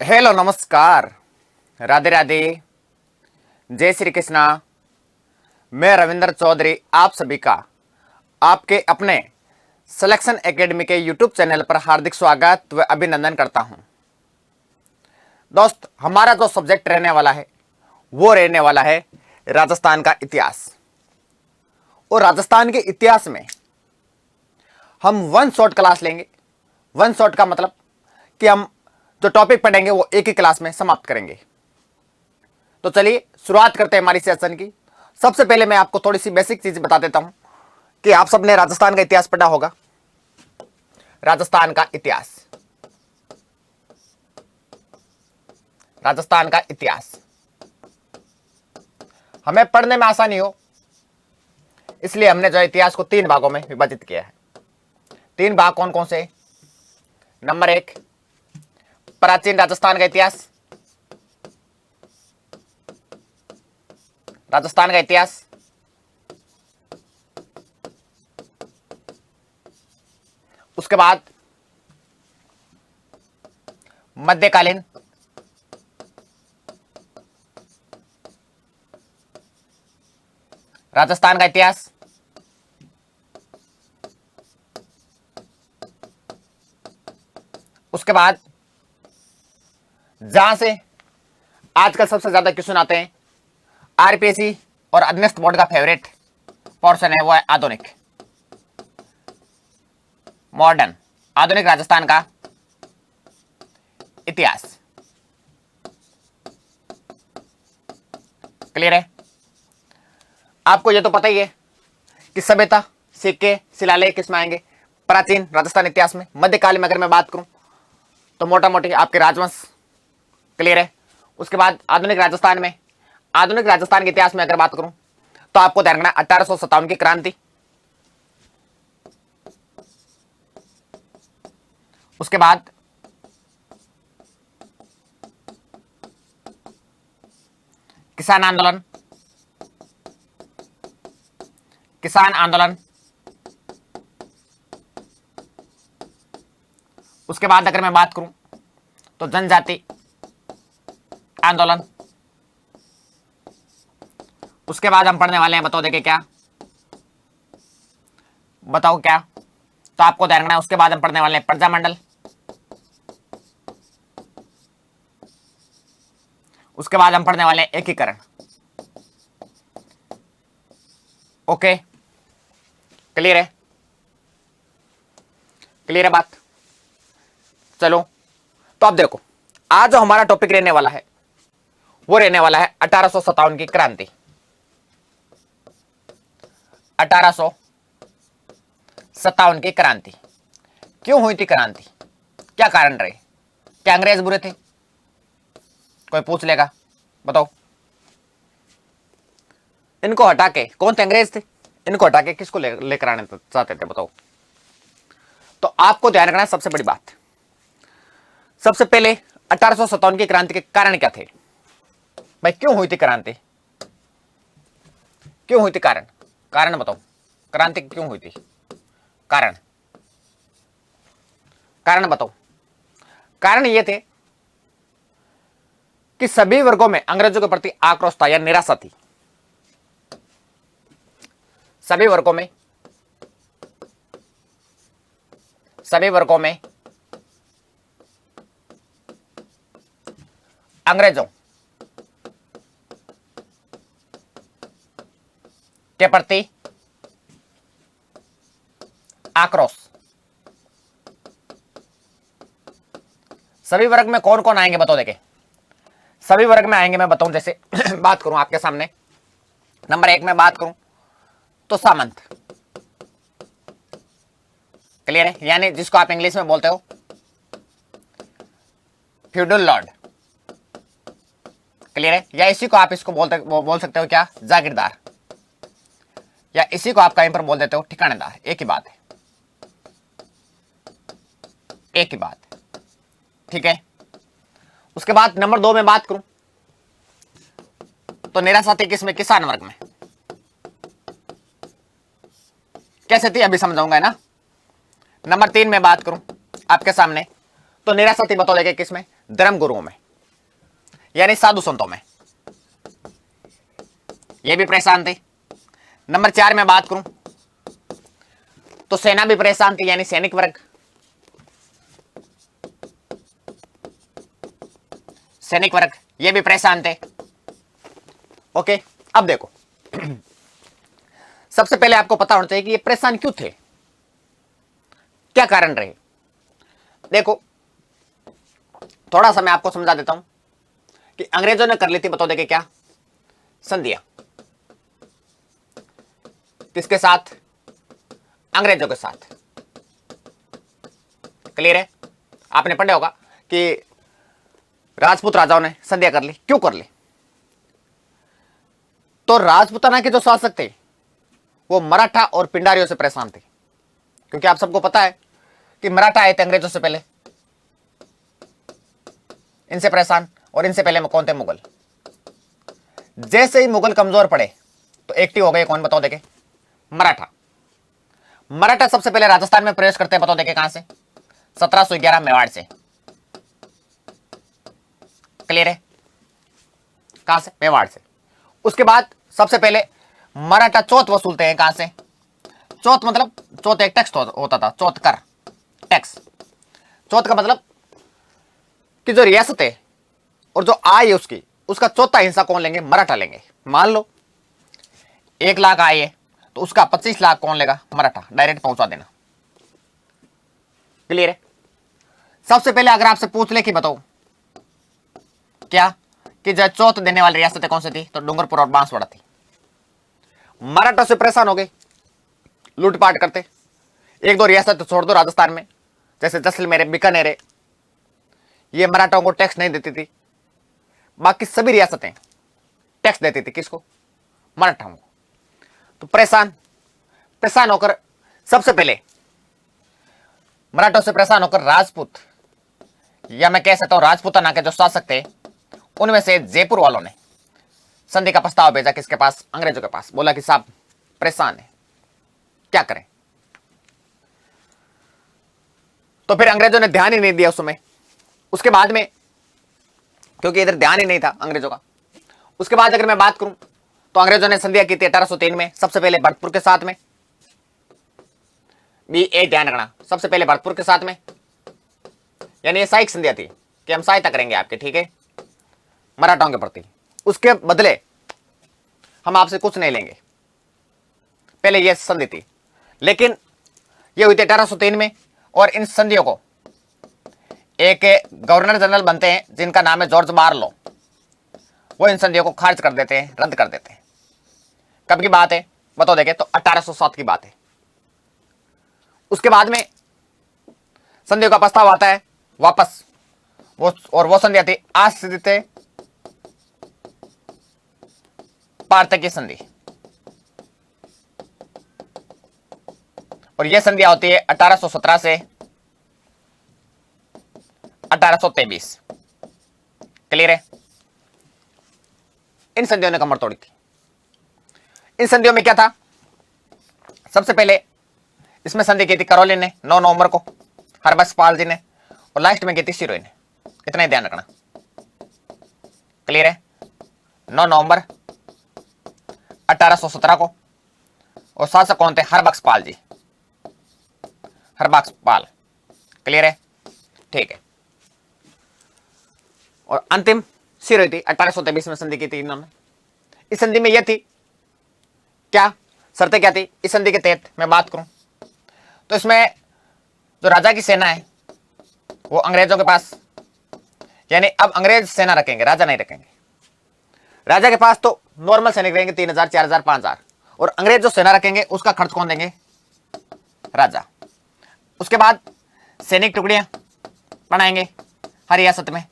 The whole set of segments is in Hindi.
हेलो, नमस्कार, राधे राधे, जय श्री कृष्णा। मैं रविंद्र चौधरी आप सभी का आपके अपने सिलेक्शन एकेडमी के यूट्यूब चैनल पर हार्दिक स्वागत व अभिनंदन करता हूं। दोस्त, हमारा जो सब्जेक्ट रहने वाला है वो रहने वाला है राजस्थान का इतिहास। और राजस्थान के इतिहास में हम वन शॉट क्लास लेंगे। वन शॉट का मतलब कि हम जो टॉपिक पढ़ेंगे वो एक ही क्लास में समाप्त करेंगे। तो चलिए शुरुआत करते हैं हमारी सेशन की। सबसे पहले मैं आपको थोड़ी सी बेसिक चीज बता देता हूं कि आप सबने राजस्थान का इतिहास पढ़ा होगा। राजस्थान का इतिहास, राजस्थान का इतिहास हमें पढ़ने में आसानी हो इसलिए हमने जो इतिहास को 3 भागों में विभाजित किया है। 3 भाग कौन कौन से? नंबर 1, प्राचीन राजस्थान का इतिहास। राजस्थान का इतिहास। उसके बाद मध्यकालीन। राजस्थान का इतिहास। उसके बाद जहां से आजकल सबसे ज्यादा क्वेश्चन आते हैं, आरपीएससी और अधीनस्थ बोर्ड का फेवरेट पोर्शन है वो है आधुनिक, मॉडर्न, आधुनिक राजस्थान का इतिहास। क्लियर है? आपको ये तो पता ही है कि सभ्यता, सिक्के, शिलालेख किसमें आएंगे? प्राचीन राजस्थान इतिहास में। मध्यकाल में अगर मैं बात करूं तो मोटा मोटी आपके राजवंश। क्लियर है? उसके बाद आधुनिक राजस्थान में, आधुनिक राजस्थान के इतिहास में अगर बात करूं तो आपको ध्यान रखना 1857 की क्रांति। उसके बाद किसान आंदोलन, किसान आंदोलन। उसके बाद अगर मैं बात करूं तो जनजाति आंदोलन। उसके बाद हम पढ़ने वाले हैं, बताओ देखिए क्या, बताओ क्या? तो आपको ध्यान रखना है। उसके बाद हम पढ़ने वाले हैं प्रजामंडल। उसके बाद हम पढ़ने वाले हैं एकीकरण। ओके, क्लियर है? क्लियर है बात? चलो, तो अब देखो, आज जो हमारा टॉपिक रहने वाला है वो रहने वाला है 1857 की क्रांति। 1857 की क्रांति क्यों हुई थी? क्रांति क्या कारण रहे? क्या अंग्रेज बुरे थे? कोई पूछ लेगा, बताओ। इनको हटा के, कौन थे अंग्रेज थे? इनको हटा के किसको लेकर आने चाहते थे, बताओ। तो आपको ध्यान रखना है सबसे बड़ी बात। सबसे पहले 1857 की क्रांति के कारण क्या थे भाई? क्यों हुई थी क्रांति? क्यों हुई थी? कारण, कारण बताओ। क्रांति क्यों हुई थी? कारण, कारण बताओ। कारण ये थे कि सभी वर्गों में अंग्रेजों के प्रति आक्रोश था या निराशा थी। सभी वर्गों में, सभी वर्गों में अंग्रेजों के प्रति आक्रोश। सभी वर्ग में कौन कौन आएंगे, बताओ देखे। सभी वर्ग में आएंगे, मैं बताऊं जैसे बात करूं आपके सामने। नंबर 1 में बात करूं तो सामंत। क्लियर है? यानी जिसको आप इंग्लिश में बोलते हो फ्यूडल लॉर्ड। क्लियर है? या इसी को आप इसको बोल सकते हो क्या? जागीरदार। या इसी को आप कहीं पर बोल देते हो ठिकानेदार। एक ही बात है, एक ही बात। ठीक है? उसके बाद नंबर 2 में बात करूं तो निराशा थी किसमें? किसान वर्ग में। कैसे थी अभी समझाऊंगा ना। नंबर 3 में बात करूं आपके सामने तो निराशा थी, बताओ देखिए किसमें? धर्म गुरुओं में यानी साधु संतों में, ये भी परेशान थे। नंबर 4 में बात करूं तो सेना भी परेशान थी, यानी सैनिक वर्ग, सैनिक वर्ग ये भी परेशान थे। ओके, अब देखो सबसे पहले आपको पता होना चाहिए कि ये परेशान क्यों थे, क्या कारण रहे। देखो थोड़ा सा मैं आपको समझा देता हूं कि अंग्रेजों ने कर ली थी, बताओ देखे क्या, संधियां। किसके साथ? अंग्रेजों के साथ। क्लियर है? आपने पढ़ा होगा कि राजपूत राजाओं ने संधियां कर ली, क्यों कर ली? तो राजपूताना के जो शासक थे वो मराठा और पिंडारियों से परेशान थे, क्योंकि आप सबको पता है कि मराठा आए थे अंग्रेजों से पहले, इनसे परेशान, और इनसे पहले कौन थे? मुगल। जैसे ही मुगल कमजोर पड़े तो एक्टिव हो गए कौन, बताओ देखे? मराठा। मराठा सबसे पहले राजस्थान में प्रवेश करते हैं, बताओ देखे कहां से? 1711 मेवाड़ से। क्लियर है? कहां से? मेवाड़ से। उसके बाद सबसे पहले मराठा चौथ वसूलते हैं, कहां से? चौथ मतलब चौथ एक टैक्स होता था, चौथ कर, टैक्स। चौथ का मतलब कि जो रियासत है और जो आय है उसकी, उसका चौथा हिस्सा कौन लेंगे? मराठा लेंगे। मान लो 1 लाख आय है तो उसका 25 लाख कौन लेगा? मराठा, डायरेक्ट पहुंचा देना। क्लियर है? सबसे पहले अगर आपसे पूछ ले कि बताओ क्या कि जो चौथ देने वाली रियासतें कौन सी थी, तो डूंगरपुर और बांसवाड़ा थी। मराठा से परेशान हो गए, लूटपाट करते। 1-2 रियासत तो छोड़ दो राजस्थान में, जैसे जैसलमेर है, बीकानेर है, ये मराठाओं को टैक्स नहीं देती थी। बाकी सभी रियासतें टैक्स देती थी, किसको? मराठाओं को। तो परेशान परेशान होकर सबसे पहले मराठों से परेशान होकर राजपूत, या मैं कह सकता हूं राजपूताना के जो शासक थे उनमें से जयपुर वालों ने संधि का प्रस्ताव भेजा, किसके पास? अंग्रेजों के पास। बोला कि साहब परेशान है, क्या करें? तो फिर अंग्रेजों ने ध्यान ही नहीं दिया उस समय। उसके बाद में, क्योंकि इधर ध्यान ही नहीं था अंग्रेजों का, उसके बाद अगर मैं बात करूं तो अंग्रेजों ने संधियां की थी 1803 में, सबसे पहले भरतपुर के साथ में। भी एक ध्यान रखना, सबसे पहले भरतपुर के साथ में, यानी ये सहायक संधियां थी कि हम सहायता करेंगे आपके, ठीक है, मराठाओं के प्रति, उसके बदले हम आपसे कुछ नहीं लेंगे। पहले यह संधि थी, लेकिन यह हुई थी 1803 में, और इन संधियों को एक गवर्नर जनरल बनते हैं जिनका नाम है जॉर्ज बारलो, वो इन संधियों को खारिज कर देते हैं, रद्द कर देते हैं। कब की बात है बताओ देखे? तो 1807 की बात है। उसके बाद में संधियों का प्रस्ताव आता है वापस, वो संधि थी आश्रित पार्थकी संधि, और यह संधियां होती है 1817 से 1823। क्लियर है? इन संधियों ने कमर तोड़ी थी। इन संधियों में क्या था? सबसे पहले इसमें संधि की थी करौली ने 9 नवंबर को, हरबंस पाल जी ने, और लास्ट में की थी सिरोही ने। इतना ही ध्यान रखना। क्लियर है? 9 नवंबर 1817 को, और शासक कौन थे? हरबंस पाल जी, हरबंस पाल। क्लियर है? ठीक है। और अंतिम सिरोही थी, 1823 में संधि की थी इन्होंने। इस संधि में यह थी क्या, शर्तें क्या थी इस संधि के तहत मैं बात करूं तो इसमें जो राजा की सेना है वो अंग्रेजों के पास, यानी अब अंग्रेज सेना रखेंगे, राजा नहीं रखेंगे। राजा के पास तो नॉर्मल सैनिक रहेंगे 3000, 4000, 5000, और अंग्रेज जो सेना रखेंगे उसका खर्च कौन देंगे? राजा। उसके बाद सैनिक टुकड़ियां बनाएंगे हर रियासत में,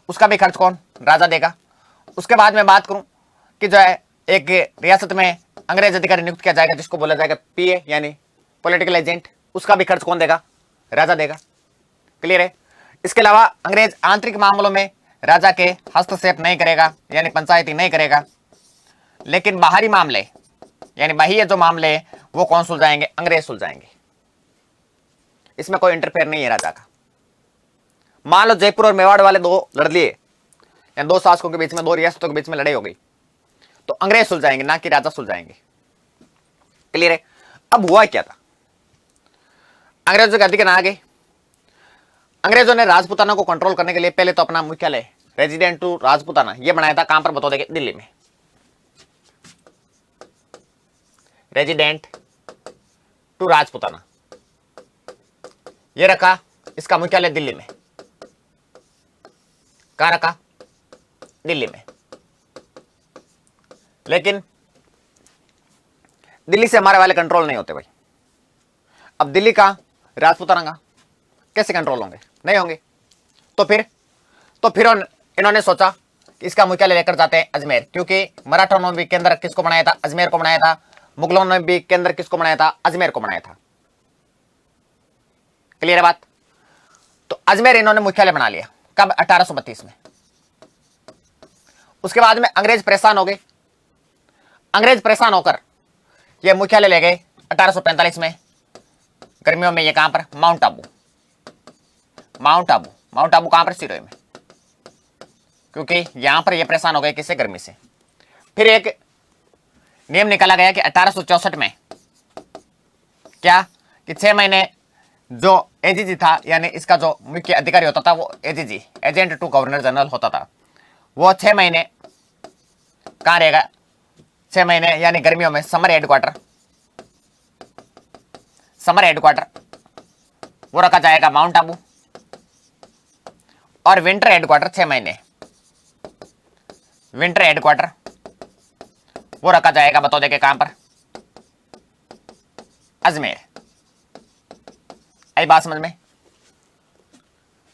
उसका भी खर्च कौन? राजा देगा। उसके बाद मैं बात करूं कि जो है एक रियासत में अंग्रेज अधिकारी नियुक्त किया जाएगा जिसको बोला जाएगा पीए, यानी पॉलिटिकल एजेंट, उसका भी खर्च कौन देगा? राजा देगा। क्लियर है? इसके अलावा अंग्रेज आंतरिक मामलों में राजा के हस्तक्षेप नहीं करेगा, यानी पंचायती नहीं करेगा, लेकिन बाहरी मामले यानी बाह्य जो मामले हैं वो कौन सुलझाएंगे? अंग्रेज सुलझाएंगे। इसमें कोई इंटरफेयर नहीं है राजा का। मान लो जयपुर और मेवाड़ वाले दो लड़ लिए, या दो शासकों के बीच में, दो रियासतों के बीच में लड़ाई हो गई, तो अंग्रेज सुलझाएंगे, ना कि राजा सुलझाएंगे। क्लियर है? अब हुआ क्या था, अंग्रेजों के अधिकार आ गए। अंग्रेजों ने राजपूताना को कंट्रोल करने के लिए पहले तो अपना मुख्यालय रेजिडेंट टू राजपूताना ये बनाया था, कहां पर बता देंगे, दिल्ली में। रेजिडेंट टू राजपूताना ये रखा, इसका मुख्यालय दिल्ली में। कहां रखा, दिल्ली में। लेकिन दिल्ली से हमारे वाले कंट्रोल नहीं होते भाई। अब दिल्ली का राजपूताना का कैसे कंट्रोल होंगे, नहीं होंगे। तो फिर इन्होंने सोचा कि इसका मुख्यालय लेकर जाते हैं अजमेर, क्योंकि मराठों ने भी केंद्र किसको बनाया था, अजमेर को बनाया था। मुगलों ने भी केंद्र किसको बनाया था, अजमेर को बनाया था। क्लियर है बात? तो अजमेर इन्होंने मुख्यालय बना लिया, कब, 1832 में। उसके बाद में अंग्रेज परेशान हो गए। अंग्रेज परेशान होकर ये मुख्यालय ले गए 1845 में, गर्मियों में। ये कहां पर, mount Abu. Mount Abu, mount Abu कहां पर, सिरोही में, क्योंकि यहां पर ये परेशान हो गए किससे, गर्मी से। फिर एक नियम निकाला गया कि 1864 में क्या, कि 6 महीने जो एजीजी था, यानी इसका जो मुख्य अधिकारी होता था वो AGG, agent to governor general होता था, वो 6 महीने कहां रहेगा, 6 महीने यानी गर्मियों में समर हेडक्वार्टर, समर हेडक्वार्टर वो रखा जाएगा माउंट आबू। और विंटर हेडक्वार्टर 6 महीने, विंटर हेडक्वार्टर वो रखा जाएगा, बता देंगे कहां पर, अजमेर। आई बात समझ में?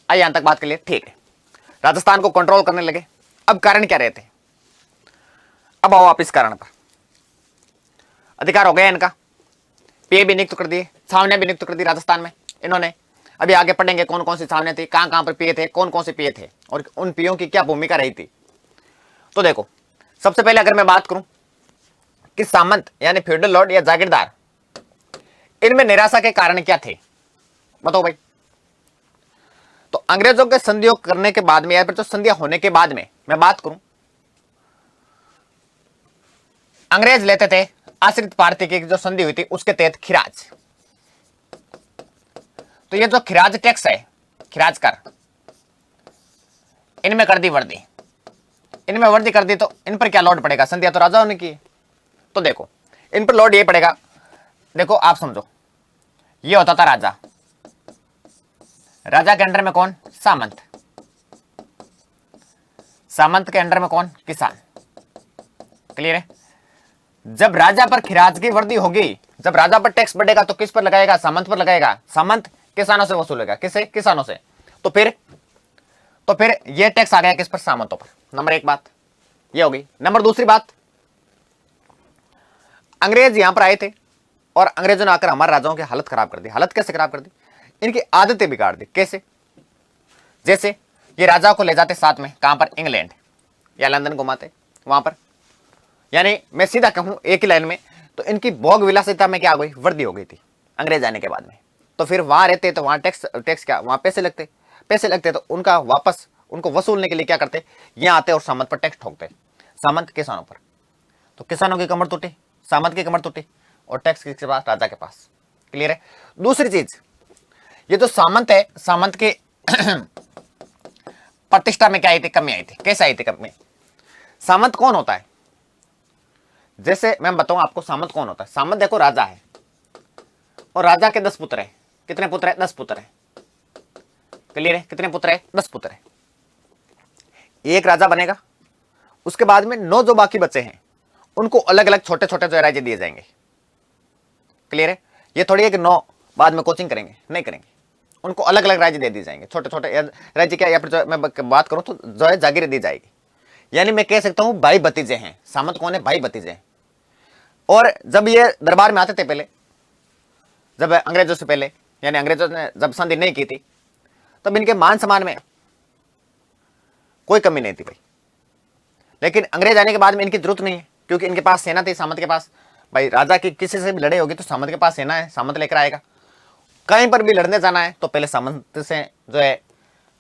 आई यहां तक बात के लिए ठीक है। राजस्थान को कंट्रोल करने लगे। अब कारण क्या रहते, अब आओ आप इस कारण पर। अधिकार हो गया इनका, पीए भी नियुक्त कर दिए, छावनियां भी नियुक्त कर दी राजस्थान में इन्होंने। अभी आगे पढ़ेंगे कौन कौन सी छावनियां थी, कहां कहां पर पीए थे, कौन कौन से पीए थे, और उन पीओ की क्या भूमिका रही थी। तो देखो, सबसे पहले अगर मैं बात करूं कि सामंत यानी फ्यूडल लॉर्ड या जागीरदार, इनमें निराशा के कारण क्या थे, बताओ भाई। तो अंग्रेजों के संधियों करने के बाद में, या फिर जो संधियां होने के बाद में मैं बात करूं, अंग्रेज लेते थे आश्रित पार्टी की जो संधि हुई थी उसके तहत खिराज। तो ये जो खिराज टैक्स है, खिराज कर, इनमें कर दी वर्दी, इनमें वर्दी कर दी, तो इन पर क्या लोड पड़ेगा, संधिया तो राजाओं ने की। तो देखो इन पर लोड ये पड़ेगा, देखो आप समझो, ये होता था राजा, राजा के अंडर में कौन, सामंत, सामंत के अंडर में कौन, किसान। क्लियर है? जब राजा पर खिराज की वर्दी होगी, जब राजा पर टैक्स बढ़ेगा तो किस पर लगाएगा, सामंत पर लगाएगा। सामंत किसानों से वसूलेगा, किससे, किसानों से। तो फिर ये टैक्स आ गया किस पर, सामंतों पर। नंबर एक बात ये होगी। नंबर दूसरी बात, अंग्रेज यहां पर आए थे और अंग्रेजों ने आकर हमारे राजाओं की हालत खराब कर दी। हालत कैसे खराब कर दी, इनकी आदतें बिगाड़ दी। कैसे, जैसे ये राजा को ले जाते साथ में, कहां पर, इंग्लैंड या लंदन घुमाते वहां पर, यानी मैं सीधा कहूं एक ही लाइन में, तो इनकी भोग विलासिता में क्या हो गई, वृद्धि हो गई थी अंग्रेज आने के बाद में। तो फिर वहां रहते तो वहां टैक्स क्या, वहां पैसे लगते, तो उनका वापस उनको वसूलने के लिए क्या करते, यहां आते और सामंत पर टैक्स ठोकते, सामंत किसानों पर। तो किसानों की कमर टूटी, सामंत की कमर टूटी, और टैक्स किसके पास, राजा के पास। क्लियर है? दूसरी चीज, ये जो सामंत है, सामंत के प्रतिष्ठा में क्या आई थी, कमी आई थी। कैसे आई थी कमी, सामंत कौन होता है, जैसे मैं बताऊं आपको सामंत कौन होता है। सामंत देखो राजा है, और राजा के 10 पुत्र है। कितने पुत्र है, 10 पुत्र है। क्लियर है? कितने पुत्र है, 10 पुत्र है। एक राजा बनेगा, उसके बाद में 9 जो बाकी बचे हैं उनको अलग अलग छोटे छोटे जो राज्य दिए जाएंगे। क्लियर है? ये थोड़ी है कि 9 बाद में कोचिंग करेंगे, नहीं करेंगे, उनको अलग अलग राज्य दे दी जाएंगे, छोटे छोटे राज्य। क्या, या फिर जो मैं बात करूं तो जो है जागीर दी जाएगी। यानी मैं कह सकता हूं भाई भतीजे हैं। सामंत कौन है, भाई भतीजे हैं। और जब ये दरबार में आते थे पहले, जब अंग्रेजों से पहले, यानी अंग्रेजों ने जब संधि नहीं की थी, तब इनके मान सम्मान में कोई कमी नहीं थी भाई। लेकिन अंग्रेज आने के बाद में इनकी जरूरत नहीं है, क्योंकि इनके पास सेना थी, सामंत के पास। भाई राजा की किसी से भी लड़ाई होगी तो सामंत के पास सेना है, सामंत लेकर आएगा। कहीं पर भी लड़ने जाना है तो पहले सामंत से जो है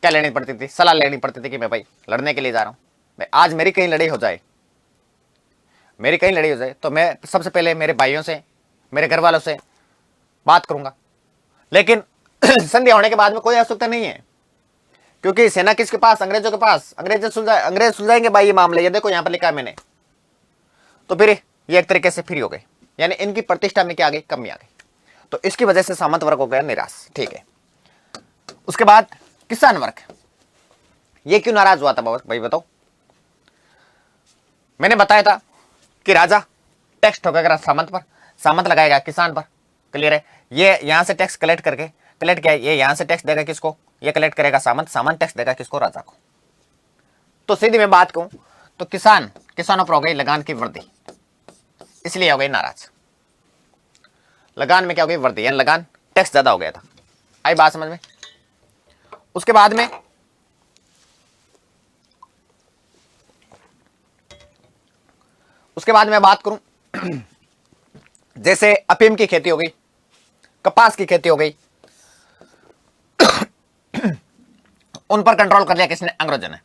क्या लेनी पड़ती थी, सलाह लेनी पड़ती थी कि मैं भाई लड़ने के लिए जा रहा हूं, भाई आज मेरी कहीं लड़ाई हो जाए, मेरी कहीं लड़ाई हो जाए तो मैं सबसे पहले मेरे भाइयों से, मेरे घर वालों से बात करूंगा। लेकिन संधि होने के बाद में कोई आवश्यकता नहीं है, क्योंकि सेना किसके पास, अंग्रेजों के पास। अंग्रेज सुलझाएंगे भाई ये मामले, ये देखो यहां पर लिखा है मैंने। तो फिर ये एक तरीके से फ्री हो गए, यानी इनकी प्रतिष्ठा में क्या आ गई, कमी आ गई। तो इसकी वजह से सामंत वर्ग हो गया निराश। ठीक है, उसके बाद किसान वर्ग, ये क्यों नाराज हुआ था भाई बताओ। मैंने बताया था कि राजा टैक्स ठोकेगा सामंत पर, सामंत लगाएगा किसान पर। क्लियर है, ये यहां से टैक्स कलेक्ट करके, कलेक्ट किया, ये यहां से टैक्स देगा किसको, ये कलेक्ट करेगा सामंत, सामंत टैक्स देगा किसको, राजा को। तो सीधी मैं बात कहूं तो किसानों पर हो गई लगान की वृद्धि, इसलिए हो गई नाराज। लगान में क्या हो गई, वृद्धि, यानी लगान टैक्स ज्यादा हो गया था। आई बात समझ में। उसके बाद में मैं बात करूं जैसे अफीम की खेती हो गई, कपास की खेती हो गई, उन पर कंट्रोल कर लिया किसने, अंग्रेजों ने।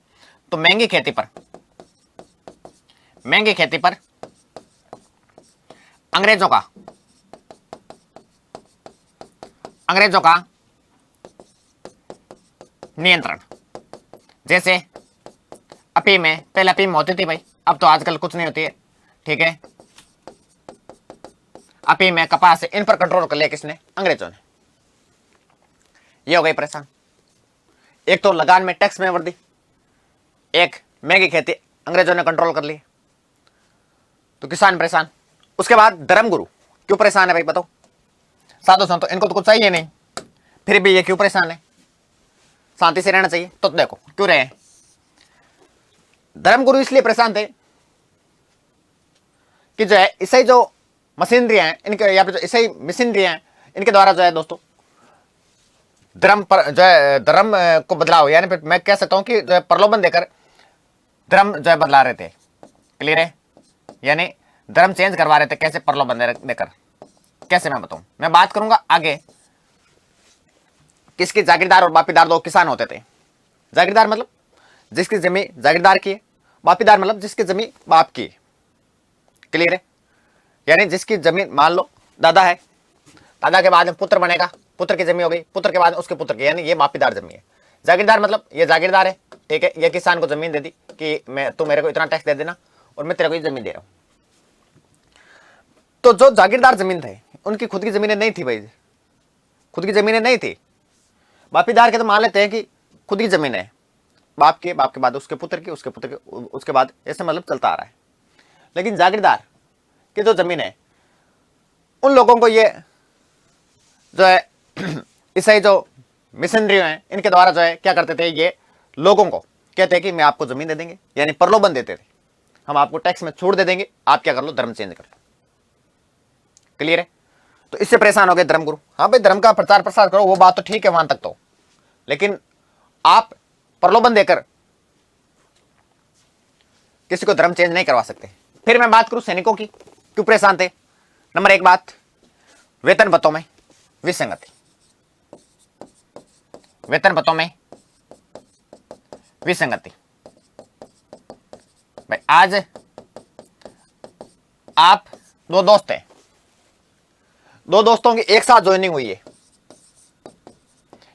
तो महंगी खेती पर अंग्रेजों का नियंत्रण। जैसे अफीम में, पहले अफीम होती थी भाई, अब तो आजकल कुछ नहीं होती है। ठीक है, अफीम में, कपास है, इन पर कंट्रोल कर लिया किसने, अंग्रेजों ने। ये हो गई परेशान। एक तो लगान में, टैक्स में वृद्धि, एक महंगी खेती अंग्रेजों ने कंट्रोल कर ली, तो किसान परेशान। उसके बाद धर्मगुरु क्यों परेशान है भाई बताओ। साधु संतो इनको तो कुछ चाहिए नहीं, फिर भी ये क्यों परेशान है, शांति से रहना चाहिए। तो देखो क्यों रहे। धर्मगुरु इसलिए परेशान थे कि जो है ईसाई जो मशीनरियां हैं इनके, या फिर जो ईसाई मशीनरियां हैं इनके द्वारा जो है दोस्तों धर्म पर जो है, धर्म को बदलाव, यानी फिर मैं कह सकता हूं कि जो है प्रलोभन देकर धर्म जो है बदला रहे थे। क्लियर है, यानी धर्म चेंज करवा रहे थे। कैसे, प्रलोभन देकर। कैसे मैं बताऊं, मैं बात करूंगा आगे। किसके जागीरदार और बापीदार दो किसान होते थे। जागीरदार मतलब जिसकी जमीन जागीरदार की है, बापीदार मतलब जिसकी जमीन बाप की है। क्लियर है, यानी जिसकी जमीन मान लो दादा है, दादा के बाद में पुत्र बनेगा, पुत्र की जमीन हो गई, पुत्र के बाद उसके पुत्र की, यानी ये बापीदार जमीन है। जागीरदार मतलब ये जागीरदार है। ठीक है, ये किसान को जमीन दे दी कि मैं, तू मेरे को इतना टैक्स दे देना और मैं तेरे को ये जमीन दे रहा हूं। तो जो जागीरदार जमीन थे उनकी खुद की जमीनें नहीं थी भाई, खुद की जमीनें नहीं थी। बापीदार के तो मान लेते हैं कि खुद की जमीन है, बाप के, बाप के बाद उसके पुत्र की, उसके पुत्र की, उसके बाद ऐसे मतलब चलता आ रहा है। लेकिन जागीरदार की जो जमीन है उन लोगों को ये जो है ईसाई जो मिशनरी हैं इनके द्वारा जो है क्या करते थे, ये लोगों को कहते हैं कि मैं आपको जमीन दे देंगे, यानी प्रलोभन देते थे, हम आपको टैक्स में छूट दे देंगे, आप क्या कर लो, धर्म चेंज कर लो। क्लियर है, तो इससे परेशान हो गए धर्मगुरु। हाँ भाई धर्म का प्रचार प्रसार करो, वो बात तो ठीक है वहां तक तो, लेकिन आप प्रलोभन देकर किसी को धर्म चेंज नहीं करवा सकते। फिर मैं बात करूं सैनिकों की, क्यों परेशान थे। नंबर एक बात, वेतन भत्तों में विसंगति। वेतन भत्तों में विसंगति। भाई आज आप दो दोस्त हैं, दो दोस्तों की एक साथ ज्वाइनिंग हुई है,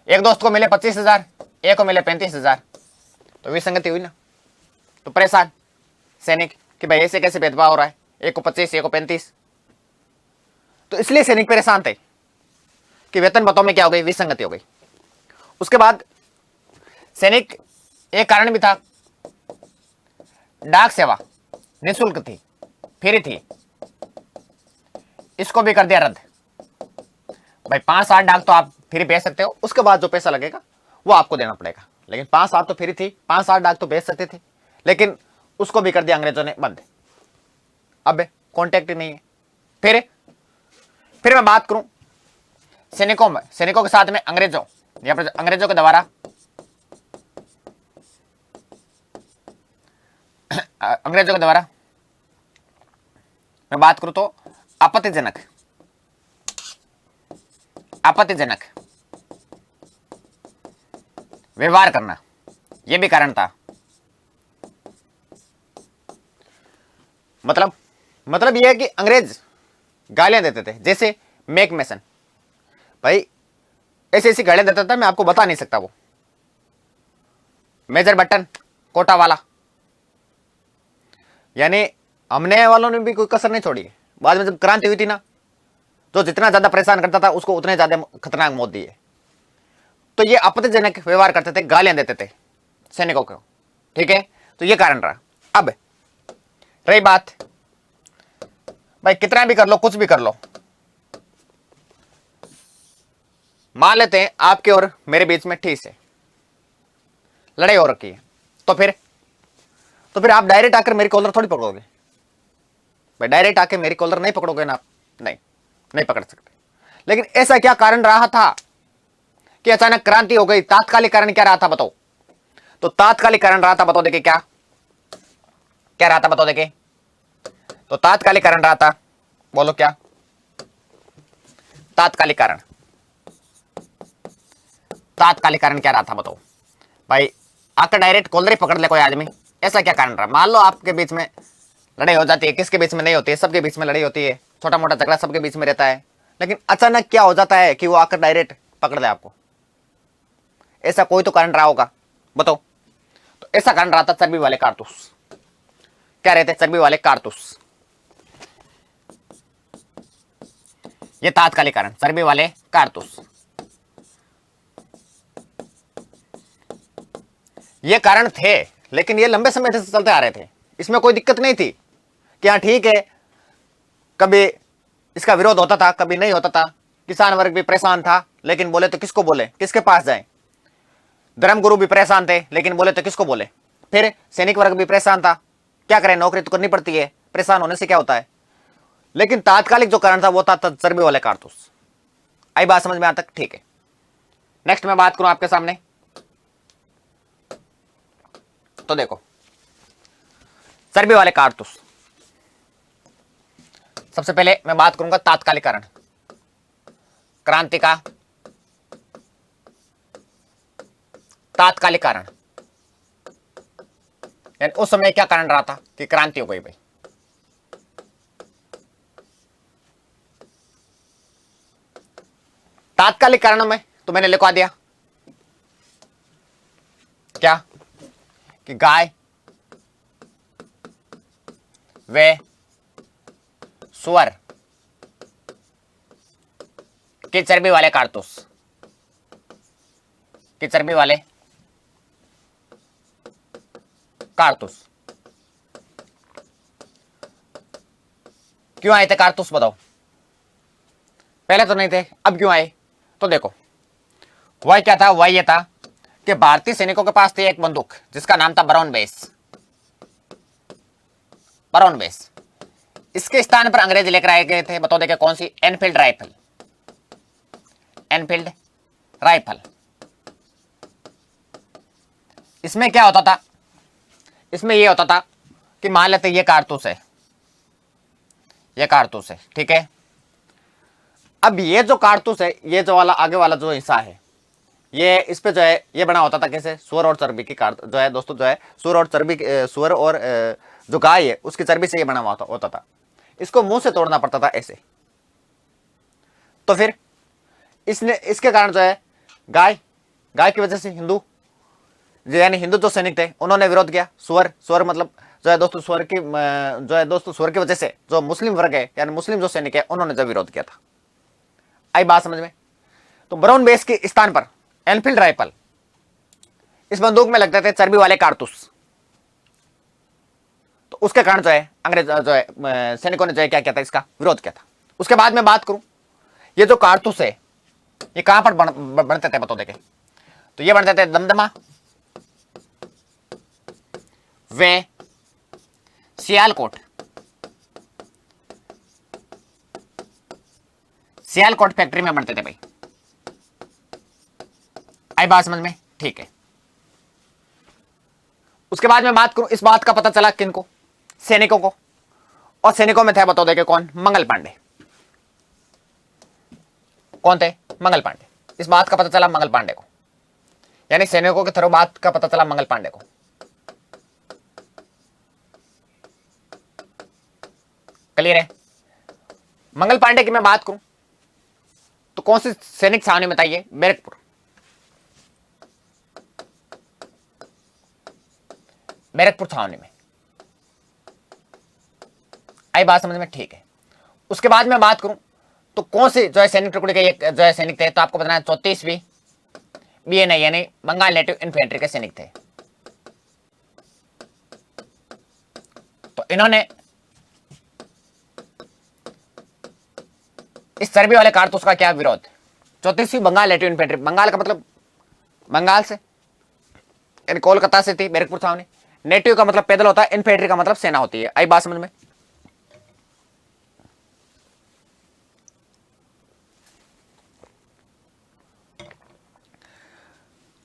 एक दोस्त को मिले 25,000, एक को मिले 35,000, तो विसंगति हुई ना। तो परेशान सैनिक कि भाई ऐसे कैसे भेदभाव हो रहा है, एक को 25 एक को 35। तो इसलिए सैनिक परेशान थे कि वेतन भत्तों में क्या हो गई, विसंगति हो गई। उसके बाद सैनिक, एक कारण भी था, डाक सेवा निःशुल्क थी, फ्री थी, इसको भी कर दिया रद्द। भाई 5-8 डाक तो आप फ्री भेज सकते हो, उसके बाद जो पैसा लगेगा वो आपको देना पड़ेगा। लेकिन 5-7 तो फ्री थी, 5-7 डाक तो भेज सकते थे, लेकिन उसको भी कर दिया अंग्रेजों ने बंद। अब कॉन्टेक्ट ही नहीं है। फिर मैं बात करूं सैनिकों के साथ में अंग्रेजों, या फिर अंग्रेजों के द्वारा मैं बात करूं तो आपत्तिजनक व्यवहार करना, यह भी कारण था। मतलब यह है कि अंग्रेज गालियां देते थे, जैसे मैक मेसन भाई ऐसी ऐसी गालियां देता था, मैं आपको बता नहीं सकता। वो मेजर बटन कोटा वाला, यानी हमने वालों ने भी कोई कसर नहीं छोड़ी। बाद में जब क्रांति हुई थी ना, जो जितना ज्यादा परेशान करता था उसको उतने ज्यादा खतरनाक मौत दिए। तो ये आपत्तिजनक व्यवहार करते थे, गालियां देते थे सैनिकों को, ठीक है। तो ये कारण रहा। अब रही बात, भाई कितना भी कर लो, कुछ भी कर लो, मान लेते हैं आपके और मेरे बीच में ठीक है लड़ाई हो रखी है, तो फिर आप डायरेक्ट आकर मेरी कॉलर थोड़ी पकड़ोगे भाई, डायरेक्ट आके मेरी कॉलर नहीं पकड़ोगे ना आप, नहीं पकड़ सकते। लेकिन ऐसा क्या कारण रहा था कि अचानक क्रांति हो गई? तात्कालिक कारण क्या रहा था बताओ? तो तात्कालिक कारण रहा था, बताओ देखे क्या क्या रहा था, बताओ देखे। तो तात्कालिक कारण रहा था, बोलो क्या तात्कालिक कारण? तात्कालिक कारण क्या रहा था बताओ भाई? आकर डायरेक्ट कॉलर ही पकड़ ले कोई आदमी, ऐसा क्या कारण रहा? मान लो आपके बीच में लड़ाई हो जाती है, किसके बीच में नहीं होती है, सबके बीच में लड़ाई होती है, छोटा मोटा झगड़ा सबके बीच में रहता है, लेकिन अचानक क्या हो जाता है कि वो आकर डायरेक्ट पकड़ ले आपको? ऐसा कोई तो कारण रहा होगा, बताओ। तो ऐसा कारण रहा था चर्बी वाले कारतूस। क्या रहते? चर्बी वाले कारतूस। ये तात्कालिक कारण, चर्बी वाले कारतूस। ये कारण थे, लेकिन ये लंबे समय से चलते आ रहे थे, इसमें कोई दिक्कत नहीं थी कि हाँ ठीक है, कभी इसका विरोध होता था, कभी नहीं होता था। किसान वर्ग भी परेशान था, लेकिन बोले तो किसको बोले, किसके पास जाए? धर्मगुरु भी परेशान थे, लेकिन बोले तो किसको बोले? फिर सैनिक वर्ग भी परेशान था, क्या करें, नौकरी तो करनी पड़ती है, परेशान होने से क्या होता है। लेकिन तात्कालिक जो कारण था वो था चर्बी वाले कारतूस। आई बात समझ में आ तक? ठीक है। नेक्स्ट मैं बात करूं आपके सामने, तो देखो चर्बी वाले कारतूस। सबसे पहले मैं बात करूंगा तात्कालिक कारण, क्रांति का तात्कालिक कारण। उस समय क्या कारण रहा था कि क्रांति हो गई भाई? तात्कालिक कारणों में तो मैंने लिखवा दिया क्या, कि गाय वे सुअर की चर्बी वाले कारतूस, की चर्बी वाले कारतूस। क्यों आए थे कारतूस बताओ? पहले तो नहीं थे, अब क्यों आए? तो देखो वह क्या था, वह यह था कि भारतीय सैनिकों के पास थी एक बंदूक जिसका नाम था ब्राउन बेस। ब्राउन बेस, इसके स्थान पर अंग्रेज लेकर आए गए थे, बताओ देखे कौन सी? Enfield rifle. Enfield rifle. इसमें क्या होता था? इसमें यह होता था कि मान लेते ये कारतूस है, ये कारतूस है, ठीक है। अब ये जो कारतूस है, ये जो वाला आगे वाला जो हिस्सा है, ये इस पे जो है ये बना होता था कैसे? सुअर और चर्बी की कार जो है दोस्तों, जो है सुअर और चर्बी, सुअर और जो गाय है उसकी चर्बी से ये बना हुआ होता था। इसको मुंह से तोड़ना पड़ता था ऐसे। तो फिर इसने इसके कारण जो है गाय की वजह से हिंदू, यानी हिंदू जो सैनिक थे उन्होंने विरोध किया। सुअर मतलब जो है दोस्तों सुअर की जो है दोस्तों सुअर की वजह से जो मुस्लिम वर्ग है, यानी मुस्लिम जो सैनिक है, उन्होंने जो विरोध किया था। आई बात समझ में? तो ब्राउन बेस के स्थान पर एनफील्ड राइफल, इस बंदूक में लगते थे चर्बी वाले कारतूस। तो उसके कारण जो है अंग्रेज जो है सैनिकों ने जो है क्या किया था, इसका विरोध किया था। उसके बाद में बात करूं, ये जो कारतूस है ये कहां पर बनते थे बताओ देखे? तो ये बनते थे दमदमा वे सियालकोट। सियालकोट फैक्ट्री में बनते थे भाई। आई बात समझ में? ठीक है। उसके बाद में बात करूं, इस बात का पता चला किनको? सैनिकों को। और सैनिकों में थे बताओ देखे कौन? मंगल पांडे। कौन थे? मंगल पांडे। इस बात का पता चला मंगल पांडे को। यानी सैनिकों के थ्रू बात का पता चला मंगल पांडे को। क्लियर है? मंगल पांडे की मैं बात करूं तो कौन सी सैनिक छावनी में बताइए? बैरकपुर। बैरकपुर छावनी में। आई बात समझ में? ठीक है। उसके बाद मैं बात करूं तो कौन से जो है सैनिक टुकड़ी के जो है सैनिक थे, तो आपको बताना है 34वीं BNI यानी बंगाल नेटिव इन्फेंट्री के सैनिक थे। तो इन्होंने इस चर्बी वाले कारतूस का क्या विरोध? 34वीं बंगाल नेटिव इन्फेंट्री, बंगाल का मतलब बंगाल से, यानी कोलकाता से थी बैरकपुर छावनी। नेटिव का मतलब पैदल होता है, इन्फेंट्री का मतलब सेना होती है। आई बात समझ में?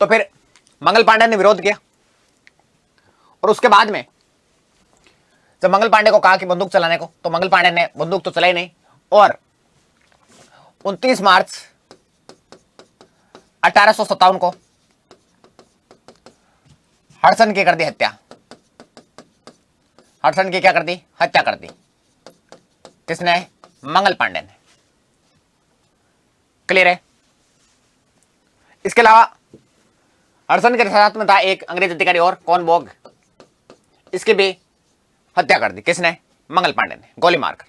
तो फिर मंगल पांडे ने विरोध किया और उसके बाद में जब मंगल पांडे को कहा कि बंदूक चलाने को, तो मंगल पांडे ने बंदूक तो चलाई नहीं और 29 मार्च 1857 को हडसन की कर दी हत्या। हडसन की क्या कर दी? हत्या कर दी। किसने? मंगल पांडे ने। क्लियर है? इसके अलावा हडसन के साथ में था एक अंग्रेज अधिकारी और, कौन? बोग। इसकी भी हत्या कर दी। किसने? मंगल पांडे ने, गोली मारकर।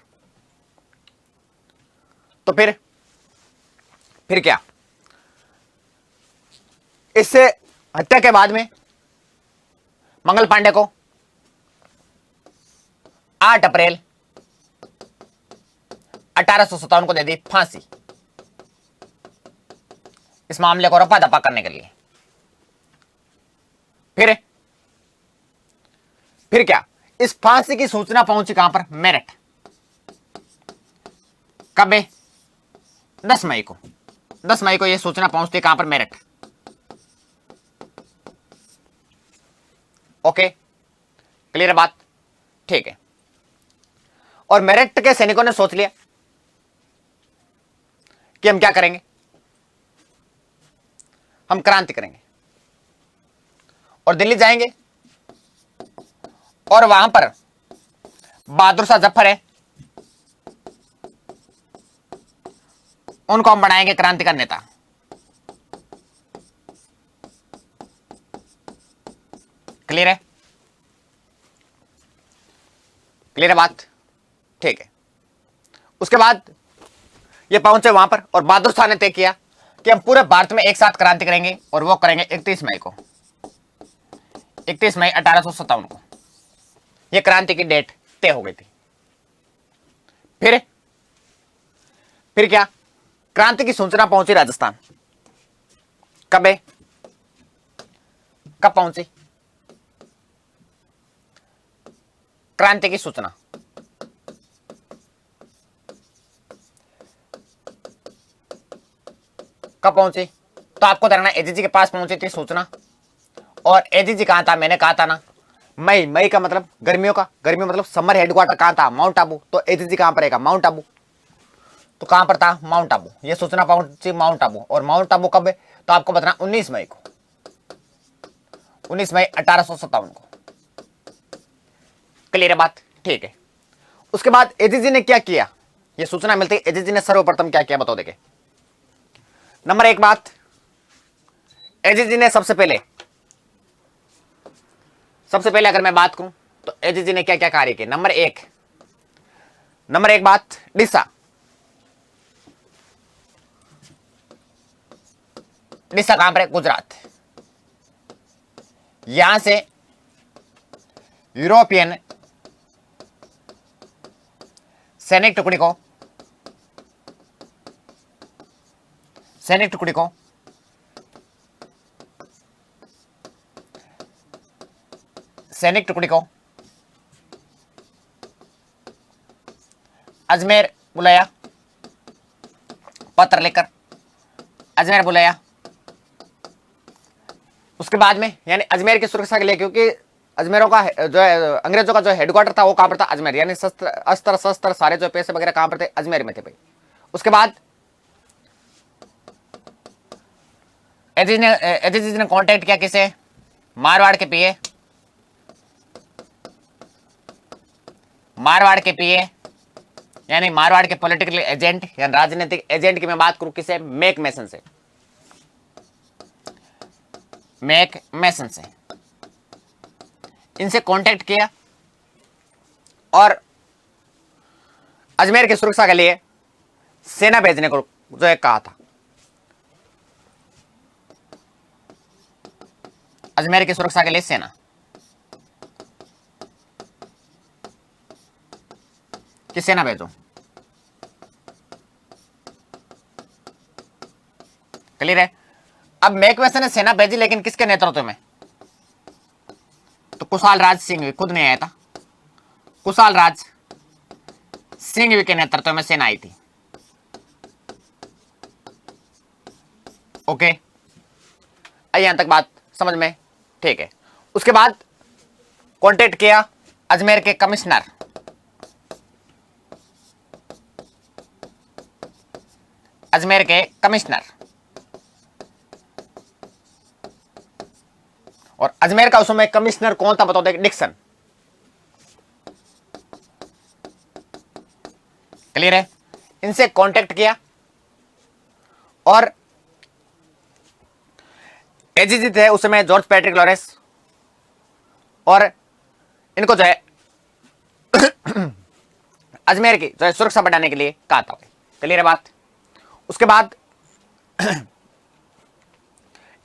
तो फिर क्या? इससे हत्या के बाद में मंगल पांडे को 8 अप्रैल 1857 को दे दी फांसी, इस मामले को रफा दफा करने के लिए। फिर क्या? इस फांसी की सूचना पहुंची कहां पर? मेरठ। कब है? 10 मई को। 10 मई को यह सूचना पहुंचती कहां पर? मेरठ। ओके, क्लियर है बात? ठीक है। और मेरठ के सैनिकों ने सोच लिया कि हम क्या करेंगे? हम क्रांति करेंगे और दिल्ली जाएंगे और वहां पर बहादुर शाह जफर है, उनको हम बनाएंगे क्रांति का नेता। क्लियर है? क्लियर है बात? ठीक है। उसके बाद ये पहुंचे वहां पर और बहादुर शाह ने तय किया कि हम पूरे भारत में एक साथ क्रांति करेंगे और वो करेंगे 31 मई को। 31 मई 1857 को यह क्रांति की डेट तय हो गई थी। फिर क्या? क्रांति की सूचना पहुंची राजस्थान। कब है? कब पहुंची क्रांति की सूचना? कब पहुंची? तो आपको देखना, एजीजी के पास पहुंची थी सूचना। और एजीजी कहां था? मैंने कहा था ना, मई का मतलब गर्मियों का, गर्मी मतलब समर हेडक्वार्टर कहां था? माउंट आबू। तो एजीजी कहां पर रहेगा? माउंट आबू। तो कहां पर था? माउंट आबू। ये सूचना पहुंची माउंट आबू। और माउंट आबू कब है? तो आपको बताना 19 मई को। 19 मई 1857 को। क्लियर है बात? ठीक है। उसके बाद एजीजी ने क्या किया? ये सूचना मिलती है, एजीजी ने सर्वप्रथम क्या किया बताओ? देखे, नंबर 1 बात, एजीजी ने सबसे पहले अगर मैं बात करूं तो एजीजी ने क्या क्या कार्य किए? नंबर एक बात, डिसा कहां पर है? गुजरात। यहां से यूरोपियन सैनिक टुकड़ी को अजमेर बुलाया, पत्र लेकर अजमेर बुलाया। उसके बाद में यानी अजमेर की सुरक्षा के लिए, क्योंकि अजमेरों का जो है अंग्रेजों का जो हेडक्वार्टर था वो कहां पर था? अजमेर। यानी अस्त्र शस्त्र सारे जो पैसे वगैरह कहां पर थे? अजमेर में थे भाई। उसके बाद एजीजी ने कांटेक्ट किया किसे? मारवाड़ के पीए, मारवाड़ के पीए यानी मारवाड़ के पॉलिटिकल एजेंट या राजनीतिक एजेंट की मैं बात करूं किसे? मैक मेसन से, मैक मेसन से इनसे कांटेक्ट किया और अजमेर की सुरक्षा के लिए सेना भेजने को जो है कहा था। अजमेर की सुरक्षा के लिए सेना, कि सेना भेजो। क्लियर है? अब मैकमेसन ने सेना भेजी, लेकिन किसके नेतृत्व में? तो कुशाल राज सिंह खुद नहीं आया था, कुशाल राज सिंह के नेतृत्व में सेना आई थी। ओके, यहां तक बात समझ में ठीक है। उसके बाद कांटेक्ट किया अजमेर के कमिश्नर, अजमेर के कमिश्नर, और अजमेर का उस समय कमिश्नर कौन था बताओ? डिक्सन। क्लियर है? इनसे कांटेक्ट किया और एजीजी थे उस समय जॉर्ज पैट्रिक लॉरेंस, और इनको जो है अजमेर की जो है सुरक्षा बढ़ाने के लिए कहा था। क्लियर है बात? उसके बाद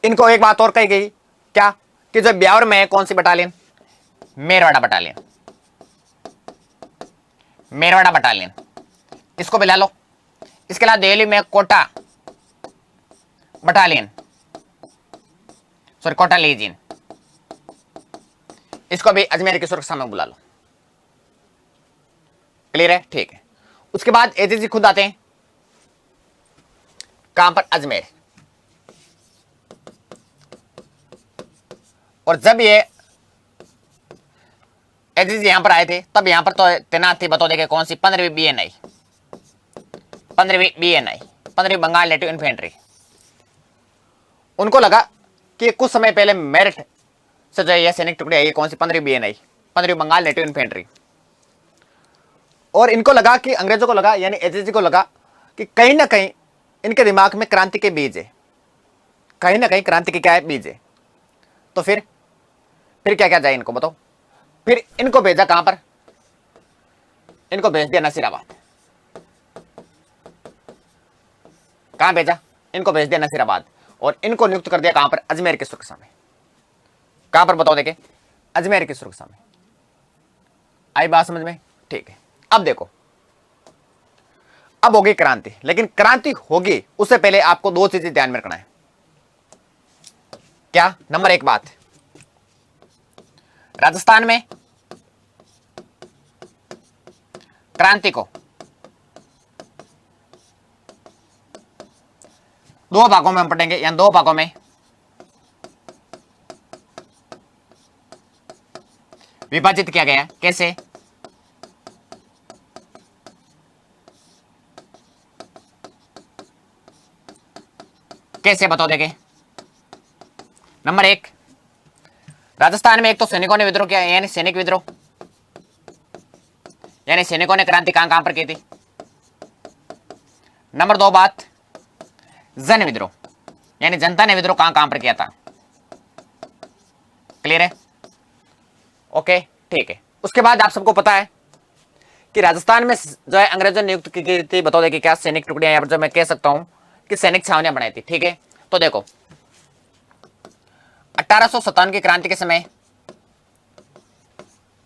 इनको एक बात और कही गई, क्या? कि जो ब्यावर में है कौन सी battalion? Merwara battalion, Merwara battalion, इसको बुला लो। इसके अलावा दिल्ली में Kota battalion, sorry Kota legion, इसको भी अजमेर की सुरक्षा में बुला लो। क्लियर है? ठीक है। उसके बाद एजीजी खुद आते हैं कहां पर? अजमेर। और जब ये एजीजी यहां पर आए थे तब यहां पर तो तैनात थी, बताओ देखिए कौन सी? 15वीं बीएनआई, 15वीं बीएनआई, 15वीं बंगाल नेटिव इन्फेंट्री। उनको लगा कि कुछ समय पहले मेरठ से जो है सैनिक टुकड़े आई, कौन सी? 15वीं बीएनआई, 15वीं बंगाल नेटिव इन्फेंट्री। और इनको लगा कि अंग्रेजों को लगा, यानी एजीजी को लगा कि कहीं ना कहीं इनके दिमाग में क्रांति के बीज है, कहीं ना कहीं क्रांति के क्या है? बीज है। तो फिर क्या क्या जाए इनको बताओ? फिर इनको भेजा कहां पर? इनको भेज दिया नसीराबाद। कहां भेजा? इनको भेज दिया नसीराबाद, और इनको नियुक्त कर दिया कहां पर? अजमेर की सुरक्षा में। कहां पर बताओ देखे? अजमेर की सुरक्षा में। आई बात समझ में? ठीक है। अब देखो, अब होगी क्रांति, लेकिन क्रांति होगी उससे पहले आपको दो चीजें ध्यान में रखना है। क्या? नंबर एक बात, राजस्थान में क्रांति को दो भागों में हम पढ़ेंगे, या दो भागों में विभाजित किया गया। कैसे? कैसे बताओ देखे? नंबर एक, राजस्थान में एक तो सैनिकों ने विद्रोह किया, यानी सैनिक विद्रोह, यानी सैनिकों ने क्रांति कहां कहां पर की थी। नंबर दो बात, जन विद्रोह, यानी जनता ने विद्रोह कहां कहां पर किया था। क्लियर है? ओके, ठीक है। उसके बाद आप सबको पता है कि राजस्थान में जो है अंग्रेजों ने नियुक्त की गई थी, बताओ देखिए क्या? सैनिक टुकड़ियां, यहां पर जो मैं कह सकता हूं कि सैनिक छावनियां बनाई थी। ठीक है, तो देखो 1857 की क्रांति के समय,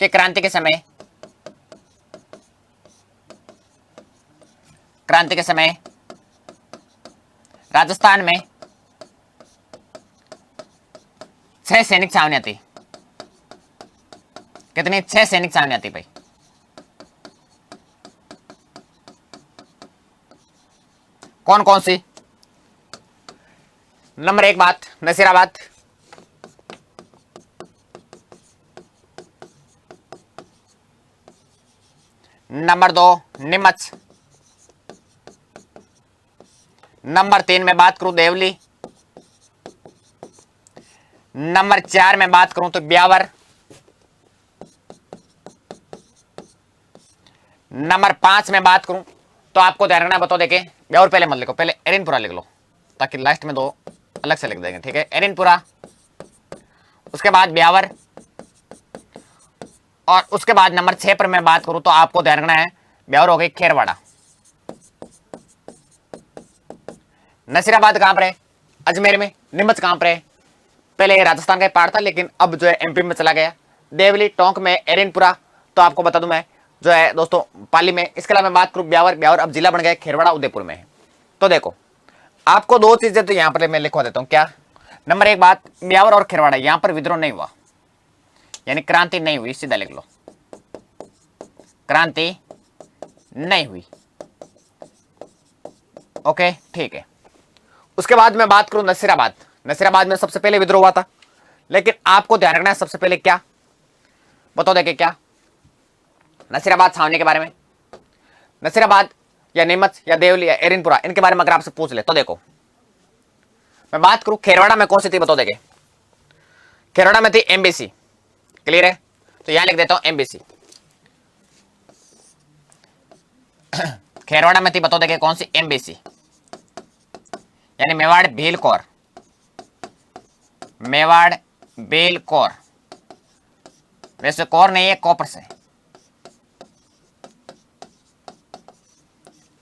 क्रांति के समय राजस्थान में 6 सैनिक छावनियां थी। कितनी? 6 सैनिक छावनियां थी भाई। कौन कौन सी? नंबर एक बात, नसीराबाद। नंबर दो, नीमच। नंबर तीन में बात करूं, देवली। नंबर 4 में बात करूं तो ब्यावर। नंबर 5 में बात करूं तो आपको ध्यान रखना, बताओ देखे ब्यावर पहले मत लिखो, पहले एरिनपुरा लिख लो, ताकि लास्ट में दो अलग से लिख देंगे, ठीक है। एरिनपुरा, उसके बाद ब्यावर, और उसके बाद नंबर 6 पर मैं बात करूं तो आपको ध्यान रखना है, ब्यावर हो गई खेरवाड़ा। नसीराबाद कहां पर है? अजमेर में। नीमच कहां पर है? पहले राजस्थान का पार्ट था, लेकिन अब जो है एमपी में चला गया। देवली, टोंक में एरिनपुरा, तो आपको बता दूं मैं जो है दोस्तों पाली में। इसके अलावा मैं बात करूं ब्यावर, ब्यावर अब जिला बन गया, खेरवाड़ा उदयपुर में है। तो देखो आपको दो चीजें तो यहां पर मैं लिखवा देता हूं। क्या? नंबर 1 बात, ब्यावर और खेरवाड़ा यहां पर विद्रोह नहीं हुआ, यानी क्रांति नहीं हुई, सीधा लिख लो, क्रांति नहीं हुई। ओके, ठीक है। उसके बाद मैं बात करूं नसीराबाद। नसीराबाद में सबसे पहले विद्रोह हुआ था, लेकिन आपको ध्यान रखना है सबसे पहले क्या, बताओ देखे क्या, नसीराबाद छावनी के बारे में। नसीराबाद या नीमच या देवली या एरिनपुरा, इनके बारे में अगर आपसे पूछ ले तो देखो, मैं बात करूं खेरवाड़ा में कौन सी थी, बताओ देखे। खेरवाड़ा में थी एमबीसी, क्लियर है, तो यहां लिख देता हूं एमबीसी। खेरवाड़ा में थी, बताओ देखे कौन सी, एमबीसी, यानी मेवाड़ भील कौर, मेवाड़ भील कौर, वैसे कौर नहीं है, कॉपर से,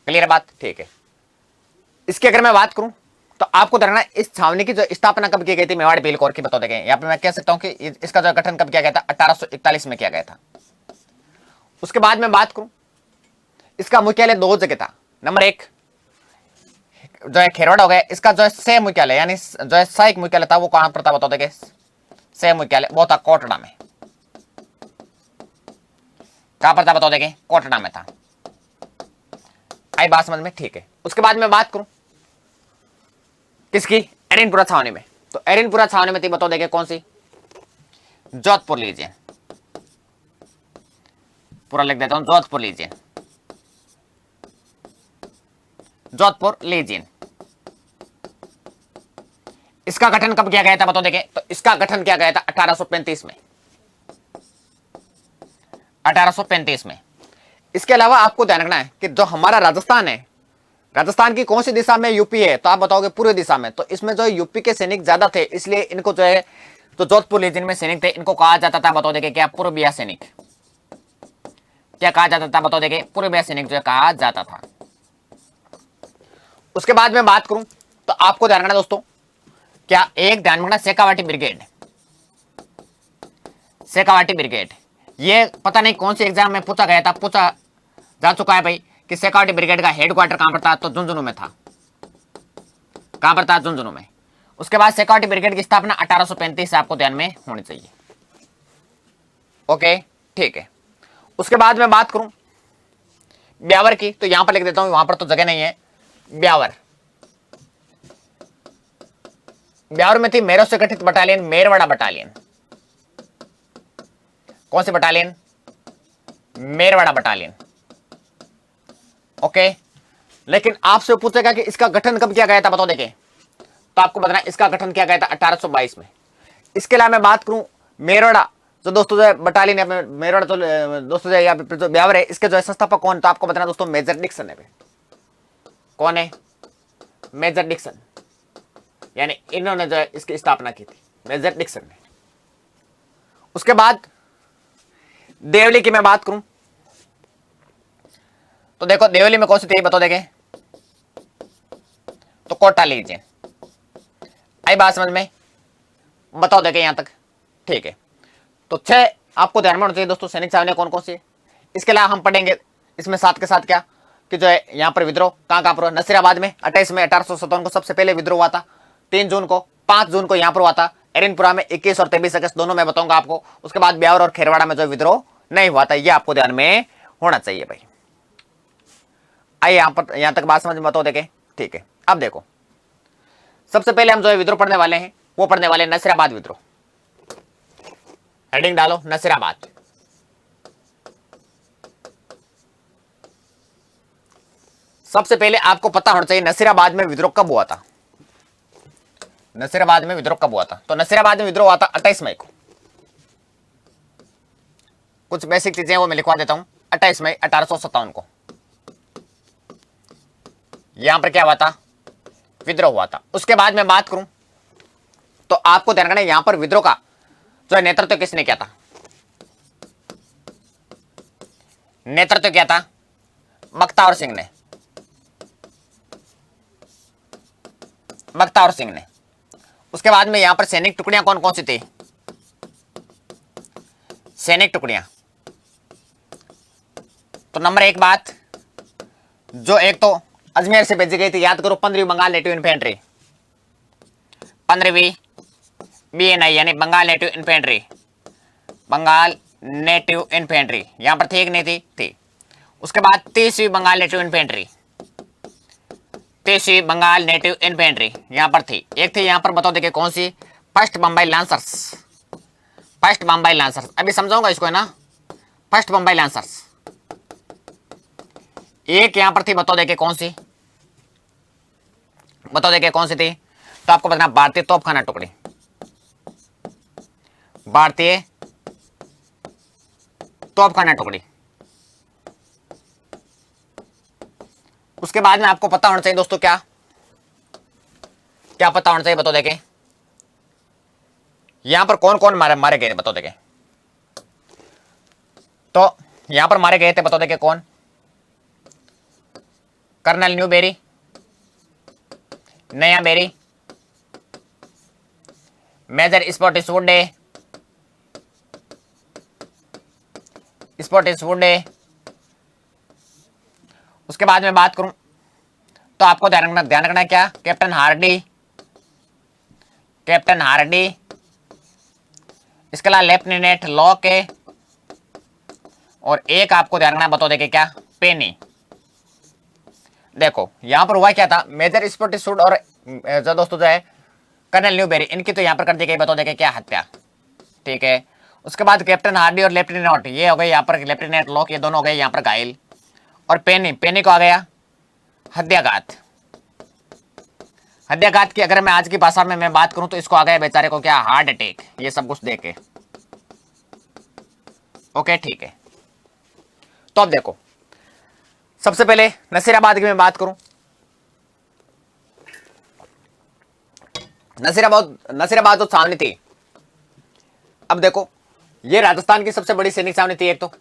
क्लियर बात, ठीक है। इसकी अगर मैं बात करूं तो आपको धरना इस छावनी की जो स्थापना कब की गई थी, मेवाड़ भील कौर की, बताओ देखें। यहां पे मैं कह सकता हूं कि इसका जो गठन कब किया गया था, 1841 में किया गया था। उसके बाद मैं बात करूं, इसका मुख्यालय दो जगह था। नंबर 1 जो है खेरवाड़ा हो गया, इसका जो है सह मुख्यालय, यानी जो है सहायक मुख्यालय था वो कहां पर था, बताओ देखे। सह मुख्यालय वो था कोटड़ा में। कहां पर था, बताओ देखे, कोटड़ा में था। आई बात समझ में, ठीक है। उसके बाद मैं बात करूं किसकी, एरिनपुरा छावनी में, तो एरिनपुरा छावनी में थी, बताओ देखे कौन सी, जोधपुर लीजिए, पूरा लिख देता हूं, जोधपुर लीजिए, जोधपुर लीजिए। इसका गठन कब किया गया था, बताओ देखें, तो इसका गठन किया गया था 1835 में, 1835 में। इसके अलावा आपको ध्यान रखना है कि जो हमारा राजस्थान है, राजस्थान की कौन सी दिशा में यूपी है, तो आप बताओगे पूर्व दिशा में, तो इसमें जो यूपी के सैनिक ज्यादा थे, इसलिए इनको जो है तो जोधपुर लीजन में सैनिक थे, इनको कहा जाता था, बताओ देखे क्या, पूर्वीय सैनिक। क्या कहा जाता था, बताओ देखे, पूर्वीय सैनिक जो है कहा जाता था। उसके बाद में बात करूं तो आपको ध्यान रखना दोस्तों, क्या एक ध्यान रखना, शेखावाटी ब्रिगेड, शेखावाटी ब्रिगेड, ये पता नहीं कौन सी एग्जाम में पूछा गया था, पूछा जा चुका है भाई कि शेखावाटी ब्रिगेड का हेडक्वार्टर कहां पर था, तो झुंझुनू में था। कहां पर था, झुंझुनू में। उसके बाद शेखावाटी ब्रिगेड की स्थापना 1835 से आपको ध्यान में होनी चाहिए। ओके, ठीक है। उसके बाद में बात करूं ब्यावर की, तो यहां पर लिख देता हूं, वहां पर तो जगह नहीं है। ब्यावर, ब्यावर में थी मेरठ से गठित बटालियन, मेरवाड़ा बटालियन। कौन सी बटालियन, मेरवाड़ा बटालियन। ओके, लेकिन आपसे पूछेगा कि इसका गठन कब किया गया था, बताओ देखें, तो आपको बताना इसका गठन किया गया था 1822 में। इसके अलावा मैं बात करूं मेरवाड़ा, जो दोस्तों जो है बटालियन है, मेरवाड़ा तो दोस्तों जो है यहाँ पे जो ब्यावर है, इसके जो है संस्थापक कौन, तो आपको बताना दोस्तों मेजर डिक्सन है। कौन है, मेजर डिक्सन, यानी इन्होंने जो है इसकी स्थापना की थी, मेजर डिक्सन ने। उसके बाद देवली की मैं बात करूं तो देखो देवली में कौन सी थी, बताओ देखें, तो कोटा लीजिए। आई बात समझ में, बताओ देखें यहां तक, ठीक है। तो 6 आपको ध्यान में होना चाहिए दोस्तों सैनिक छावनी कौन कौन सी। इसके अलावा हम पढ़ेंगे इसमें साथ के साथ क्या कि जो है यहां पर विद्रोह कहां पर हुआ, नसीराबाद में 28 में 1857 को सबसे पहले विद्रोह हुआ था, 3 जून को, 5 जून को यहां पर हुआ था। एरिनपुरा में 21 और 23 अगस्त दोनों में बताऊंगा आपको। उसके बाद ब्यावर और खेरवाड़ा में जो विद्रोह नहीं हुआ था, यह आपको ध्यान में होना चाहिए भाई। आइए यहां पर यहां तक बात समझ में, बताओ देखें, ठीक है। अब देखो सबसे पहले हम जो है विद्रोह पढ़ने वाले हैं, वो पढ़ने वाले नसीराबाद विद्रोह। हेडिंग डालो नसीराबाद। सबसे पहले आपको पता होना चाहिए नसीराबाद में विद्रोह कब हुआ था। नसीराबाद में विद्रोह कब हुआ था? तो नसीराबाद में विद्रोह हुआ था 28 मई को। कुछ बेसिक चीजें वो मैं लिखवा देता हूं। 28 मई 1857 को यहां पर क्या हुआ था? विद्रोह हुआ था। उसके बाद मैं बात करूं तो आपको ध्यान रखना यहां पर विद्रोह का जो है नेतृत्व किसने किया था? नेतृत्व किया था बख्तियार सिंह ने। बख्तियार सिंह ने। उसके बाद में यहां पर सैनिक टुकड़ियां कौन कौन सी थी? सैनिक टुकड़ियां तो नंबर एक बात, जो एक तो अजमेर से भेजी गई थी, याद करो, 15वीं बंगाल नेटिव इन्फेंट्री, 15वीं BNI यानी Bengal native infantry, Bengal native infantry यहां पर थी कि नहीं थी? थी। उसके बाद 30वीं बंगाल नेटिव इन्फेंट्री, 30वीं बंगाल नेटिव इन्फेंट्री यहां पर थी। एक थी यहां पर, बताओ देखिए कौन सी? First Bombay lancers, first Bombay lancers. अभी समझाऊंगा इसको, है ना। फर्स्ट बम्बई लांसर्स एक यहां पर थी, बताओ देखिए कौन सी? बताओ देखिए कौन सी थी? तो आपको बताना, भारतीय तोपखाना टुकड़ी, भारतीय तोपखाना टुकड़ी। उसके बाद में आपको पता होना चाहिए दोस्तों, क्या क्या पता होना चाहिए? बताओ देखें यहां पर कौन कौन मारे गए थे, बताओ देखें। तो यहां पर मारे गए थे, बताओ देखें कौन? कर्नल न्यूबेरी, नया बेरी, मेजर स्पॉटिसवुड, स्पॉटिसवुड। उसके बाद में बात करूं तो आपको ध्यान रखना है क्या? Captain Hardy, captain Hardy. इसके अलावा लेफ्टिनेंट लॉके, और एक आपको ध्यान रखना, बताओ देखिए क्या? पेनी। देखो यहां पर हुआ क्या था, मेजर स्पॉटिसवुड और जो दोस्तों जो है कर्नल न्यूबेरी, इनकी तो यहां पर कर दी गई, बताओ देखिए क्या? हत्या। ठीक है। उसके बाद कैप्टन हार्डी और लेफ्टिनेंट, ये हो गए यहाँ पर, लेफ्टिनेंट लॉक, ये दोनों हो गए यहाँ पर घायल। और पेनी, पेनी को आ गया हत्याघात। हत्याघात की अगर मैं आज की भाषा में मैं बात करूं तो इसको आ गया बेचारे को क्या? Heart attack. ये सब कुछ देके ओके, ठीक है। तो अब देखो, सबसे पहले नसीराबाद की मैं बात करूं, नसीराबाद जो छावनी थी, अब देखो ये राजस्थान की सबसे बड़ी सैनिक छावनी थी। एक तो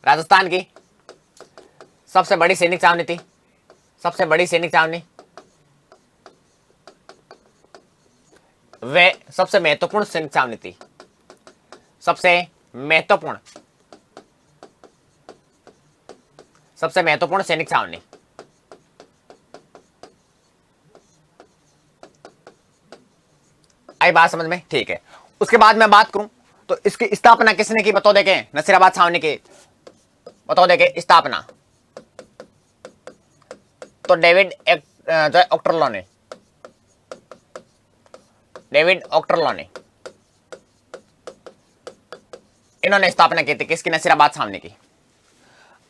राजस्थान की सबसे बड़ी सैनिक छावनी थी, सबसे बड़ी सैनिक छावनी, वे सबसे महत्वपूर्ण सैनिक छावनी थी, सबसे महत्वपूर्ण, सबसे महत्वपूर्ण सैनिक छावनी। आई बात समझ में? ठीक है। उसके बाद मैं बात करूं तो इसकी स्थापना किसने की, बताओ देखें? नसीराबाद छावनी की, बताओ देखें स्थापना। तो डेविड ऑक्टरलो ने, डेविड ऑक्टरलो ने, इन्होंने स्थापना की थी किसकी? नसीराबाद छावनी की।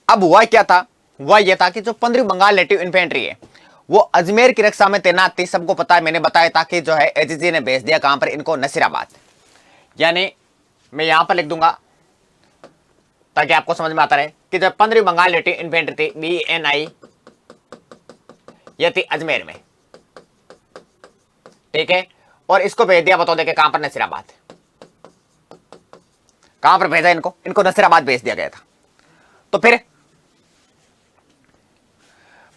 अब हुआ क्या था? हुआ यह था कि जो 15वीं बंगाल नेटिव इन्फेंट्री है वो अजमेर की रक्षा में तैनात थी। सबको पता है, मैंने बताया था कि जो है एजीजी ने भेज दिया कहां पर? इनको नसीराबाद। यानी मैं यहां पर लिख दूंगा ताकि आपको समझ में आता रहे कि जब 15वीं बंगाल नेटिव इन्फेंट्री थी BNI, यह थी अजमेर में। ठीक है। और इसको भेज दिया, बताओ देखे कहां पर? नसीराबाद। कहां पर भेजा इनको? इनको नसीराबाद भेज दिया गया था। तो फिर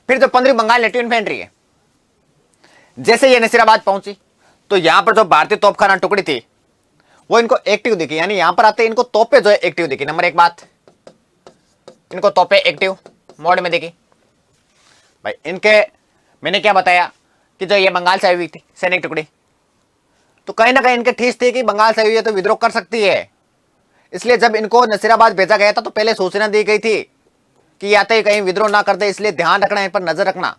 जो 15वीं बंगाल नेटिव इन्फेंट्री है, जैसे ये नसीराबाद पहुंची तो यहां पर जो भारतीय तोपखाना टुकड़ी थी वो इनको एक्टिव दिखी। यानी यहां पर आते इनको तोपे जो है एक्टिव दिखी। नंबर एक बात, इनको तोपे एक्टिव मोड में दिखी। भाई इनके, मैंने क्या बताया कि जो ये बंगाल से आई हुई थी सैनिक टुकड़ी, तो कहीं ना कहीं इनके ठेस थे कि बंगाल से आई हुई है तो विद्रोह कर सकती है। इसलिए जब इनको नसीराबाद भेजा गया था तो पहले सूचना दी गई थी कि आते ही कहीं विद्रोह ना कर दे, इसलिए ध्यान रखना, इन पर नजर रखना।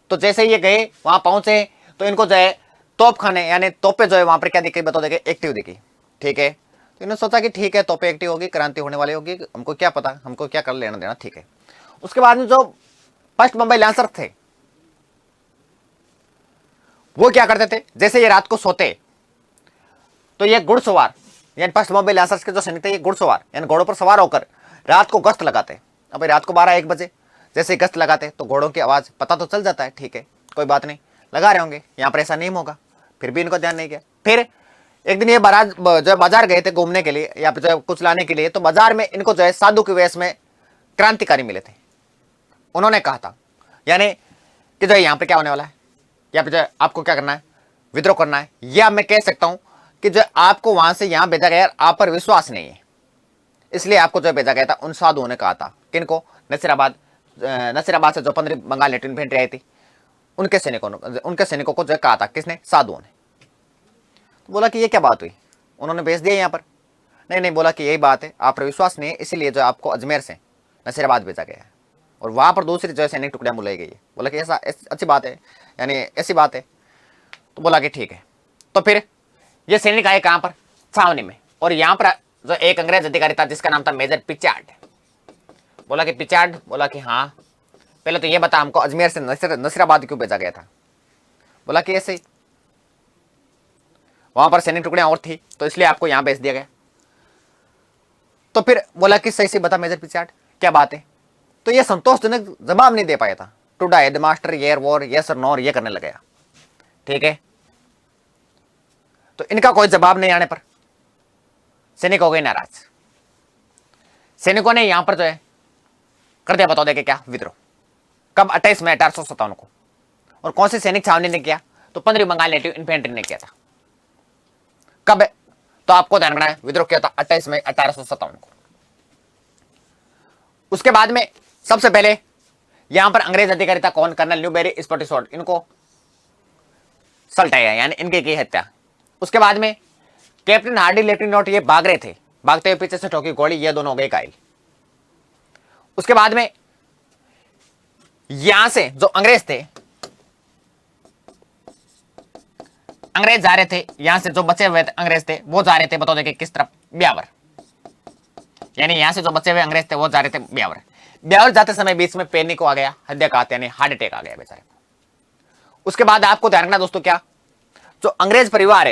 तो जैसे ये गए वहां पहुंचे तो इनको जो है तोप खाने यानी तोपे जो है वहां पर क्या दिखी, बताओ देखे? एक्टिव दिखी। ठीक है। तो इन्होंने सोचा कि ठीक है, तोपे एक्टिव होगी, क्रांति होने वाली होगी, हमको क्या पता, हमको क्या कर लेना देना। ठीक है। उसके बाद में जो फर्स्ट बंबई लांसर थे वो क्या करते थे, जैसे ये रात को सोते तो ये घुड़सवार यानी फर्स्ट बॉम्बे लांसर्स के जो सैनिक थे, ये घुड़सवार यानी घोड़ों पर सवार होकर रात को गश्त लगाते। अब रात को 12-1 बजे जैसे गश्त लगाते तो घोड़ों की आवाज़ पता तो चल जाता है, ठीक है कोई बात नहीं, लगा रहे होंगे, यहाँ पर ऐसा नहीं होगा, फिर भी इनको ध्यान नहीं किया। फिर एक दिन ये बाजार गए थे घूमने के लिए या फिर कुछ लाने के लिए, तो बाजार में इनको जो है साधु के वेश में क्रांतिकारी मिले थे। उन्होंने कहा था यानी कि जो यहाँ पे क्या होने वाला है, या फिर जो आपको क्या करना है, विद्रोह करना है, या मैं कह सकता हूं कि जो आपको वहां से यहां भेजा गया, आप पर विश्वास नहीं है, इसलिए आपको जो भेजा गया था। उन साधुओं ने कहा था किनको, नसीराबाद से जो 15 बंगाल नेटिव इन्फेंट्री आई थी, उनके सैनिकों को जो कहा था, किसने, साधुओं ने। तो बोला कि ये क्या बात हुई, उन्होंने भेज दिया यहाँ पर। नहीं, बोला कि यही बात है, आप पर विश्वास नहीं है, इसीलिए जो आपको अजमेर से नसीराबाद भेजा गया है और वहां पर दूसरी जो सैनिक टुकड़ियां बुलाई गई है। बोला कि ऐसा अच्छी बात है, यानी ऐसी बात है। तो बोला कि ठीक है। तो फिर ये सैनिक आए कहां पर, छावनी में, और यहां पर जो एक अंग्रेज अधिकारी था जिसका नाम था मेजर पिचार्ड। बोला कि पिचार्ड, बोला कि हाँ, पहले तो ये बता हमको अजमेर से नसीराबाद क्यों भेजा गया था। बोला कि ऐसे ही वहां पर सैनिक टुकड़ियां और थी तो इसलिए आपको यहां भेज दिया गया। तो फिर बोला कि सही से बता मेजर पिचार्ड क्या बात है। तो ये संतोषजनक जवाब नहीं दे पाया था। To die the master year war yes और नो ये करने लगा, ठीक है। तो इनका कोई जवाब नहीं आने पर सैनिक हो गए नाराज। सैनिकों ने यहां पर जो है कर दिया, बता देंगे क्या, विद्रोह। कब, 28 मई 1857 को। और कौन से सैनिक छावनी ने किया, तो 15 बंगाल नेटिव इन्फेंट्री ने किया था। कब, तो आपको ध्यान रखना है, विद्रोह किया था 28 मई 1857 को। उसके बाद में सबसे पहले यहां पर अंग्रेज अधिकारी था कौन, कर्नल न्यूबेरी स्पॉटिसोड, इनको सल्टाया यानी इनके की हत्या। उसके बाद में कैप्टन हार्डी लेफ्टिनेंट ये भाग रहे थे, भागते हुए पीछे से ठोकी गोली, ये दोनों हो गए घायल। उसके बाद में यहां से जो अंग्रेज थे, अंग्रेज जा रहे थे, यहां से जो बचे हुए अंग्रेज थे वो जा रहे थे, बताओ देखिए किस तरफ, ब्यावर। यानी यहां से जो बचे हुए अंग्रेज थे वो जा रहे थे ब्यावर। ब्यावर जाते समय बीच में पैनिक आ गया, हृदयाघात यानी हार्ट अटैक आ गया बेचारे को। उसके बाद आपको ध्यान रखना दोस्तों, क्या जो अंग्रेज परिवार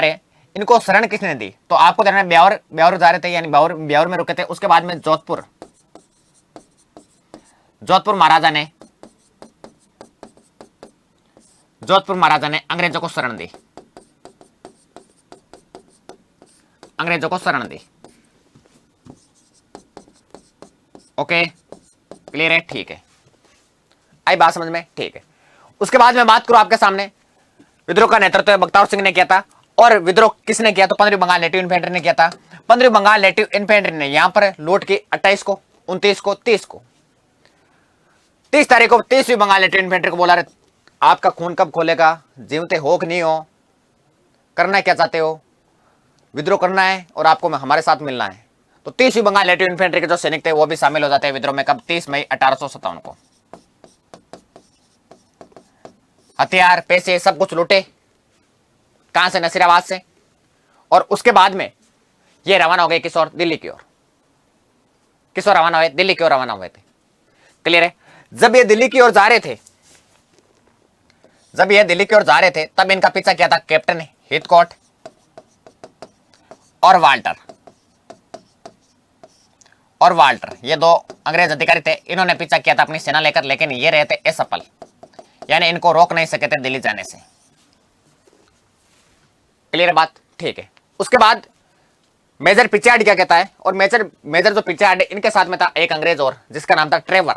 है, इनको शरण किसने दी, तो आपको ध्यान रखना, ब्यावर जा रहे थे यानी ब्यावर में रुके थे। उसके बाद में जोधपुर महाराजा ने अंग्रेजों को शरण दी। ओके, क्लियर है, ठीक है, आई बात समझ में, ठीक है। उसके बाद में बात करूं आपके सामने, विद्रोह का नेतृत्व बख्तियार सिंह ने किया था। और विद्रोह किसने किया, तो 15 बंगाल नेटिव इन्फेंट्री ने किया था। 15 बंगाल नेटिव इन्फेंट्री ने यहां पर लूट की 28 को, 29 को, 30 को, 30 तारीख को 30वीं बंगाल नेटिव इन्फेंट्री को बोला, आपका खून कब खोलेगा, जीवते हो कि नहीं हो, करना क्या चाहते हो, विद्रोह करना है और आपको हमारे साथ मिलना है। तो 30वीं बंगाल नेटिव इन्फेंट्री के जो सैनिक थे वो भी शामिल हो जाते हैं विद्रोह में। कब, 30 मई 1857 को। हथियार, पैसे, सब कुछ लूटे, कहां से, नसीराबाद से। और उसके बाद में ये रवाना हो गए किस ओर, दिल्ली की ओर। किस ओर रवाना हुए, दिल्ली की ओर रवाना हुए थे, क्लियर है। जब ये दिल्ली की ओर जा रहे थे तब इनका पीछा किया था कैप्टन हिथकॉट और वाल्टर, ये दो अंग्रेज अधिकारी थे। इन्होंने पीछा किया था अपनी सेना लेकर, लेकिन ये रहे थे असफल, यानी इनको रोक नहीं सके थे दिल्ली जाने से, क्लियर बात, ठीक है। उसके बाद मेजर पिचार्ड क्या कहता है, और मेजर जो पिचार्ड है, इनके साथ में था एक अंग्रेज और जिसका नाम था ट्रेवर।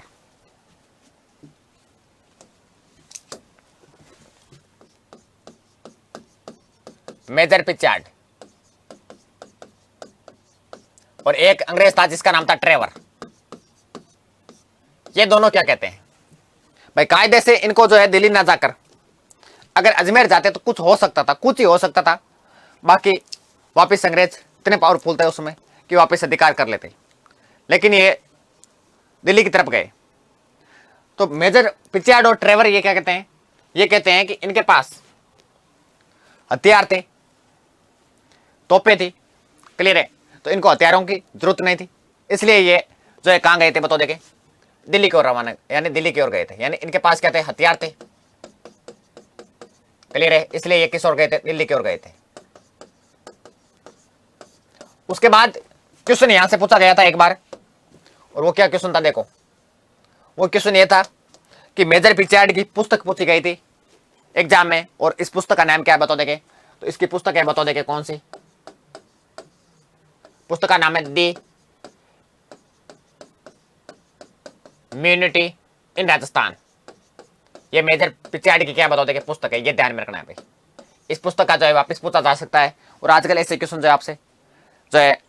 मेजर पिचार्ड और एक अंग्रेज था जिसका नाम था ट्रेवर। ये दोनों क्या कहते हैं भाई, कायदे से इनको जो है दिल्ली ना जाकर अगर अजमेर जाते तो कुछ ही हो सकता था। बाकी वापस अंग्रेज इतने पावरफुल थे उसमें कि वापस अधिकार कर लेते, लेकिन ये दिल्ली की तरफ गए। तो मेजर पिचार्ड और ट्रेवर ये क्या कहते हैं, ये कहते हैं कि इनके पास हथियार थे, तोपें थी, क्लियर है, तो इनको हथियारों की जरूरत नहीं थी, इसलिए ये जो है कहां गए थे, बताओ देखे, दिल्ली की ओर रवाना, यानी दिल्ली की ओर गए थे, यानी इनके पास क्या थे, हथियार थे। क्लियर है, इसलिए ये किस ओर गए थे, दिल्ली की ओर गए थे। उसके बाद क्वेश्चन यहां से पूछा गया था एक बार, और वो क्या क्वेश्चन था देखो, वो क्वेश्चन ये था कि मेजर पिचार्ड की पुस्तक पूछी गई थी एग्जाम में, और इस पुस्तक का नाम क्या है बता देंगे, तो इसकी पुस्तक है बता देंगे कौन सी पुस्तक का नाम है, दी इम्यूनिटी इन राजस्थान। ये मेजर पिचार्ड की क्या बता देंगे पुस्तक है, ये ध्यान में रखना है भाई। इस पुस्तक का जो है वापस पूछा जा सकता है, और आजकल ऐसे क्वेश्चन जो है आपसे जो है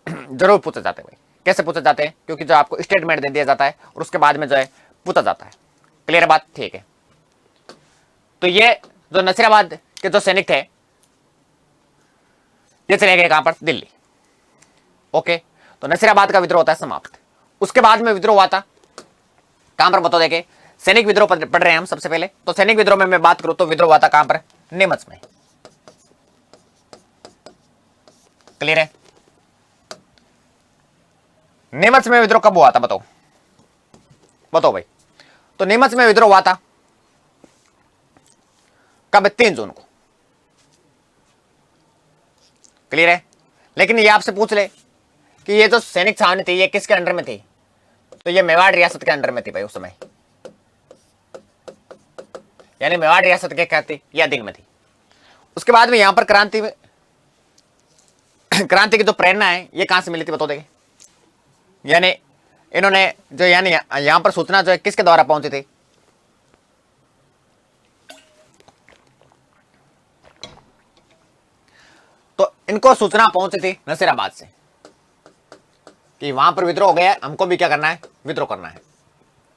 जरूर पूछे जाते हैं भाई। कैसे पूछे जाते हैं, क्योंकि जो आपको स्टेटमेंट दे दिया जाता है और उसके बाद में जो है पूछा जाता है। क्लियर बात, ठीक है। तो ये जो नसीराबाद के जो सैनिक थे ये चले गए कहां पर, दिल्ली। ओके, तो नसीराबाद का विद्रोह होता है समाप्त। उसके बाद में विद्रोह हुआ था कहां पर बता देंगे, सैनिक विद्रोह पढ़ रहे हैं हम सबसे पहले। तो सैनिक विद्रोह में मैं बात करूं तो विद्रोह हुआ था कहां पर, नीमच में। क्लियर है, नीमच में विद्रोह कब हुआ था बताओ, बताओ भाई। तो नीमच में विद्रोह हुआ था कब, 3 जून को। क्लियर है, लेकिन ये आपसे पूछ ले कि ये जो सैनिक छावनी थी ये किसके अंडर में थी, तो ये मेवाड़ रियासत के अंडर में थी भाई उस समय, यानी मेवाड़ रियासत के क्या थी, या दिन में थी। उसके बाद में यहां पर क्रांति में क्रांति की जो प्रेरणा है ये कहां से मिली थी बता देंगे, यानी इन्होंने जो यानी यहां पर सूचना जो है किसके द्वारा पहुंची थी, तो इनको सूचना पहुंची थी नसीराबाद से कि वहां पर विद्रोह हो गया, हमको भी क्या करना है, विद्रोह करना है।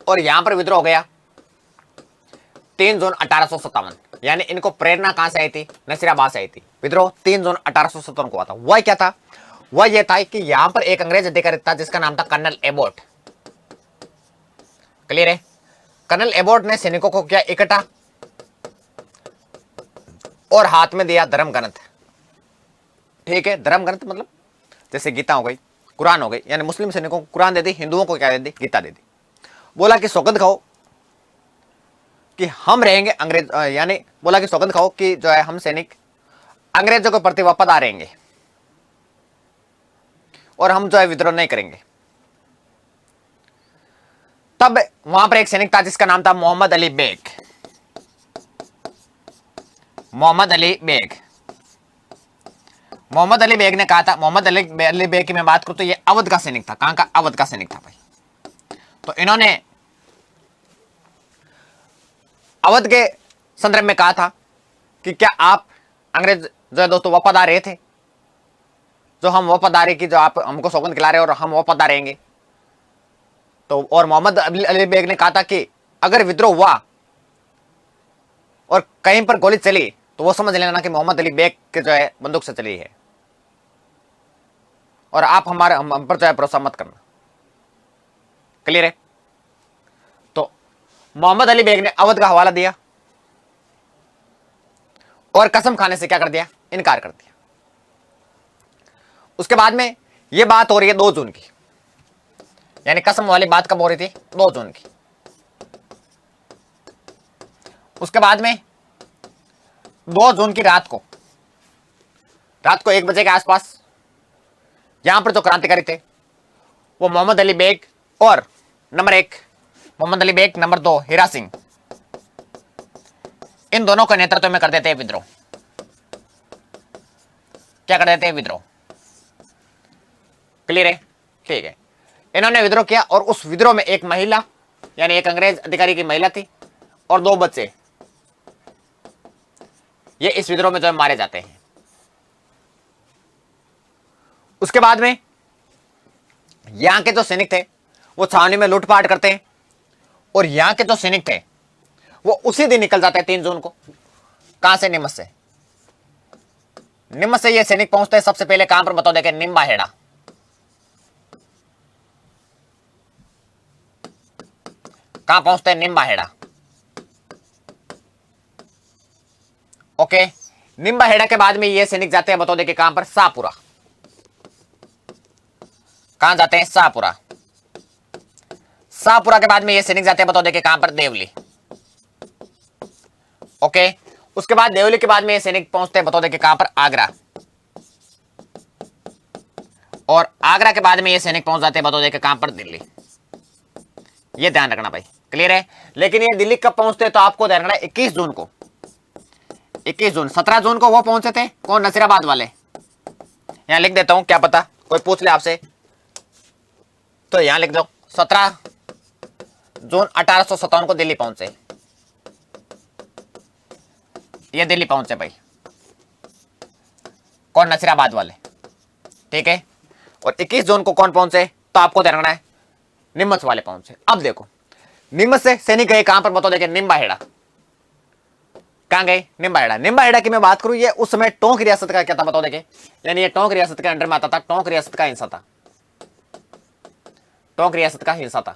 और यहां पर विद्रोह हो गया 3 जून 1857, यानी इनको प्रेरणा कहां से आई थी, नसीराबाद से आई थी। विद्रोह 3 जून 1857 को हुआ था। वह क्या था, वह यह था कि यहां पर एक अंग्रेज अधिकारी था जिसका नाम था कर्नल एबोट। क्लियर है, कर्नल एबोट ने सैनिकों को क्या इकट्ठा और हाथ में दिया धर्म ग्रंथ। ठीक है, धर्म ग्रंथ मतलब जैसे गीता हो गई, कुरान हो गई, यानी मुस्लिम सैनिकों को कुरान दे दी, हिंदुओं को क्या दे दी, गीता दे दी। बोला कि सौगंध खाओ कि हम रहेंगे अंग्रेज, यानी बोला कि सौगंध खाओ कि जो है हम सैनिक अंग्रेजों के प्रति वफादार रहेंगे और हम जो है विद्रोह नहीं करेंगे। तब वहां पर एक सैनिक था जिसका नाम था मोहम्मद अली बेग। मोहम्मद अली बेग, मोहम्मद अली बेग ने कहा था, मोहम्मद अली बेग की मैं बात करूं तो ये अवध का सैनिक था। कहां का, अवध का सैनिक था भाई। तो इन्होंने अवध के संदर्भ में कहा था कि क्या आप अंग्रेज जो है दोस्तों वफादार रहे थे, जो हम वफादारी की जो आप हमको सौगंध खिला रहे हो और हम वफादार रहेंगे। तो और मोहम्मद अली बेग ने कहा था कि अगर विद्रोह हुआ और कहीं पर गोली चली तो वो समझ लेना कि मोहम्मद अली बेग के जो है बंदूक से चली है, और आप हम पर जो है भरोसा मत करना। क्लियर है, तो मोहम्मद अली बेग ने अवध का हवाला दिया और कसम खाने से क्या कर दिया, इनकार कर दिया। उसके बाद में यह बात हो रही है 2 जून की, यानी कसम वाली बात कब हो रही थी, 2 जून की। उसके बाद में 2 जून की रात को 1 बजे के आसपास यहां पर जो क्रांतिकारी थे वो मोहम्मद अली बेग और नंबर 1 मोहम्मद अली बेग, नंबर 2 हीरा सिंह, इन दोनों के नेतृत्व में कर देते हैं विद्रोह। क्या कर देते हैं, विद्रोह। क्लियर है, ठीक है। इन्होंने विद्रोह किया और उस विद्रोह में एक महिला, यानी एक अंग्रेज अधिकारी की महिला थी और 2 बच्चे, ये इस विद्रोह में जो है मारे जाते हैं। उसके बाद में यहां के जो सैनिक थे वो छावनी में लूटपाट करते हैं, और यहां के जो सैनिक थे वो उसी दिन निकल जाते हैं 3 जून को। कहां से, नीमच से। नीमच से ये सैनिक पहुंचते हैं सबसे पहले कहां पर बताओ, देखें, निम्बाहेड़ा। कहां पहुंचते हैं, निम्बाहेड़ा। ओके, निम्बाहेड़ा के बाद में ये सैनिक जाते हैं बताओ देखें कहां पर, शाहपुरा। कहां जाते हैं, शाहपुरा। शाहपुरा के बाद में ये सैनिक जाते हैं बताओ देखिए कहां पर, देवली। ओके, उसके बाद देवली के बाद में ये सैनिक पहुंचते हैं बताओ देखिए कहां पर, आगरा। और आगरा के बाद में ये सैनिक पहुंच जाते हैं बताओ देखिए कहां पर, दिल्ली। ये ध्यान रखना भाई, क्लियर है। लेकिन ये दिल्ली कब पहुंचते हैं तो आपको ध्यान रखना 21 जून को। 21 जून, 17 जून को वो पहुंचे थे कौन, नसीराबाद वाले। यहां लिख देता हूं, क्या पता कोई पूछ ले आपसे तो यहां लिख दो, 17 जून 1857 को दिल्ली पहुंचे। ये दिल्ली पहुंचे भाई, कौन, नसीराबाद वाले, ठीक है। और 21 जून को कौन पहुंचे तो आपको ध्यान रखना है, नीमच वाले पहुंचे। अब देखो नीमच से सैनिक गए कहां पर बताओ देखिए, निम्बाहेड़ा। कहां गए, निम्बाहेड़ा। निम्बाहेड़ा की मैं बात करूं, ये उस समय टोंक रियासत का क्या था बताओ देखिए, यानी ये टोंक रियासत के अंडर में आता था। टोंक रियासत का हिस्सा था, टोंक रियासत का हिस्सा था।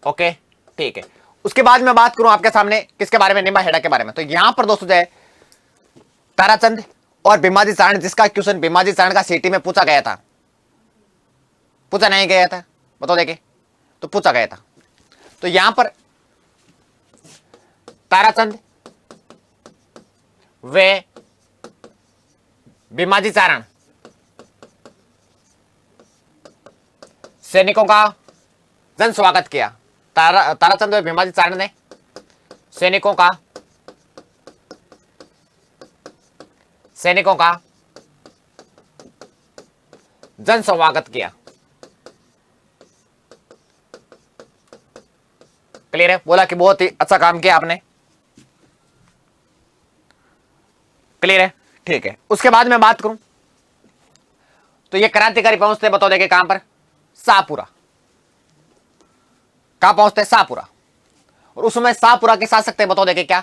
ओके, ठीक है। उसके बाद मैं बात करूं आपके सामने किसके बारे में, निम्बाहेड़ा के बारे में। तो यहां पर दोस्तों जो है ताराचंद और भीमाजी चारण, जिसका क्वेश्चन भीमाजी चारण का सिटी में पूछा गया था, पूछा नहीं गया था बताओ देखिए, तो पूछा गया था। तो यहां पर ताराचंद वे भीमाजी चारण सैनिकों का जन स्वागत किया। ताराचंद व भीमाजी चारण ने सैनिकों का जन स्वागत किया। क्लियर है, बोला कि बहुत ही अच्छा काम किया आपने। क्लियर है, ठीक है। उसके बाद मैं बात करूं तो ये क्रांतिकारी पहुंचते बताओ देखिए कहां पर, शाहपुरा। कहां पहुंचते, शाहपुरा। और उस समय शाहपुरा के शासक थे बताओ देखिए क्या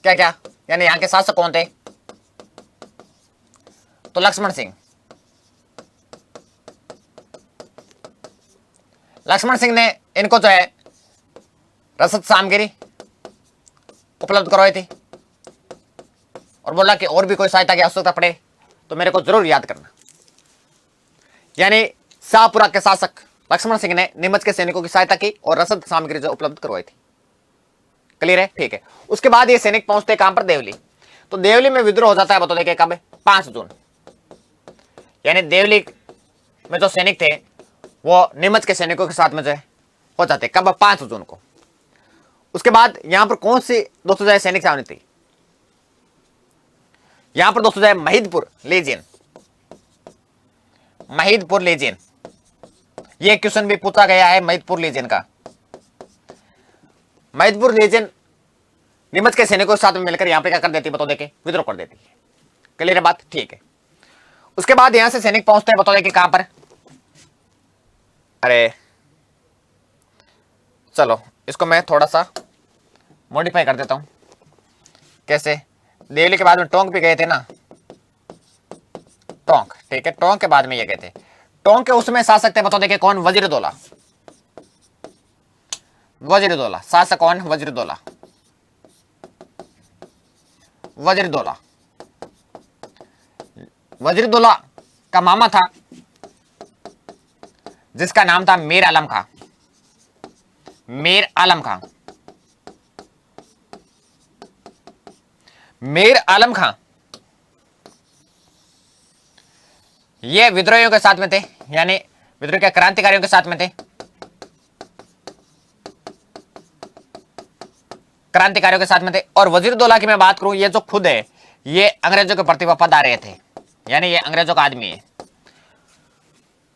क्या क्या, यानी यहां के शासक कौन थे तो लक्ष्मण सिंह। लक्ष्मण सिंह ने इनको जो है रसद सामग्री उपलब्ध करवाई थी और बोला कि और भी कोई सहायता की आवश्यकता पड़े तो मेरे को जरूर याद करना। यानी शाहपुरा के शासक लक्ष्मण सिंह ने नीमच के सैनिकों की सहायता की और रसद सामग्री जो उपलब्ध करवाई थी। क्लियर है, ठीक है। उसके बाद ये सैनिक पहुंचते कहां पर, देवली। तो देवली में विद्रोह हो जाता है बताओ देखिए कब, 5 जून। यानी देवली में जो सैनिक थे वो नीमच के सैनिकों के साथ में जो है हो जाते कब, 5 जून को। उसके बाद यहां पर कौन सी दोस्तों जो है सैनिक छावनी थी, यहां पर दोस्तों जो है महिदपुर लीजियन। महिदपुर लीजियन, ये क्वेश्चन भी पूछा गया है महिदपुर लीजियन का। महिदपुर लीजियन नीमच के सैनिकों के साथ में मिलकर यहां पर क्या कर देती बताओ देखिए, विद्रोह कर देती है। क्लियर है बात, ठीक है। उसके बाद यहां से सैनिक पहुंचते हैं बताओ देखिए कहां पर, अरे चलो इसको मैं थोड़ा सा मॉडिफाई कर देता हूं। कैसे, देवली के बाद में टोंक भी गए थे ना, टोंक, ठीक है। टोंक के बाद में ये गए थे, टोंक के उसमें शासक थे बताओ देखिए कौन, वजीरदौला। वजीरदौला शासक कौन, वजीरदौला। वजीरदौला, वजीरदौला का मामा था जिसका नाम था मीर आलम खां। मीर आलम खां, मीर आलम खां ये विद्रोहियों के साथ में थे, यानी विद्रोह के क्रांतिकारियों के साथ में थे। क्रांतिकारियों के साथ में थे। और वजीरदौला की मैं बात करूं, ये जो खुद है ये अंग्रेजों के प्रति वफादार रहे थे, यानी ये अंग्रेजों का आदमी है।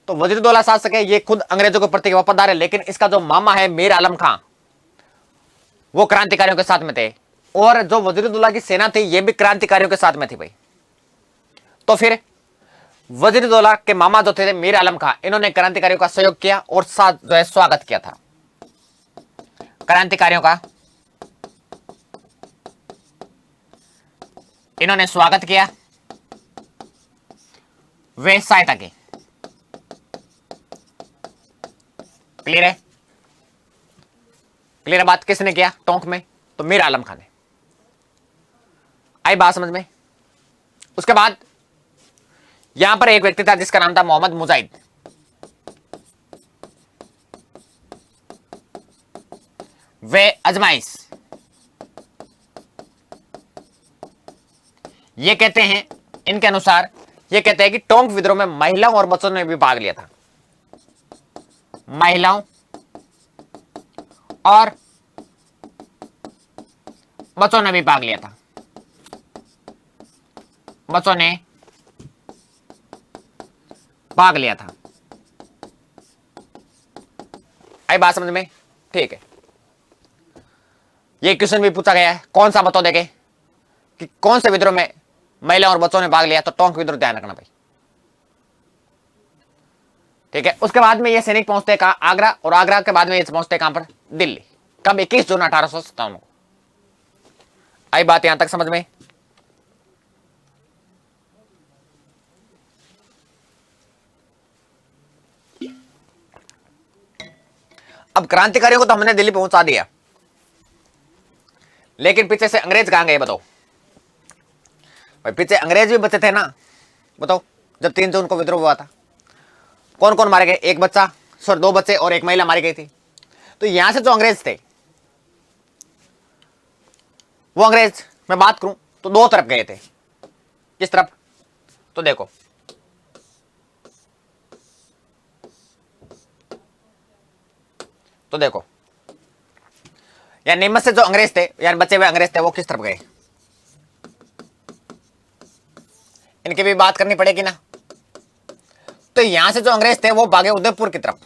तो वजीरदौला शासक है, ये खुद अंग्रेजों के प्रति वफादार है, लेकिन इसका जो मामा है मीर आलम खां वो क्रांतिकारियों के साथ में थे। और जो वजीरदौला की सेना थी ये भी क्रांतिकारियों के साथ में थी भाई। तो फिर वजीरदौला के मामा जो थे मीर आलम खां, इन्होंने क्रांतिकारियों का सहयोग किया और साथ जो है स्वागत किया था क्रांतिकारियों का। इन्होंने स्वागत किया, वे सहायता की। क्लियर है, क्लियर है बात, किसने किया टोंक में, तो मीर आलम खान ने। आई बात समझ में। उसके बाद यहां पर एक व्यक्ति था जिसका नाम था मोहम्मद मुजाहिद। वे अजमाइश, ये कहते हैं, इनके अनुसार ये कहते हैं कि टोंक विद्रोह में महिलाओं और बच्चों ने भी भाग लिया था। महिलाओं और बच्चों ने भी भाग लिया था। बच्चों ने भाग लिया था। आई बात समझ में? ठीक है। ये क्वेश्चन भी पूछा गया है, कौन सा बताओ देखे कि कौन से विद्रोह में महिलाओं और बच्चों ने भाग लिया, तो टोंक विद्रोह ध्यान रखना भाई। ठीक है। उसके बाद में ये सैनिक पहुंचते कहां? आगरा, और आगरा के बाद में ये पहुंचते कहां पर? दिल्ली। कब? 21 जून 1857 को। आई बात यहां तक समझ में? अब क्रांतिकारियों को तो हमने दिल्ली पहुंचा दिया, लेकिन पीछे से अंग्रेज कहां गए बताओ भाई? पीछे अंग्रेज भी बचे थे ना, बताओ। जब 3 जून को विद्रोह हुआ था, कौन कौन मारे गए? एक बच्चा, सॉरी 2 बच्चे और एक महिला मारी गई थी। तो यहां से जो अंग्रेज थे, वो अंग्रेज मैं बात करूं तो 2 तरफ गए थे। किस तरफ? तो देखो, तो देखो, या नीमच से जो अंग्रेज थे, यानी बचे हुए अंग्रेज थे, वो किस तरफ गए? इनकी भी बात करनी पड़ेगी ना। तो यहां से जो अंग्रेज थे वो भागे उदयपुर की तरफ।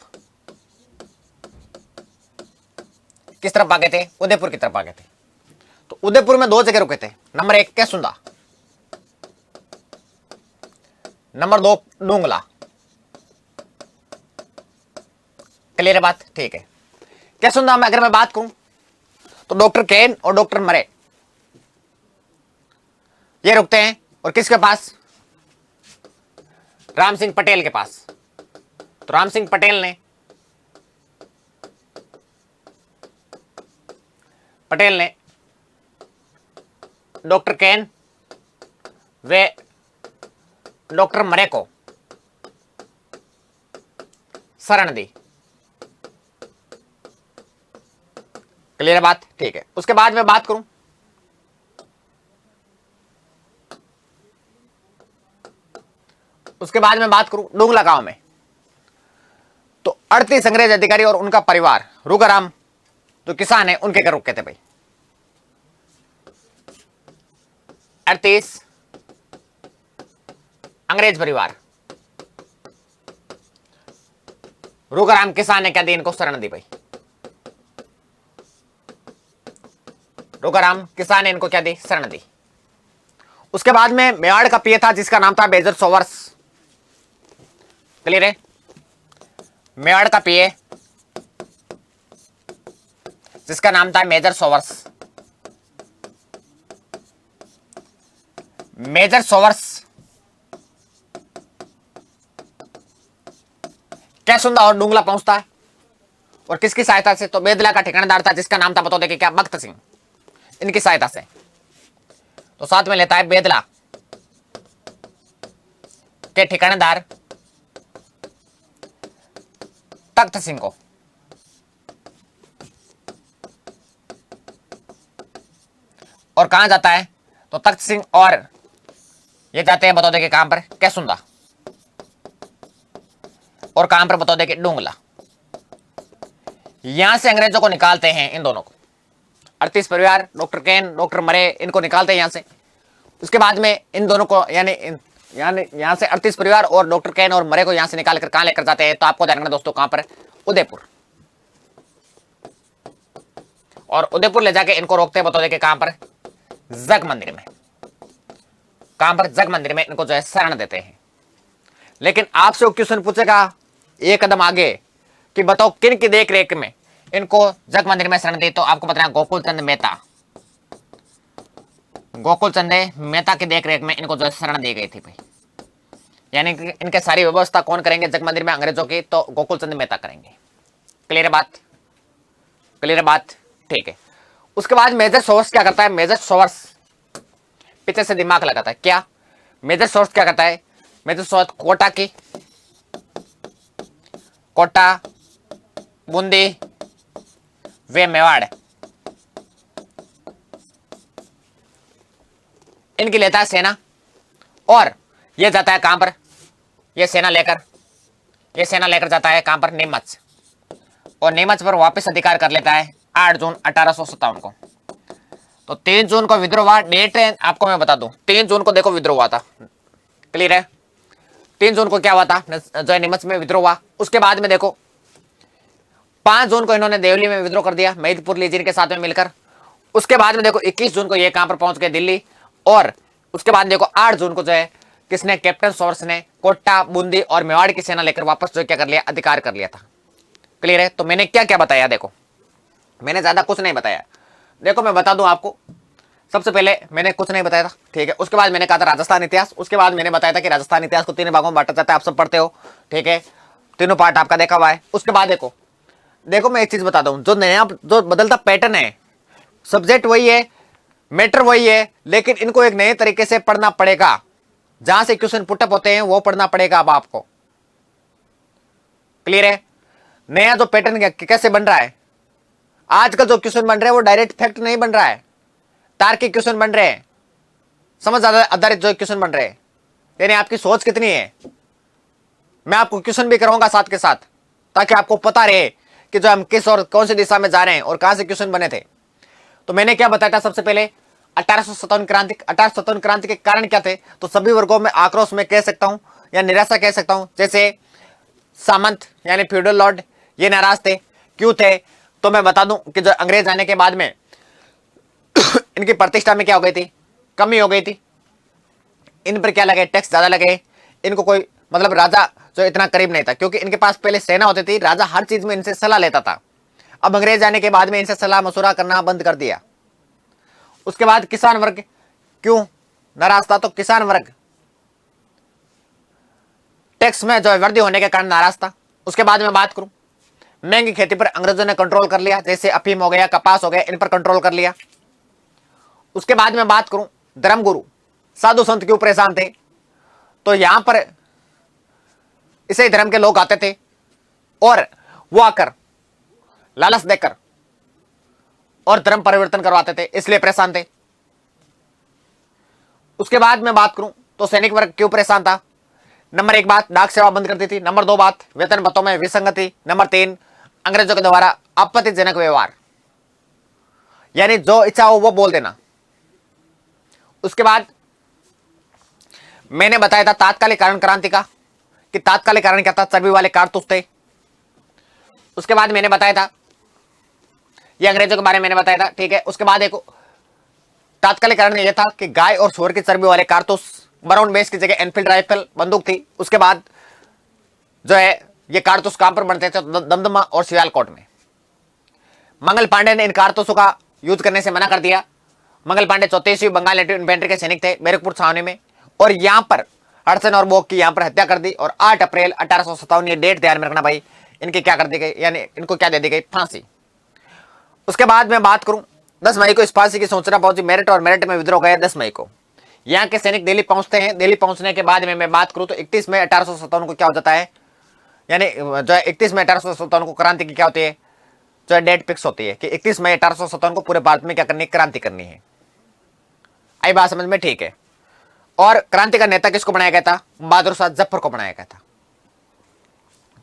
किस तरफ भागे थे? उदयपुर की तरफ भागे थे। तो उदयपुर में 2 जगह रुके थे। Number 1 Kaisunda, number 2 Dungla. Clear है बात? ठीक है। कैसुंदा में अगर मैं बात करूं तो डॉक्टर केन और डॉक्टर मरे ये रुकते हैं, और किसके पास? राम सिंह पटेल के पास। तो राम सिंह पटेल ने डॉक्टर केन वे डॉक्टर मरे को शरण दी। क्लियर है बात? ठीक है। उसके बाद मैं बात करूं डुंगला गांव में, तो 38 अंग्रेज अधिकारी और उनका परिवार, रूगाराम जो किसान है, उनके घर रुके थे भाई। 38 अंग्रेज परिवार, रूगाराम किसान ने क्या दी? इनको शरण दी भाई। रूगाराम किसान ने इनको क्या दी? शरण दी। उसके बाद में मेवाड़ का पीए था जिसका नाम था मेजर सोवर्स। क्लियर है? मेवाड़ का पीए जिसका नाम था मेजर सोवर्स। मेजर सोवर्स कैसुंदा और डुंगला पहुंचता है, और किसकी सहायता से? तो बेदला का ठिकानेदार था जिसका नाम था, बताओ देखिए क्या? बख्त सिंह। इनकी सहायता से। तो साथ में लेता है बेदला के ठिकानेदार तख्त सिंह को। और कहां जाता है? तो तख्त सिंह और ये जाते हैं, बताओ देखिए कहां पर? कैसुंदा। और कहां पर? बताओ देखिए डुंगला। यहां से अंग्रेजों को निकालते हैं, इन दोनों को, 38 परिवार, डॉक्टर केन, डॉक्टर मरे, इनको निकालते हैं यहां से। उसके बाद में इन दोनों को, यानी यहां से 38 परिवार और डॉक्टर केन और मरे को यहां से निकाल कर कहां लेकर जाते हैं? तो आपको ध्यान रखना दोस्तों, कहां पर? उदयपुर। और उदयपुर ले जाके इनको रोकते हैं, बताओ देखिए कहां पर? जग मंदिर में। कहां पर? जग मंदिर में इनको जो है शरण देते हैं। लेकिन आपसे वो क्वेश्चन पूछेगा एक कदम आगे कि बताओ किन की देख रेख में इनको जग मंदिर में शरण दी? तो आपको बताना गोकुल चंद मेहता। गोकुल चंद मेहता की देख रेख में इनको जो शरण दी गई थी भाई। यानी कि इनके सारी व्यवस्था कौन करेंगे जग मंदिर में अंग्रेजों की? तो गोकुल चंद मेहता करेंगे। क्लियर है बात? क्लियर है बात? ठीक है। उसके बाद मेजर सोर्स क्या करता है? मेजर सोर्स पीछे से दिमाग लगाता है। क्या मेजर सोर्स क्या करता है? मैं तो सोच कोटा की, कोटा, बूंदी, वे मेवाड़, इनकी लेता है सेना और ये जाता है कहां पर, ये सेना लेकर जाता है कहां पर, नीमच, और नीमच पर वापस अधिकार कर लेता है 8 जून 1857 को। तो 3 जून को विद्रोह हुआ, डेट आपको मैं बता दूं, 3 जून को देखो विद्रोह हुआ था, क्लियर है। 3 जून को क्या हुआ था, जो है नीमच में विद्रोह हुआ। उसके बाद में देखो 5 जून को इन्होंने देवली में विद्रोह कर दिया महिदपुर लीजिन के साथ में मिलकर। उसके बाद में देखो 21 जून को ये कहां पर पहुंच गए, दिल्ली। और उसके बाद देखो 8 जून को जो है किसने, कैप्टन सोर्स ने कोटा, बूंदी और मेवाड़ की सेना लेकर वापस जो क्या कर लिया, अधिकार कर लिया था, क्लियर है। तो मैंने क्या क्या बताया, देखो मैंने ज्यादा कुछ नहीं बताया। देखो मैं बता दूं आपको, सबसे पहले मैंने कुछ नहीं बताया था, ठीक है। उसके बाद मैंने कहा था राजस्थान इतिहास, उसके बाद मैंने बताया था कि राजस्थान इतिहास को 3 भागों में बांटा जाता है, आप सब पढ़ते हो, ठीक है, तीनों पार्ट आपका देखा हुआ है। उसके बाद देखो मैं एक चीज बता दूं, जो नया जो बदलता पैटर्न है, सब्जेक्ट वही है, मैटर वही है, लेकिन इनको एक नए तरीके से पढ़ना पड़ेगा। जहां से क्वेश्चन पुटअप होते हैं वो पढ़ना पड़ेगा अब आपको, क्लियर है। नया जो पैटर्न कैसे बन रहा है, आजकल जो क्वेश्चन बन रहे हैं वो डायरेक्ट फैक्ट नहीं बन रहा है, तार्किक क्वेश्चन बन रहे हैं, समझ आधारित जो क्वेश्चन बन रहे हैं। यानी आपकी सोच कितनी है, मैं आपको क्वेश्चन भी कराऊंगा साथ के साथ, ताकि आपको पता रहे कि जो हम किस और कौन सी दिशा में जा रहे हैं और कहां से क्वेश्चन बने थे। तो मैंने क्या बताया था, सबसे पहले 1857 क्रांति, 1857 क्रांति के कारण क्या थे, तो सभी वर्गों में आक्रोश में कह सकता हूं या निराशा कह सकता हूं। जैसे सामंत यानी फ्यूडल लॉर्ड, ये नाराज थे, क्यों थे, तो मैं बता दूं कि जो अंग्रेज आने के बाद में इनकी प्रतिष्ठा में क्या हो गई थी, कमी हो गई थी। इन पर क्या लगे, टैक्स ज्यादा लगे, इनको कोई मतलब राजा जो इतना करीब नहीं था, क्योंकि इनके पास पहले सेना होती थी, राजा हर चीज में इनसे सलाह लेता था। अब अंग्रेज आने के बाद में इनसे सलाह मशुरा करना बंद कर दिया। उसके बाद किसान वर्ग क्यों नाराज था, तो किसान वर्ग टैक्स में जो वृद्धि होने के कारण नाराज था। उसके बाद में बात करूं, महंगी खेती पर अंग्रेजों ने कंट्रोल कर लिया, जैसे अफीम हो गया, कपास हो गया, इन पर कंट्रोल कर लिया। उसके बाद में बात करूं, धर्मगुरु साधु संत क्यों परेशान थे, तो यहां पर इसे धर्म के लोग आते थे और वो आकर लालच देकर और धर्म परिवर्तन करवाते थे, इसलिए परेशान थे। उसके बाद में बात करूं तो सैनिक वर्ग क्यों परेशान था, नंबर 1 बात डाक सेवा बंद कर दी थी, नंबर 2 बात वेतन भत्तों में विसंगति, नंबर 3 अंग्रेजों के द्वारा आपत्तिजनक व्यवहार, यानी जो इच्छा हो वो बोल देना। उसके बाद मैंने बताया था तात्कालिक कारण क्रांति का, कि तात्कालिक कारण क्या था, चर्बी वाले कारतूस थे। उसके बाद मैंने बताया था, ये अंग्रेजों के बारे में मैंने बताया था, ठीक है। उसके बाद देखो तात्कालिक कारण यह था कि गाय और सुअर की चर्बी वाले कारतूस, ब्राउन बेस की जगह एनफील्ड राइफल बंदूक थी। उसके बाद जो है ये कारतूस कहां पर बनते थे, दमदमा और सियालकोट में। मंगल पांडे ने इन कारतूसों का यूज करने से मना कर दिया। मंगल पांडे 34वीं बंगाल नेटिव इन्फेंट्री के सैनिक थे, बैरकपुर छावनी में, और यहां पर हडसन और बोक की यहां पर हत्या कर दी। और 8 अप्रैल 1857, ये डेट ध्यान में रखना भाई, इनकी क्या कर दी गई, यानी इनको क्या दे दी गई, फांसी। उसके बाद मैं बात करूं, 10 मई को इस फांसी की सूचना पहुंची मेरठ, और मेरठ में विद्रोह गया 10 मई को। यहाँ के सैनिक दिल्ली पहुंचते हैं। दिल्ली पहुंचने के बाद में मैं बात करूं तो 31 मई 1857 को क्या हो जाता है, यानी जो है 31 मई 1857 को क्रांति की क्या होती है, जो है डेट फिक्स होती है कि 31 मई 1857 को पूरे भारत में क्या करनी है, क्रांति करनी है। आई बात समझ में, ठीक है। और क्रांति का नेता किसको बनाया गया था, बहादुर शाह जफर को बनाया गया था।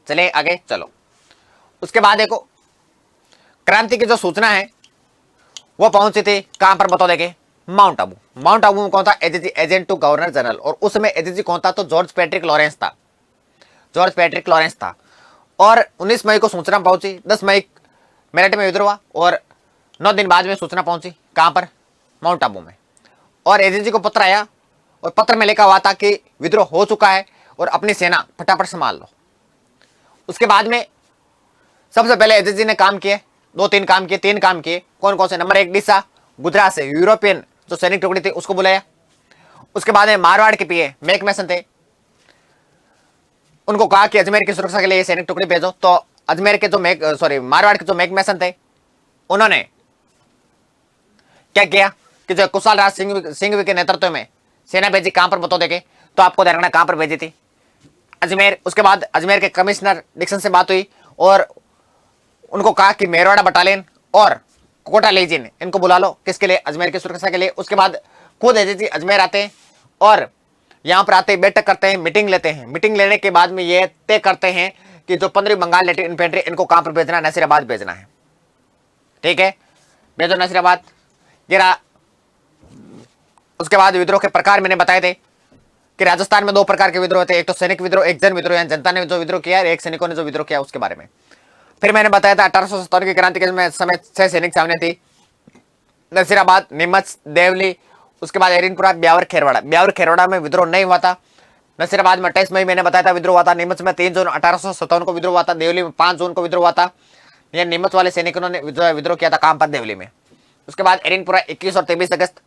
चले आगे चलो। उसके बाद देखो क्रांति की जो सूचना है वो पहुंची थी कहां पर, बताओ देखे, माउंट आबू। माउंट आबू में कौन था, AGG, agent to governor general, और उसमें एजीजी कौन था, तो जॉर्ज पैट्रिक लॉरेंस था, जॉर्ज पैट्रिक लॉरेंस था। और 19 मई को सूचना पहुंची, 10 मई मेरठ में विद्रोह हुआ, और 9 दिन बाद में सूचना पहुंची कहां पर, माउंट आबू में। और एजीजी को पत्र आया, और पत्र में लिखा हुआ था कि विद्रोह हो चुका है और अपनी सेना फटाफट संभाल लो। उसके बाद में सबसे पहले एजीजी ने काम किए, 2-3 काम किए, 3 काम किए। कौन कौन से, नंबर 1 डिसा, गुजरात से यूरोपियन जो सैनिक टुकड़ी थी उसको बुलाया। उसके बाद में मारवाड़ के पीए मैक मैसन थे, उनको कहा कि अजमेर की सुरक्षा के लिए सैनिक टुकड़ी भेजो। तो अजमेर के जो मारवाड़ के जो मैक मैसन थे, उन्होंने क्या किया कि जो कुशाल राज सिंह के नेतृत्व में सेना भेजी, कहां पर बताओ देखे, तो आपको ध्यान रखना कहां पर भेजी थी, अजमेर। उसके बाद अजमेर के कमिश्नर डिक्सन से बात हुई और उनको कहा कि मेरवाड़ा बटालियन और कोटा लीजियन इनको बुला लो, किसके लिए, अजमेर की सुरक्षा के लिए। उसके बाद खुद एजेंसी अजमेर आते हैं और यहां पर आते बैठक करते हैं, मीटिंग लेते हैं। मीटिंग लेने के बाद में ये तय करते हैं कि जो 15वीं बंगाल नेटिव इन्फेंट्री इनको कहां पर भेजना है, नसीराबाद भेजना है। ठीक है, भेजो नसीराबाद। ये रहा। उसके बाद विद्रोह के प्रकार मैंने बताए थे कि राजस्थान में 2 प्रकार के विद्रोह थे, एक तो सैनिक विद्रोह, एक जन विद्रोह, यानी जनता ने जो विद्रोह किया, एक सैनिकों ने जो विद्रोह किया उसके बारे में। फिर मैंने बताया था 1857 की क्रांति के समय 6 सैनिक छावनी थी, नसीराबाद, नीमच, देवली, उसके बाद एरिनपुरा, ब्यावर, खेरवाड़ा। ब्यावर खेरवाड़ा में विद्रोह नहीं हुआ था। नसीराबाद में 28 मई मैंने बताया था विद्रोह हुआ था। नीमच में 3 जून 1857 को विद्रोह हुआ था। देवली में 5 जून को विद्रोह हुआ था। ये नीमच वाले सैनिकों ने विद्रोह किया था काम पर देवली में। उसके बाद एरिनपुरा 21 और 23 अगस्त।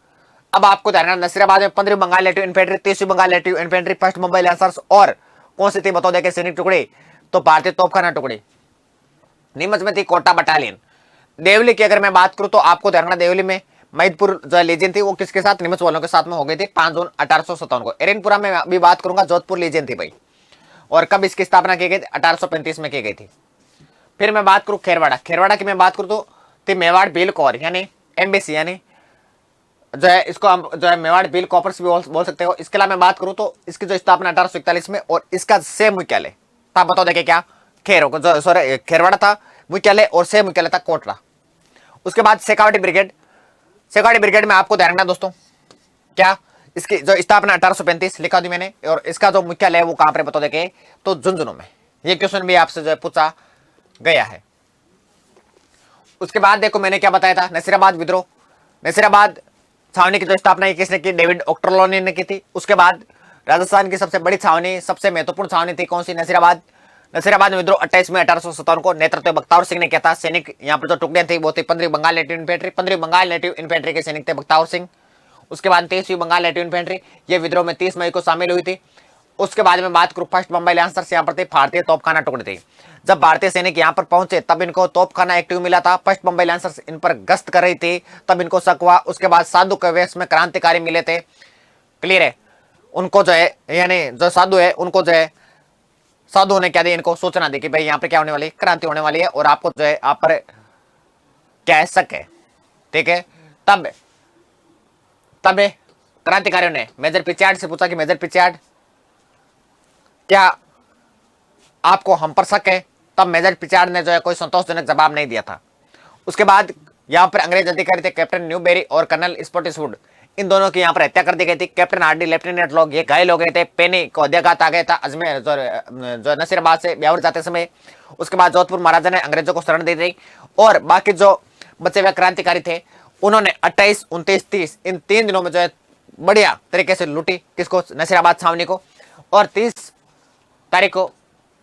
अब आपको ध्यान रखना, नसीराबाद में 15वीं बंगाल नेटिव इन्फेंट्री, 30वीं Bengal native infantry, 1st Mumbai lancers और कौन सी थी बताओ देखे, सैनिक टुकड़ी, तो भारतीय तोपखाना टुकड़ी। नीमच में थी कोटा बटालियन। देवली की अगर मैं बात करूं तो आपको ध्यान रखना, देवली में महिदपुर जो लीजियन थी वो किसके साथ, नीमच वालों के साथ में हो गई थी 5 जून 1857 को। एरिनपुरा में अभी बात करूंगा, जोधपुर लीजियन थी भाई, और कब इसकी स्थापना की गई थी, 1835 में की गई थी। फिर मैं बात करूं खेरवाड़ा, खेरवाड़ा की मैं बात करूं तो थी मेवाड़ बिल कौर, यानी एमबीसी, यानी जो है इसको हम जो है मेवाड़ बिल कॉपर्स भी बोल सकते हो। इसके अलावा मैं बात करूं तो इसकी जो स्थापना 1841 में, और इसका से मुख्यालय था बताओ देखे क्या, खेरवाड़ा था मुख्यालय, और से मुख्यालय था कोटरा। उसके बाद शेखावटी ब्रिगेड, शेखावटी ब्रिगेड में आपको ध्यान रखना दोस्तों, क्या इसकी जो स्थापना 1835 लिखा दी मैंने, और इसका जो मुख्यालय है वो कहां पर बताओ देखे, तो झुंझुनू में। ये क्वेश्चन भी आपसे जो है पूछा गया है। उसके बाद देखो मैंने क्या बताया था, नसीराबाद विद्रोह, नसीराबाद छावनी की जो स्थापना किसने की, डेविड ओक्ट्रोलोनी ने की थी। उसके बाद राजस्थान की सबसे बड़ी छावनी, सबसे महत्वपूर्ण छावनी थी कौन सी, नसीराबाद। नसीराबाद में विद्रोह 28 मई 1857 को नेतृत्व बख्तावर सिंह ने किया था। सैनिक यहाँ पर जो टुकड़ियां थी वो थी 15वीं बंगाल नेटिव इन्फेंट्री, 15वीं बंगाल नेटिव इन्फेंट्री के सैनिक थे बख्तावर सिंह। उसके बाद 23वीं बंगाल नेटिव इन्फेंट्री, ये विद्रोह में 30 मई को शामिल हुई थी। उसके बाद में बात करूं 1st मुंबई लैंसर्स, यहाँ पर थे भारतीय तोपखाना टुकड़े थे। जब भारतीय सैनिक यहाँ पर पहुंचे तब इनको तोपखाना एक्टिव मिला था। 1st मुंबई लैंसर्स इन पर गश्त कर रही थी, तब इनको शक हुआ। उसके बाद साधु के वेश में क्रांतिकारी मिले थे, क्लियर है, उनको जो है यानी जो साधु है उनको जो है साधुओं ने क्या दी, इनको सूचना दी कि भाई यहाँ पर क्या होने वाली है, क्रांति होने वाली है, और आपको जो है आप पर क्या है, शक है। ठीक है, तब क्रांतिकारियों ने मेजर पिचार्ड से पूछा कि मेजर पिचार्ड क्या आपको हम पर शक है, तब मेजर पिचार्ड ने जो है कोई संतोषजनक जवाब नहीं दिया था। उसके बाद यहाँ पर अंग्रेज अधिकारी थे कैप्टन न्यूबेरी और कर्नल स्पॉटिसवुड, इन दोनों की यहाँ पर हत्या कर दी गई थी। कैप्टन हार्डी, लेफ्टिनेंट लोग ये घायल हो गए थे। पेनी को हृदयाघात आ गया था अजमेर जो नसीराबाद से ब्यावर जाते समय। उसके बाद जोधपुर महाराजा ने अंग्रेजों को शरण दे दी, और बाकी जो बचे हुए क्रांतिकारी थे उन्होंने 28, 29, 30 इन 3 दिनों में जो है बढ़िया तरीके से लूटी किसको, नसीराबाद छावनी को। और 30 तारीख को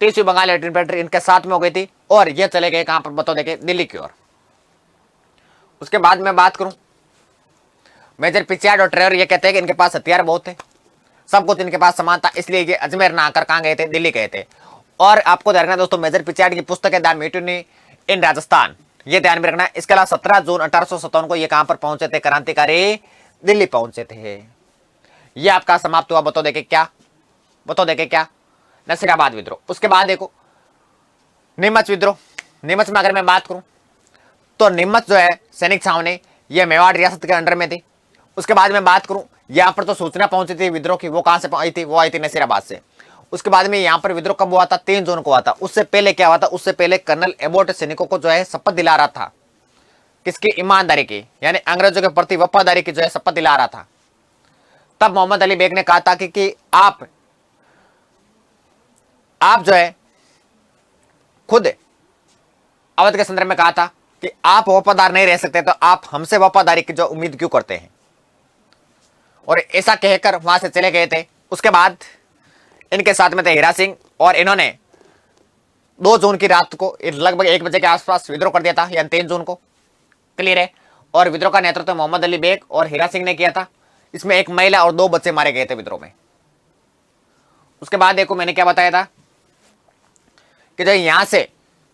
30वीं बंगाल इन्फेंट्री इनके साथ में हो गई थी, और ये चले गए कहां पर बताओ देखे, दिल्ली की ओर। उसके बाद मैं बात करूं मेजर पिचार्ड और ट्रेवर, ये कहते हैं कि इनके पास हथियार बहुत थे, सब कुछ इनके पास सामान था, इसलिए ये अजमेर ना आकर कहां गए थे, दिल्ली गए थे। और आपको ध्यान रखना दोस्तों, मेजर पिचार्ड की पुस्तक है द म्यूटिनी इन राजस्थान, ये ध्यान में रखना। इसके अलावा 17 जून 1857 को ये कहां पर पहुंचे थे, क्रांतिकारी दिल्ली पहुंचे थे। ये आपका समाप्त हुआ बताओ देखे क्या, बताओ देखे क्या, नसीराबाद विद्रोह। उसके बाद देखो नीमच विद्रोह, नीमच में अगर मैं बात करूं तो नीमच जो है सैनिक छावनी, ये मेवाड़ रियासत के अंडर में थी। उसके बाद मैं बात करूं यहां पर तो सूचना पहुंची थी विद्रोह की, वो कहां से आई थी, वो आई थी नसीराबाद से। उसके बाद में यहां पर विद्रोह कब हुआ था, 3 जून को हुआ था। उससे पहले क्या हुआ था, उससे पहले कर्नल एबोट सैनिकों को जो है शपथ दिला रहा था, किसकी, ईमानदारी की, यानी अंग्रेजों के प्रति वफादारी की जो है शपथ दिला रहा था। तब मोहम्मद अली बेग ने कहा था कि आप जो है खुद अवध के संदर्भ में कहा था कि आप वफादार नहीं रह सकते, तो आप हमसे वफादारी की जो उम्मीद क्यों करते हैं, और ऐसा कहकर वहां से चले गए थे। उसके बाद इनके साथ में थे हीरा सिंह, और इन्होंने 2 जून की रात को लगभग 1 बजे के आसपास विद्रोह कर दिया था, यानी 3 जून को, क्लियर है। और विद्रोह का नेतृत्व मोहम्मद अली बेग और हीरा सिंह ने किया था। इसमें 1 महिला और 2 बच्चे मारे गए थे विद्रोह में। उसके बाद देखो मैंने क्या बताया था कि जो यहां से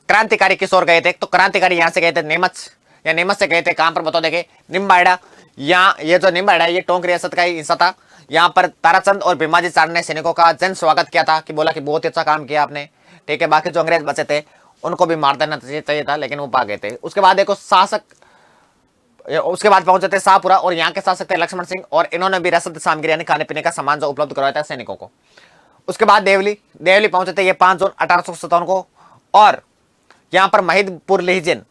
क्रांतिकारी किस ओर गए थे, तो क्रांतिकारी यहां से गए थे नीमच, या नीमच से गए थे कहां पर बताओ देखे, निम्बाड़ा। यहाँ ये जो निम्बाड़ा है ये टोंक रियासत का ही हिस्सा था, यहाँ पर ताराचंद और भीमाजी चारण ने सैनिकों का जन स्वागत किया था कि बोला कि बहुत अच्छा काम किया आपने, ठीक है। बाकी जो अंग्रेज बचे थे उनको भी मार देना चाहिए था, लेकिन वो भाग गए थे। उसके बाद देखो शासक, उसके बाद पहुंचे थे शाहपुरा और यहाँ के शासक थे लक्ष्मण सिंह, और इन्होंने भी रसद सामग्री यानी खाने पीने का सामान जो उपलब्ध करवाया था सैनिकों को। उसके बाद देवली पहुंचे थे ये 5 जून 1857 को, और यहाँ पर महिदपुर लेहिजन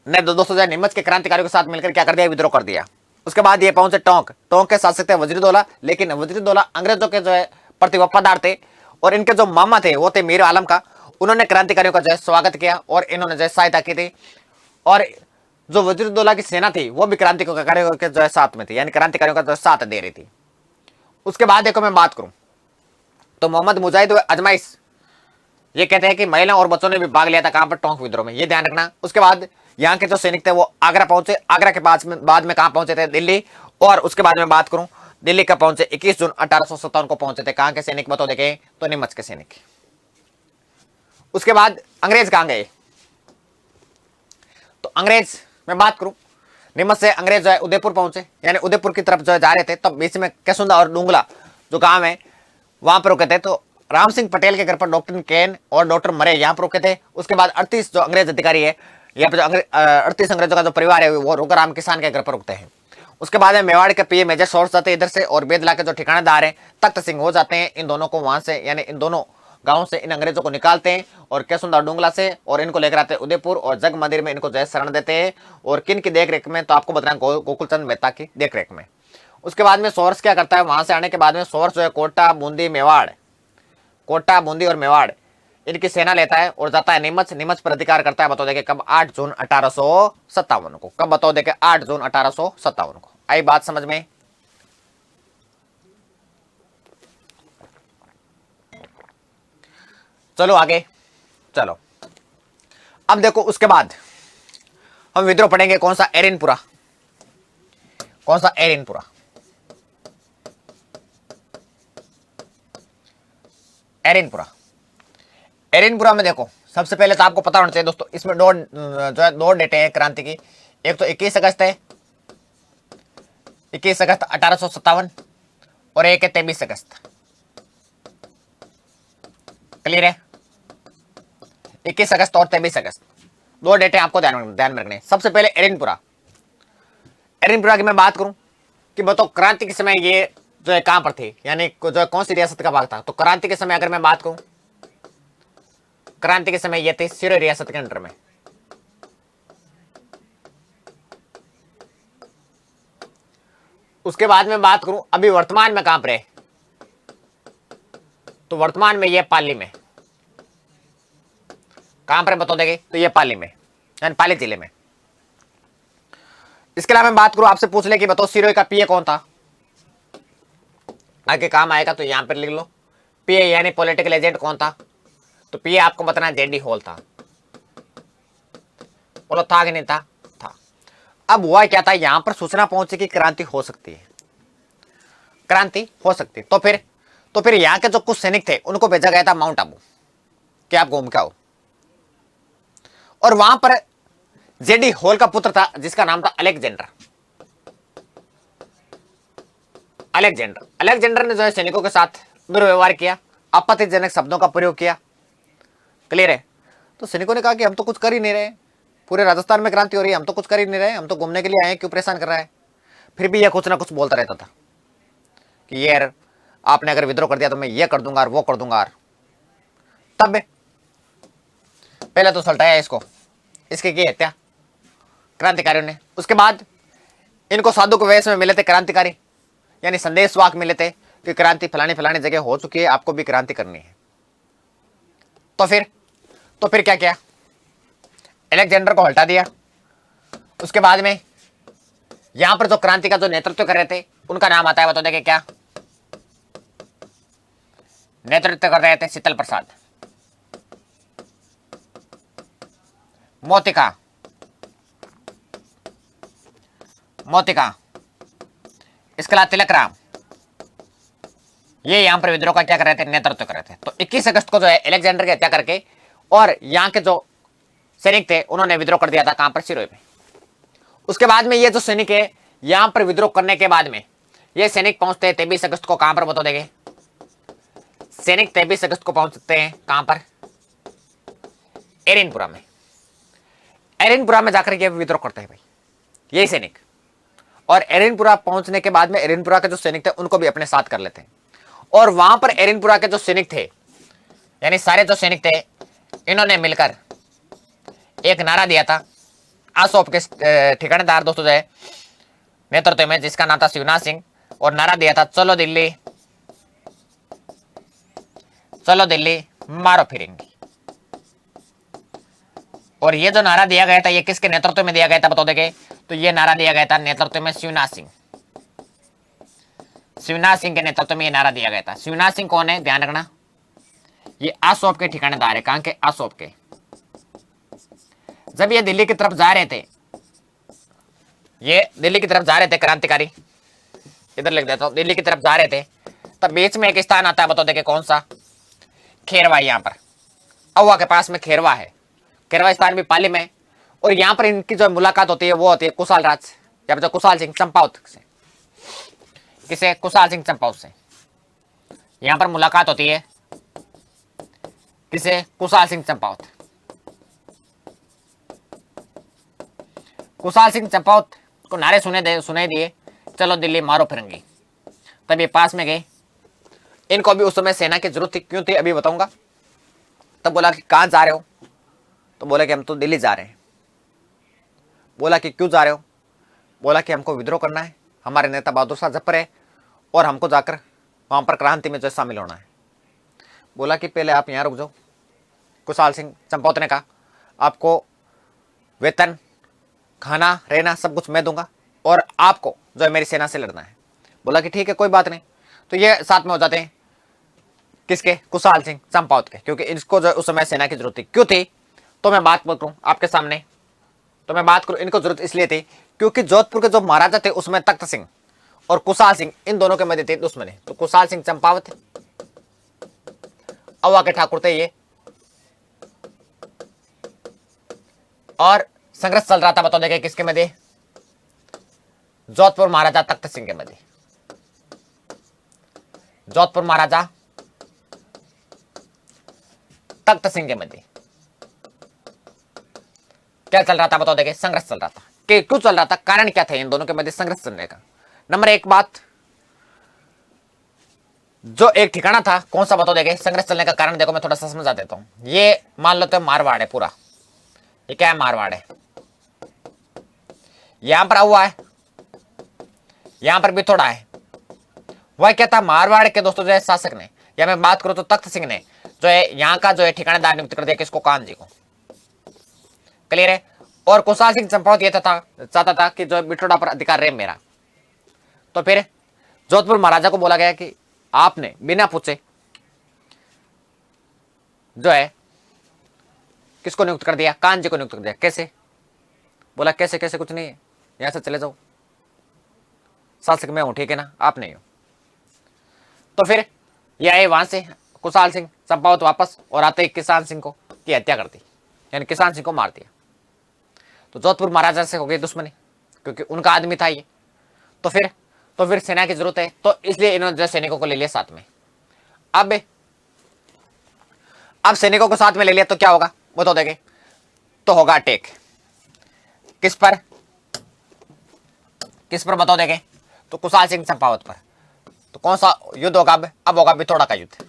ने 200 नीमच के क्रांतिकारियों के साथ मिलकर क्या कर दिया, विद्रोह कर दिया। उसके बाद ये पहुंचे टोंक के शासक थे वजीरुद्दौला, लेकिन वजीरुद्दौला अंग्रेजों के जो है प्रति वफादार थे, और इनके जो मामा थे वो थे मीर आलम का। उन्होंने क्रांतिकारियों का जो है स्वागत किया और इन्होंने जो है सहायता की थी, और जो वजीरुद्दौला की सेना थी वो भी क्रांतिकारियों के जो है साथ में थी, यानी क्रांतिकारियों का जो साथ दे रही थी। उसके बाद देखो मैं बात करूं तो मोहम्मद मुजाहिद अजमाइश ये कहते हैं कि महिला और बच्चों ने भी भाग लिया था कहां पर, टोंक विद्रोह में, ये ध्यान रखना। उसके बाद यहाँ के जो सैनिक थे वो आगरा पहुंचे, आगरा के बाद में कहां पहुंचे थे, दिल्ली। और उसके बाद में बात करूं दिल्ली कब पहुंचे, 21 जून 1857 को पहुंचे थे। कहां के सैनिक बताओ, देखे तो नीमच के सैनिक। उसके बाद अंग्रेज कहां गए, तो अंग्रेज मैं बात करूं, नीमच से अंग्रेज जो है उदयपुर पहुंचे, यानी उदयपुर की तरफ जो है जा रहे थे, तब बीच में केसुंदा और डूंगला जो गांव है वहां पर रुके थे। तो राम सिंह पटेल के घर पर डॉक्टर केन और डॉक्टर मरे यहाँ पर रुके थे। उसके बाद 38 जो अंग्रेज अधिकारी है, यहाँ पे जो 38 अंग्रेजों का जो परिवार है वो रुकराम किसान के घर पर रुकते हैं। उसके बाद में मेवाड़ के पीए मेजर सोर्स जाते हैं इधर से, और बेदला के जो ठिकानेदार हैं तख्त सिंह हो जाते हैं। इन दोनों को वहां से, यानी इन दोनों गांव से इन अंग्रेजों को निकालते हैं, और केसुंदा डूंगला से, और इनको लेकर आते हैं उदयपुर, और जग मंदिर में इनको जय शरण देते हैं। और किन की देखरेख में, तो आपको बताना गोकुलचंद मेहता की देखरेख में। उसके बाद में सोर्स क्या करता है, वहां से आने के बाद में सोर्स जो है कोटा बूंदी और मेवाड़ इनकी सेना लेता है और जाता है नीमच पर अधिकार करता है। बताओ देखे कब, 8 जून 1857 को। कब बताओ देखे, 8 जून 1857 को। आई बात समझ में? चलो आगे चलो। अब देखो उसके बाद हम विद्रोह पढ़ेंगे कौन सा, एरिनपुरा। कौन सा, एरिनपुरा। एरिनपुरा में देखो सबसे पहले तो आपको पता होना चाहिए दोस्तों, इसमें दो डेटे हैं क्रांति की। एक तो 21 अगस्त है, 21 अगस्त 1857, और एक है 23 अगस्त। क्लियर है? 21 अगस्त और 23 अगस्त, दो डेटे आपको ध्यान में रखने। सबसे पहले एरिनपुरा की मैं बात करूं कि बताओ क्रांति के समय ये जो है कहां पर थे, यानी जो कौन सी रियासत का भाग था। तो क्रांति के समय अगर मैं बात करूं, क्रांति के समय ये थे सिरोही रियासत के अंडर में। उसके बाद में बात करूं अभी वर्तमान में कहां पर है, तो वर्तमान में ये पाली में। कहां पर बता देंगे, तो ये पाली में, यानी पाली जिले में। इसके अलावा मैं बात करूं, आपसे पूछ ले कि बताओ सिरोही का पीए कौन था, आगे काम आएगा तो यहां पर लिख लो। पीए यानी पॉलिटिकल एजेंट कौन था, तो पीए आपको बताना जेडी हॉल था। बोलो था कि नहीं था? था। अब हुआ क्या था, यहां पर सूचना पहुंची कि क्रांति हो सकती है, तो फिर यहां के जो कुछ सैनिक थे उनको भेजा गया था माउंट आबू कि आप घूम के आओ। और वहां पर जेडी हॉल का पुत्र था जिसका नाम था अलेक्जेंडर ने जो है सैनिकों के साथ दुर्व्यवहार किया, आपत्तिजनक शब्दों का प्रयोग किया। क्लियर है? तो सैनिकों ने कहा कि हम तो कुछ कर ही नहीं रहे, पूरे राजस्थान में क्रांति हो रही है, हम तो कुछ कर ही नहीं रहे, हम तो घूमने के लिए आए, क्यों परेशान कर रहा है। फिर भी यह कुछ ना कुछ बोलता रहता था कि यार आपने अगर विद्रोह कर दिया तो मैं ये कर दूंगा और वो कर दूंगा। तब पहले तो सल्टाया इसको, इसकी की हत्या क्रांतिकारियों ने। उसके बाद इनको साधु के वेश में मिले थे क्रांतिकारी, यानी संदेशवाहक मिले थे कि क्रांति फलानी फलानी जगह हो चुकी है, आपको भी क्रांति करनी है। तो फिर क्या किया, अलेक्जेंडर को हटा दिया। उसके बाद में यहां पर जो क्रांति का जो नेतृत्व कर रहे थे उनका नाम आता है, बता देंगे क्या नेतृत्व कर रहे थे, शीतल प्रसाद, मोतिका, इसके अलावा तिलक राम, ये यहां पर विद्रोह का क्या कर रहे थे, नेतृत्व कर रहे थे। तो 21 अगस्त को जो है अलेक्जेंडर की हत्या करके और यहां के जो सैनिक थे उन्होंने विद्रोह कर दिया था, कहां पर, सिरोही में। उसके बाद में ये जो सैनिक है यहां पर विद्रोह करने के बाद में ये सैनिक पहुंचते हैं 23 अगस्त को कहां पर बता देंगे? सैनिक 23 अगस्त को पहुंचते हैं कहां पर? एरेनपुरा में। एरेनपुरा में जाकर के विद्रोह करते हैं भाई यही सैनिक। और एरेनपुरा पहुंचने के बाद में एरेनपुरा के जो सैनिक थे उनको भी अपने साथ कर लेते हैं। और वहां पर एरेनपुरा के जो सैनिक थे, यानी सारे जो सैनिक थे, इन्होंने मिलकर एक नारा दिया था। आसोप के ठिकानेदार दोस्तों जो है नेतृत्व में, जिसका नाम था शिवनाथ सिंह, और नारा दिया था चलो दिल्ली, चलो दिल्ली मारो फिरेंगी। और ये जो नारा दिया गया था ये किसके नेतृत्व में दिया गया था बता देंगे? तो ये नारा दिया गया था नेतृत्व में शिवनाथ सिंह। शिवनाथ सिंह के नेतृत्व में ये नारा दिया गया था। शिवनाथ सिंह कौन है ध्यान रखना? ये आसोप के ठिकानेदार है। कहां के? आसोप के। जब ये दिल्ली की तरफ जा रहे थे, ये दिल्ली की तरफ जा रहे थे क्रांतिकारी, इधर लिख देता हूं, दिल्ली की तरफ जा रहे थे, तब बीच में एक स्थान आता है बता देंगे कौन सा? खेरवा। यहां पर अहुआ के पास में खेरवा है। खेरवा स्थान भी पाली में। और यहां पर इनकी जो मुलाकात होती है वो होती है कुशाल राज, या फिर कुशाल सिंह चंपावत से। किसे? कुशाल सिंह चंपावत से यहां पर मुलाकात होती है। किसे? कुशाल सिंह चंपावत। कुशाल सिंह चंपावत को नारे सुने दिए चलो दिल्ली मारो फिरंगी। तब ये पास में गए। इनको भी उस समय सेना की जरूरत थी। क्यों थी अभी बताऊंगा। तब बोला कि कहां जा रहे हो? तो बोला कि हम तो दिल्ली जा रहे हैं। बोला कि क्यों जा रहे हो? बोला कि हमको विद्रोह करना है, हमारे नेता बहादुर शाह जफर है, और हमको जाकर वहां पर क्रांति में जो शामिल होना है। बोला कि पहले आप यहाँ रुक जाओ। कुशाल सिंह चंपावत ने कहा आपको वेतन, खाना, रहना सब कुछ मैं दूंगा, और आपको जो है मेरी सेना से लड़ना है। बोला कि ठीक है कोई बात नहीं। तो ये साथ में हो जाते हैं किसके? कुशाल सिंह चंपावत के, क्योंकि इसको जो उस समय सेना की जरूरत थी। क्यों थी? तो मैं बात करूं आपके सामने, तो मैं बात करूं इनको जरूरत इसलिए थी क्योंकि जोधपुर के जो महाराजा थे उसमें तख्त सिंह और कुशाल सिंह, इन दोनों के मध्य थी दुश्मनी। तो कुशाल सिंह चंपावत अहुआ के ठाकुर थे ये, और संघर्ष चल रहा था बता देंगे किसके मध्य? जोधपुर महाराजा तख्त सिंह के मध्य। जोधपुर महाराजा तख्त सिंह के मध्य क्या चल रहा था बता देंगे? संघर्ष चल रहा था। क्यों चल रहा था? कारण क्या था इन दोनों के मध्य संघर्ष चलने का? नंबर एक बात, जो एक ठिकाना था कौन सा बता देंगे संघर्ष चलने का कारण? देखो मैं थोड़ा सा समझा देता हूं। ये मान लो तो मारवाड़ है पूरा। ये क्या है? मारवाड़ है। यहां पर हुआ है, यहां पर भी थोड़ा है। वह क्या था? मारवाड़ के दोस्तों जो है शासक ने, या मैं बात करूं तो तख्त सिंह ने जो है यहाँ का जो है ठिकानेदार नियुक्त कर दिया किसको? कान्हा जी को। क्लियर है? और कुशाल सिंह चंपावत ये चाहता था कि जो बिठोड़ा पर अधिकार रहे मेरा। तो फिर जोधपुर महाराजा को बोला गया कि आपने बिना पूछे जो है किसको नियुक्त कर दिया? कान्हा जी को नियुक्त कर दिया। कैसे? बोला कैसे कैसे कुछ नहीं है, यहां से चले जाओ, शासक मैं हूं, ठीक है ना, आप नहीं हो। तो फिर ये आए वहां से कुशाल सिंह चंपावत वापस, और आते ही किसान सिंह को की हत्या कर दी, यानी किसान सिंह को मार दिया। तो जोधपुर महाराजा से हो गई दुश्मनी क्योंकि उनका आदमी था ये। तो फिर सेना की जरूरत है, तो इसलिए इन्होंने सैनिकों को ले लिया साथ में। अब सैनिकों को साथ में ले लिया तो क्या होगा वो तो देंगे। तो होगा अटैक किस पर? किस पर बताओ देंगे? तो कुशाल सिंह चंपावत पर। तो कौन सा युद्ध होगा? अब होगा बिथोड़ा का युद्ध।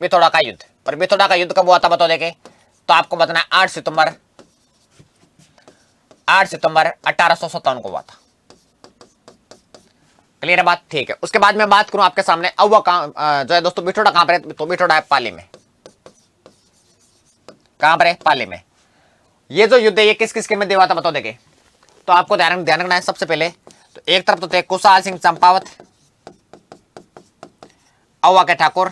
बिथोड़ा का युद्ध। और बिथोड़ा का युद्ध कब हुआ था बताओ देंगे? तो आपको बताना 8 सितंबर 1857 को हुआ था। क्लियर है बात? ठीक है। उसके बाद मैं बात करूं आपके सामने अहुआ जो है दोस्तों बिठोड़ा कहां पर है? तो बिठोड़ा है पाली में। कहां पर है? पाली में। ये जो युद्ध है ये किस किस के मध्य हुआ था बताओ देंगे? तो आपको ध्यान रखना है सबसे पहले। तो एक तरफ तो थे कुशाल सिंह चंपावत, अहुआ के ठाकुर,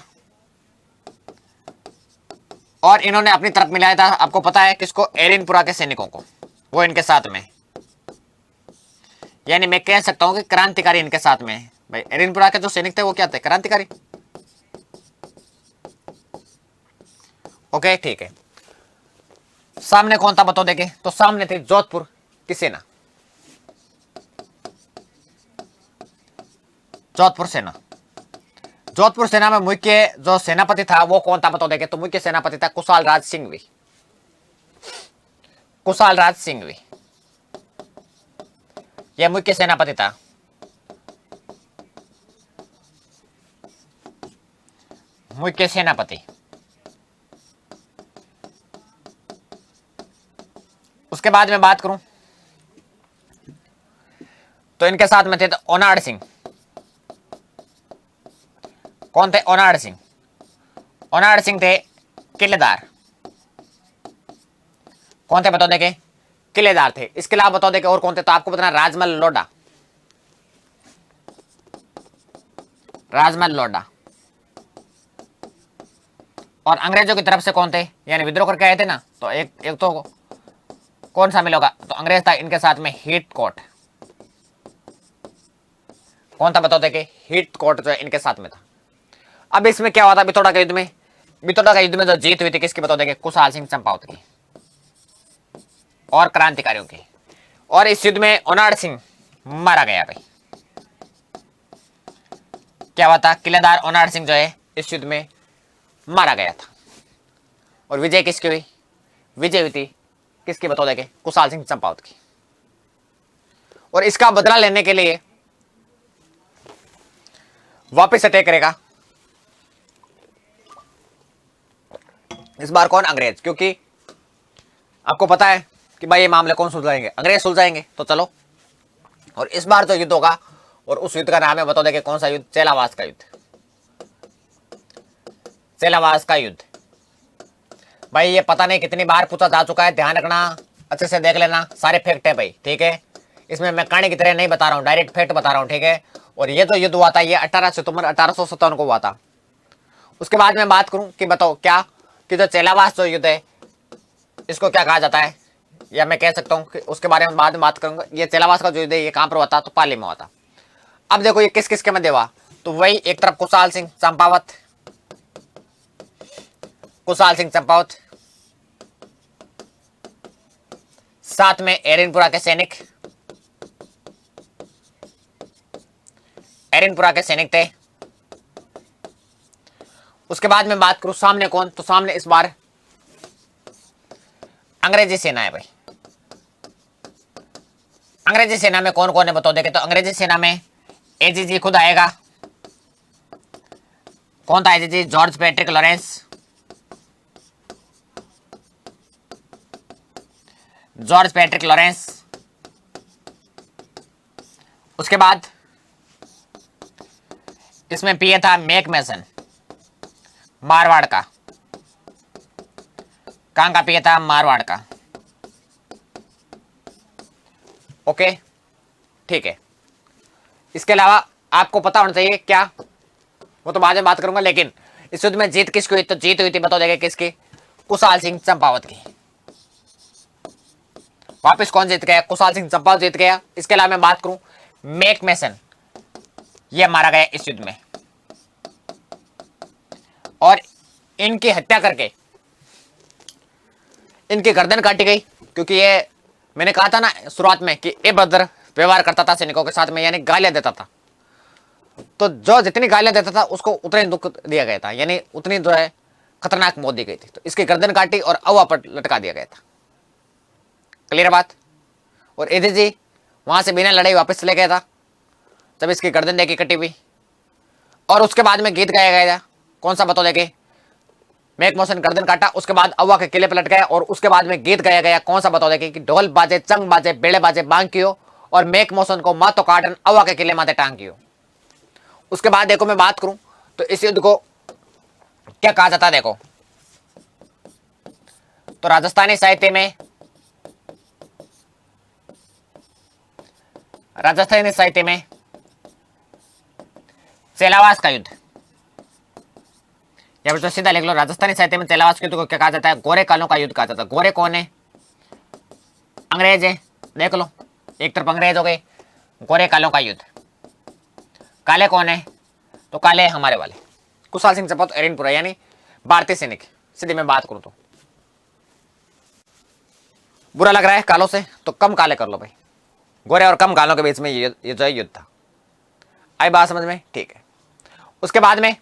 और इन्होंने अपनी तरफ मिलाया था आपको पता है किसको? एरेनपुरा के सैनिकों को, वो इनके साथ में। यानी मैं कह सकता हूं कि क्रांतिकारी इनके साथ में है भाई। एरेनपुरा के जो सैनिक थे वो क्या थे? क्रांतिकारी। ओके ठीक है। सामने कौन था बता देंगे? तो सामने थे जोधपुर की सेना। जोधपुर सेना। जोधपुर सेना में मुख्य जो सेनापति था वो कौन था बताओ देखे, तो मुख्य सेनापति था कुशाल राज सिंघवी। कुशाल राज सिंघवी यह मुख्य सेनापति था। मुख्य सेनापति। उसके बाद में बात करूं तो इनके साथ में थे तो ओनाड सिंह। कौन थे? ओनाड सिंह। ओनाड सिंह थे किलेदार। कौन थे बताओ देखे? किलेदार थे। इसके अलावा बताओ देखे और कौन थे, तो आपको बताना राजमल लोढ़ा। राजमल लोढ़ा। और अंग्रेजों की तरफ से कौन थे, यानी विद्रोह करके आए थे ना, तो एक तो कौन शामिल होगा, तो अंग्रेज था इनके साथ में हीट कोट। कौन था बताओ देखे? हीट कोट जो है इनके साथ में था। अब इसमें क्या हुआ था बिथोड़ा के युद्ध में? बिथोड़ा के युद्ध में जो जीत हुई थी किसकी बताओ देखे? कुशाल सिंह चंपावत की और क्रांतिकारियों की। और इस युद्ध में ओनाड सिंह मारा गया भाई। क्या हुआ था? किलेदार ओनाड सिंह जो है इस युद्ध में मारा गया था। और विजय किसकी हुई? विजय हुई थी किसकी बताओ देखे? कुशाल सिंह चंपावत की। और इसका बदला लेने के लिए वापस अटैक करेगा इस बार कौन? अंग्रेज। क्योंकि आपको पता है कि भाई ये मामले कौन सुलझाएंगे? अंग्रेज सुलझाएंगे। तो चलो, और इस बार जो युद्ध होगा और उस युद्ध का नाम है बताओ देखे कौन सा युद्ध? चेलावास का युद्ध। चेलावास का युद्ध। भाई ये पता नहीं कितनी बार पूछा जा चुका है, ध्यान रखना, अच्छे से देख लेना, सारे फैक्ट है भाई, ठीक है? इसमें मैं कहानी की तरह नहीं बता रहा हूँ, डायरेक्ट फैक्ट बता रहा हूँ, ठीक है? और ये जो युद्ध हुआ था ये 18 सितंबर 1857 को हुआ था। उसके बाद मैं बात करूं कि बताओ क्या कि जो चेलावास जो युद्ध है इसको क्या कहा जाता है, या मैं कह सकता हूं कि उसके बारे में बाद में बात करूंगा। ये चेलावास का जो युद्ध है ये कहां पर हुआ था? तो पाली में हुआ था। अब देखो ये किस किस के मध्य हुआ, तो वही एक तरफ कुशाल सिंह चंपावत, कुशाल सिंह चंपावत, साथ में एरिनपुरा के सैनिक, एरिनपुरा के सैनिक थे। उसके बाद में बात करूं सामने कौन, तो सामने इस बार अंग्रेजी सेना है भाई। अंग्रेजी सेना में कौन कौन है बताओ देखे, तो अंग्रेजी सेना में एजीजी खुद आएगा। कौन था AGG? George Patrick Lawrence. George Patrick Lawrence. उसके बाद इसमें पीए था मैक मैसन, मारवाड़ का। कहां का पीए था? मारवाड़ का। ओके, ठीक है। इसके अलावा आपको पता होना चाहिए क्या, वो तो बाद में बात करूंगा, लेकिन इस युद्ध में जीत किसकी हुई? तो जीत हुई थी बताओ देखे किसकी? कुशाल सिंह चंपावत की। वापस कौन जीत गया? कुशाल सिंह चंपावत जीत गया। इसके अलावा मैं बात करूं मैक मैसन, यह मारा गया इस युद्ध में, और इनकी हत्या करके इनकी गर्दन काटी गई। क्योंकि ये मैंने कहा था ना शुरुआत में कि अभद्र व्यवहार करता था सैनिकों के साथ में, यानी गालियां देता था। तो जो जितनी गालियां देता था उसको उतना ही दुख दिया गया था, यानी उतनी जो है खतरनाक मौत दी गई थी। तो इसकी गर्दन काटी और अवा पर लटका दिया गया था। क्लियर बात? और एजीजी वहां से बिना लड़ाई वापस चले गया था जब इसकी गर्दन देखी कटी हुई। और उसके बाद में गीत गाया गया था, कौन सा बताओ देखे? मैक मोशन गर्दन काटा, उसके बाद अव्वा के किले पर लट गया, और उसके बाद में गीत गाया गया, कौन सा बताओ देखे? कि ढोल बाजे चंग बाजे बेड़े बाजे बांग कियो, और मैक मोशन को मातो काटन अव्वा के किले माथे टांग कियो। उसके बाद देखो मैं बात करूं तो इस युद्ध को क्या कहा जाता है देखो, तो राजस्थानी साहित्य में, राजस्थानी साहित्य में चेलावास का युद्ध, या फिर तो सीधा लिख लो, राजस्थानी साहित्य में चेलावास के युद्ध को क्या कहा जाता है? गोरे कालों का युद्ध कहा जाता है। गोरे कौन है? अंग्रेज है, देख लो, एक तरफ अंग्रेज हो गए, गोरे कालों का युद्ध। काले कौन है? तो काले हमारे वाले कुशाल सिंह चंपावत, एरिनपुरा, यानी भारतीय सैनिक। सीधे मैं बात करूं तो बुरा लग रहा है कालों से, तो कम काले कर लो भाई। गोरे और कम कालों के बीच में ये जो युद्ध था। आई बात समझ में? ठीक है। उसके बाद में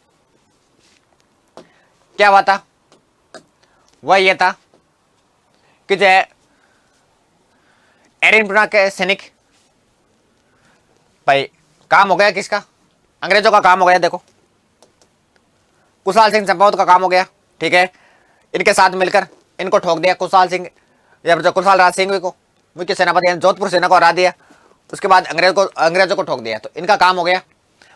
क्या हुआ था, वह यह था कि जो है एरिनपुरा के सैनिक, भाई काम हो गया किसका, अंग्रेजों का काम हो गया। देखो कुशाल सिंह चंपावत का काम हो गया, ठीक है। इनके साथ मिलकर इनको ठोक दिया, कुशाल सिंह या जो कुशाल राज सिंह को, मुख्य सेनापति जोधपुर सेना को हरा दिया। उसके बाद अंग्रेजों को ठोक दिया, तो इनका काम हो गया।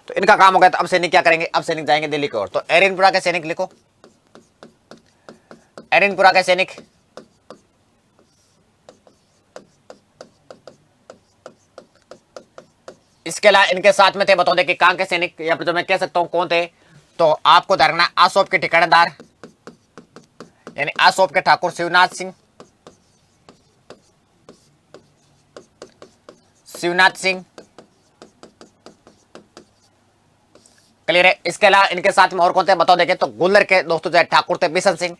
तो इनका काम हो गया, तो अब सैनिक क्या करेंगे, अब सैनिक जाएंगे दिल्ली की ओर। तो एरिनपुरा के सैनिक लिखो, एरिनपुरा के सैनिक इसके अलावा इनके साथ में थे, बता दे कि कहां के सैनिक, या फिर जो मैं कह सकता हूं कौन थे। तो आपको धरना आसोप के ठिकानेदार यानी आसोप के ठाकुर शिवनाथ सिंह, क्लियर है। इसके अलावा इनके साथ में और कौन थे बताओ देखे, तो गुल्लर के दोस्तों जो ठाकुर थे बिशन सिंह,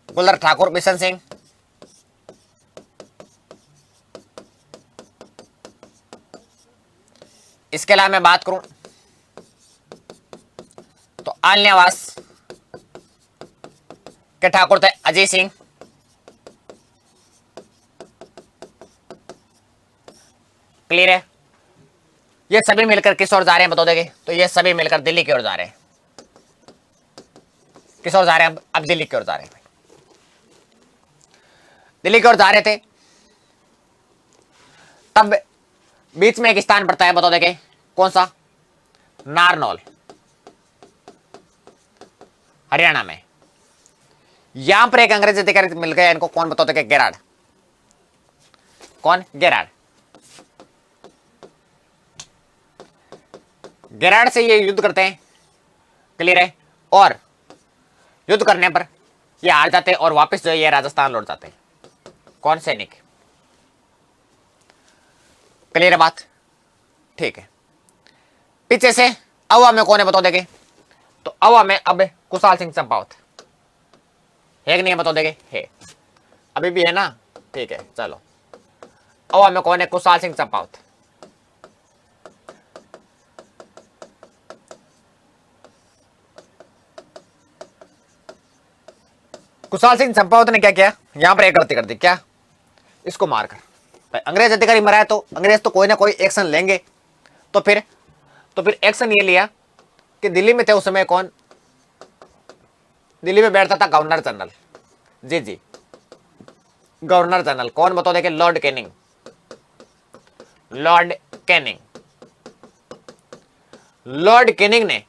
गुल्लर ठाकुर बिशन सिंह। इसके अलावा मैं बात करूं तो आलन्यावास के ठाकुर थे अजय सिंह, क्लियर है। ये सभी मिलकर किस ओर जा रहे हैं बताओ देखे, तो ये सभी मिलकर दिल्ली की ओर जा रहे हैं। किस ओर जा रहे हैं, अब दिल्ली की ओर जा रहे हैं। दिल्ली की ओर जा रहे थे, तब बीच में एक स्थान पड़ता है बताओ देखे, कौन सा, नारनौल, हरियाणा में। यहां पर एक अंग्रेज अधिकारी मिल गया इनको, कौन बताओ देखे, गेरार्ड। कौन, गेरार्ड। गेरार्ड से ये युद्ध करते हैं, क्लियर है। और युद्ध करने पर ये हार जाते हैं और वापस जो है ये राजस्थान लौट जाते हैं। कौन, सैनिक, क्लियर है बात, ठीक है। पीछे से अवा में कौन है बताओ देखे, तो अवा में अब कुशाल सिंह चंपावत है कि नहीं बताओ देखे, है, अभी भी है ना, ठीक है। चलो अवा में कौन है, कुशाल सिंह चंपावत। कुशाल सिंह चंपावत ने क्या किया, यहां पर एक गलती कर दी, क्या, इसको मारकर। भाई अंग्रेज अधिकारी मरा है तो अंग्रेज तो कोई ना कोई एक्शन लेंगे। तो फिर एक्शन ये लिया कि दिल्ली में थे उस समय कौन, दिल्ली में बैठता था गवर्नर जनरल, जी गवर्नर जनरल, कौन बताओ देखे, लॉर्ड कैनिंग। लॉर्ड कैनिंग ने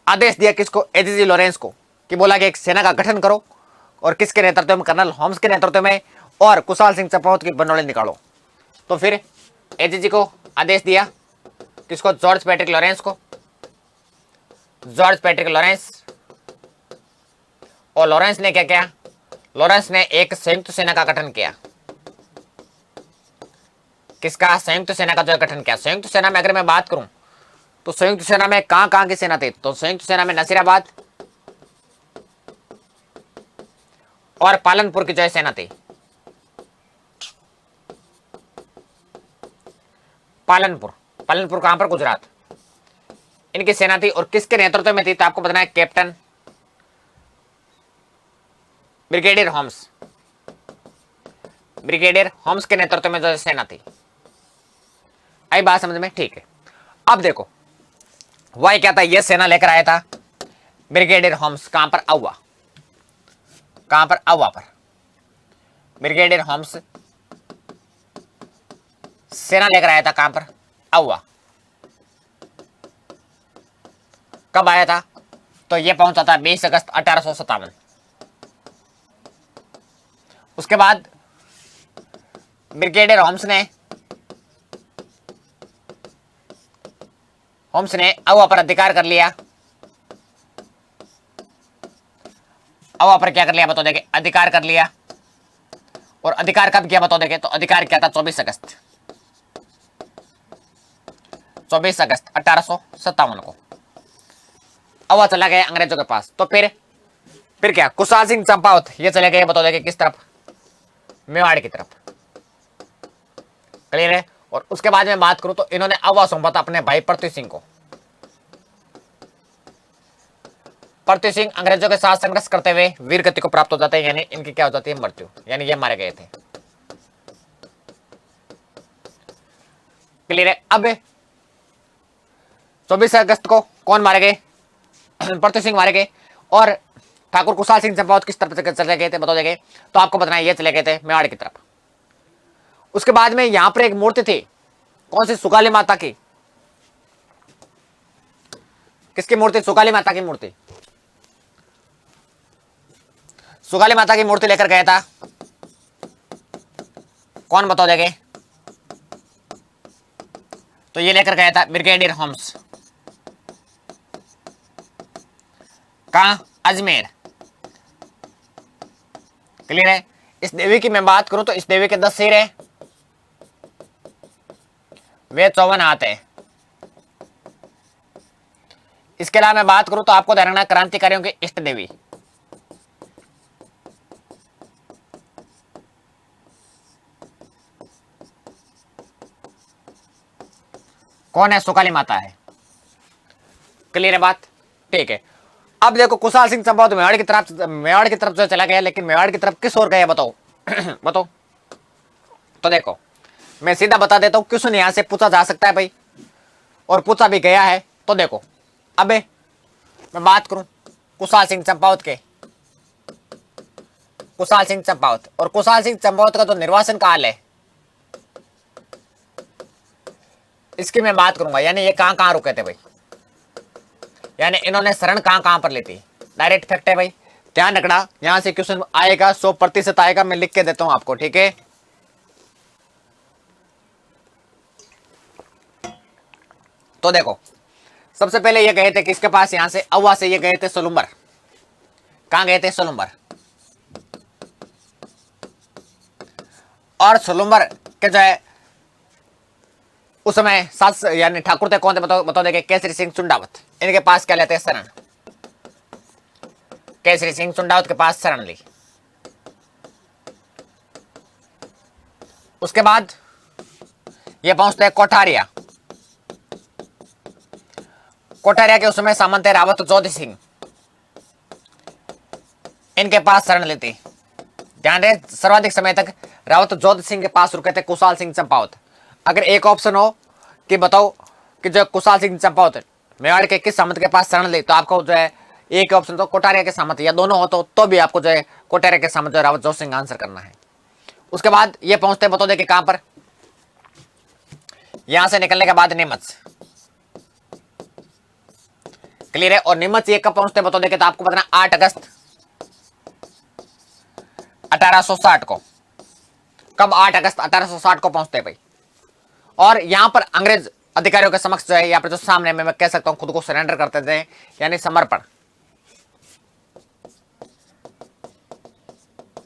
आदेश दिया किसको, एजीजी लॉरेंस को, कि बोला कि एक सेना का गठन करो और किसके नेतृत्व में, कर्नल होम्स के नेतृत्व में, और कुशाल सिंह चंपावत की बनोले निकालो। तो फिर एजीजी को आदेश दिया किसको, जॉर्ज पैट्रिक लॉरेंस को, और लॉरेंस ने क्या किया, लॉरेंस ने एक संयुक्त सेना का गठन किया। किसका, संयुक्त सेना का जो गठन किया। संयुक्त सेना में अगर मैं बात करूं तो संयुक्त सेना में कहां की सेना थी, तो संयुक्त सेना में नसीराबाद और पालनपुर की जो सेना थी, पालनपुर कहां पर, गुजरात, इनकी सेना थी। और किसके नेतृत्व में थी, तो आपको बताना है कैप्टन ब्रिगेडियर होम्स के नेतृत्व में जो सेना थी। आई बात समझ में, ठीक है। अब देखो वह क्या था, यह सेना लेकर आया था ब्रिगेडियर होम्स, कहां पर, अवा, पर ब्रिगेडियर होम्स सेना लेकर आया था, कहां पर, अवा। कब आया था, तो यह पहुंचा था 20 अगस्त 1857। उसके बाद ब्रिगेडियर होम्स ने अवा पर अधिकार कर लिया। अवा पर क्या कर लिया बताओ देखे, अधिकार कर लिया। और अधिकार कब किया बताओ देखे, तो अधिकार किया था 24 अगस्त 1857 को। अवा चला गया अंग्रेजों के पास। तो फिर क्या, कुशाल सिंह चंपावत ये चले गए बताओ देखे किस तरफ, मेवाड़ की तरफ। क्लियर है। और उसके बाद में बात करूं तो इन्होंने अगवा सौंपा था अपने भाई पृथ्वी सिंह को। पृथ्वी सिंह अंग्रेजों के साथ संघर्ष करते हुए वीर गति को प्राप्त हो जाते हैं, यानी इनकी क्या हो जाती है, मृत्यु, यानी ये मारे गए थे। क्लियर है। अब 24 अगस्त को कौन मारे गए, पृथ्वी सिंह मारे गए। और ठाकुर कुशाल सिंह चंपावत किस तरफ से चले गए थे बता देंगे, तो आपको बताना ये चले गए थे मेवाड़ की तरफ। उसके बाद में यहां पर एक मूर्ति थी, कौन सी, सुकाली माता की। किसकी मूर्ति, सुकाली माता की मूर्ति। सुकाली माता की मूर्ति लेकर गया था कौन बता देंगे, तो ये लेकर गया था ब्रिगेडियर होम्स। कहां, अजमेर। क्लियर है। इस देवी की मैं बात करूं तो इस देवी के 10 सिर है, वे 54 हाथ है। इसके अलावा मैं बात करूं तो आपको ध्यान रखना क्रांतिकारियों की इष्ट देवी, कौन है, सुकाली माता है। क्लियर है बात, ठीक है। अब देखो कुशाल सिंह चंपावत मेवाड़ की तरफ से चला गया, लेकिन मेवाड़ की तरफ किस ओर गया बताओ, बताओ। तो देखो मैं सीधा बता देता हूं, क्वेश्चन यहां से पूछा जा सकता है भाई, और पूछा भी गया है। तो देखो अबे मैं बात करूं कुशाल सिंह चंपावत के, कुशाल सिंह चंपावत, और कुशाल सिंह चंपावत का जो निर्वासन काल है इसकी मैं बात करूंगा, यानी ये कहां कहां रुके थे भाई, यानी इन्होंने शरण कहां कहां पर ली थी। डायरेक्ट फैक्ट है भाई, ध्यान रखना, यहां से क्वेश्चन आएगा, 100% आएगा, मैं लिख के देता हूं आपको, ठीक है। तो देखो सबसे पहले ये गए थे किसके पास, यहां से अवा से ये गए थे सोलुम्बर। कहां गए थे, सोलुम्बर। और सोलुम्बर के जो है उस समय सात यानी ठाकुर थे कौन थे बताओ देखे, केसरी सिंह चुंडावत। इनके पास क्या लेते हैं, शरण। केसरी सिंह चुंडावत के पास शरण ली। उसके बाद ये पहुंचते हैं कोठारिया। कोठारिया के उस समय सामंत है रावत जोधी सिंह, इनके पास शरण लेती। ध्यान रहे सर्वाधिक समय तक रावत जोधी सिंह के पास रुके थे कुशाल सिंह चंपावत। अगर एक ऑप्शन हो कि बताओ कि जो कुशाल सिंह चंपावत मेवाड़ के किस सामंत के पास शरण ली, तो आपको जो है एक ऑप्शन तो कोठारिया के सामंत, या दोनों हो तो भी आपको जो है कोठारिया के सामंत जो रावत जोधी सिंह आंसर करना है। उसके बाद ये पहुंचते बताओ देखे कहां पर, यहां से निकलने के बाद नीमच। क्लियर है। और नीमच ये कब पहुंचते बताओ देखे, तो आपको बताना 8 अगस्त 1860 को। कब, 8 अगस्त 1860 को पहुंचते भाई। और यहां पर अंग्रेज अधिकारियों के समक्ष जो है, यहाँ पर जो सामने में मैं कह सकता हूं खुद को सरेंडर करते थे, यानी समर्पण।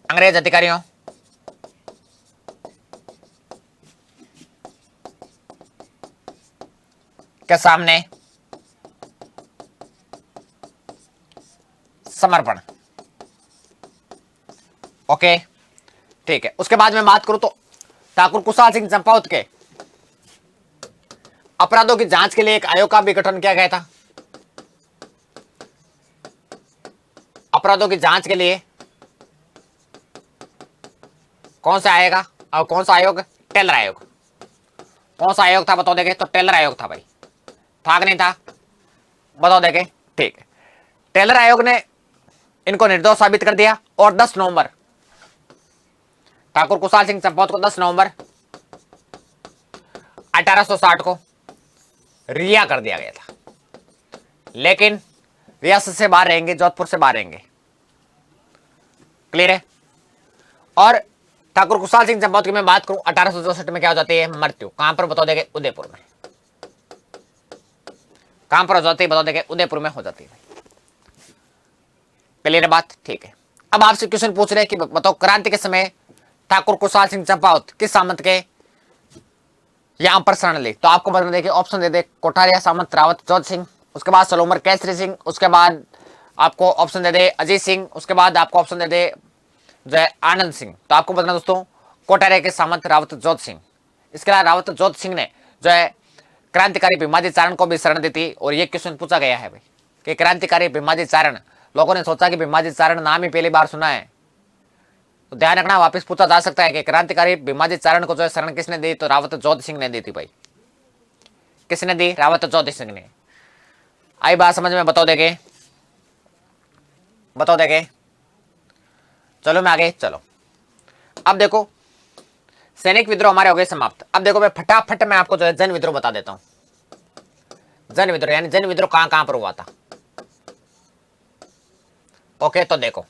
अंग्रेज अधिकारियों के सामने समर्पण। ओके ठीक है। उसके बाद में बात करूं तो ठाकुर कुशाल सिंह चंपावत के अपराधों की जांच के लिए एक आयोग का भी गठन किया गया था। अपराधों की जांच के लिए कौन सा आएगा, और कौन सा आयोग, टेलर आयोग। कौन सा आयोग था बताओ देखे, तो टेलर आयोग था भाई। था कि नहीं था, बताओ देखे, ठीक है। टेलर आयोग ने इनको निर्दोष साबित कर दिया, और 10 नवंबर ठाकुर कुशाल सिंह चंपावत को 10 नवंबर 1860 को रिहा कर दिया गया था। लेकिन रियासत से बाहर रहेंगे, जोधपुर से बाहर रहेंगे। क्लियर है। और ठाकुर कुशाल सिंह चंपावत की मैं बात करूं 1864 में क्या हो जाती है, मृत्यु। कहां पर बताओ देंगे, उदयपुर में। कहां पर हो जाती है बताओ देंगे, उदयपुर में हो जाती है। क्लियर बात, ठीक है। अब आपसे क्वेश्चन पूछ रहे हैं कि बताओ क्रांति के समय ठाकुर कुशाल सिंह चंपावत किस सामंत के यहां पर शरण ली, तो आपको बता देखिए ऑप्शन दे दे, कोठारिया सामंत रावत जोध सिंह, उसके बाद सलोमर केसरी सिंह, उसके बाद आपको ऑप्शन दे दे अजीत सिंह, उसके बाद आपको ऑप्शन दे दे जो है आनंद सिंह। तो आपको बताना दोस्तों कोठारिया के सामंत रावत जोध सिंह, इसके अलावा रावत जोत सिंह ने जो है क्रांतिकारी भीमाजी चारण को भी शरण दी थी। और ये क्वेश्चन पूछा गया है भाई कि क्रांतिकारी भीमाजी चारण, लोगों ने सोचा कि भीमाजी चारण नाम ही पहली बार सुना है, तो ध्यान रखना वापस पूछा जा सकता है कि क्रांतिकारी भीमाजी चारण को जो है शरण किसने दी, तो रावत जोत सिंह ने दी थी भाई। किसने दी? रावत जोत सिंह ने। आई बात समझ में? बताओ देखे, बताओ देखे। चलो मैं आगे, चलो अब देखो सैनिक विद्रोह हमारे हो गए समाप्त। अब देखो मैं फटाफट मैं आपको जो है जन विद्रोह बता देता हूं। जन विद्रोह यानी जन विद्रोह कहां कहां पर हुआ था। ओके, तो देखो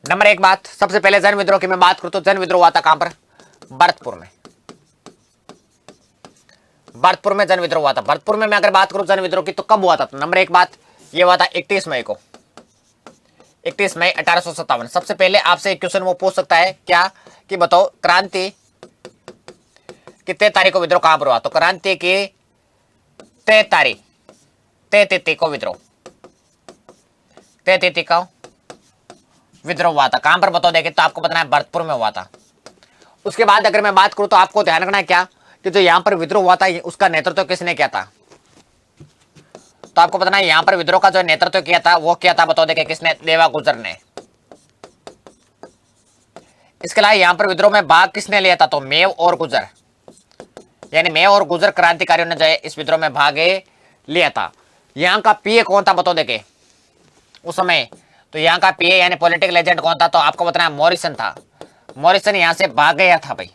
नंबर एक बात, सबसे पहले जन विद्रोह की मैं बात करूं तो जन विद्रोह हुआ था कहां पर? भरतपुर में। भरतपुर में जन विद्रोह हुआ था। भरतपुर में मैं अगर बात करूं जन विद्रोह की तो कब हुआ था, तो नंबर एक बात ये हुआ था 31 मई को, 31 मई 1857। सबसे पहले आपसे एक क्वेश्चन वो पूछ सकता है क्या कि बताओ क्रांति कितने तारीख को विद्रोह कहां पर हुआ, तो क्रांति की 3 तारीख 3 को विद्रोह, 3 का विद्रोह हुआ था। कहां पर बताओ देखे, तो आपको बताना है भरतपुर में हुआ था। उसके बाद अगर मैं बात करूं तो आपको ध्यान रखना है क्या कि जो यहां पर विद्रोह हुआ था उसका नेतृत्व किसने किया था, तो आपको बताना है यहां पर विद्रोह का जो नेतृत्व किया था वो किया था, बताओ देखे किसने? देवा गुर्जर ने। इसके अलावा यहां पर विद्रोह में भाग किसने लिया था, तो मेव और गुर्जर, यानी मेव और गुर्जर क्रांतिकारियों ने जो है इस विद्रोह में भाग लिया था। यहां का पीए कौन था बताओ देखे उस समय, तो यहाँ का पीए यानी पॉलिटिकल एजेंट कौन था, तो आपको बताना मॉरिसन था। मॉरिसन यहाँ से भाग गया था भाई।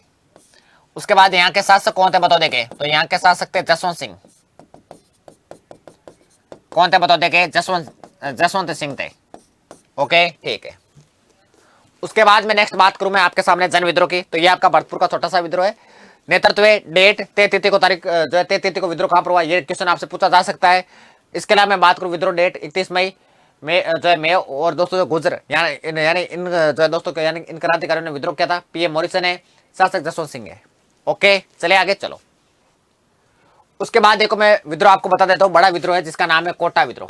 उसके बाद यहाँ के शासक कौन थे बताओ देखे, तो यहाँ के शासक थे जसवंत सिंह। कौन थे बताओ देखे? जसवंत सिंह थे। ओके ठीक है। उसके बाद में नेक्स्ट बात करूं मैं आपके सामने जन विद्रोह की, तो ये आपका भरतपुर का छोटा सा विद्रोह है। नेतृत्व डेट 33 को तारीख जो है 33 को विद्रोह कहां पर हुआ, ये क्वेश्चन आपसे पूछा जा सकता है। इसके अलावा मैं बात करूं विद्रोह डेट 31 मई में जो है मैं और दोस्तों जो गुजर यानी इन जो है दोस्तों को यानी इन क्रांतिकारियों ने विद्रोह किया था। पीए मॉरिसन है, शासक जसवंत सिंह है। ओके चले आगे चलो। उसके बाद देखो मैं विद्रोह आपको बता देता हूं, बड़ा विद्रोह है जिसका नाम है कोटा विद्रोह।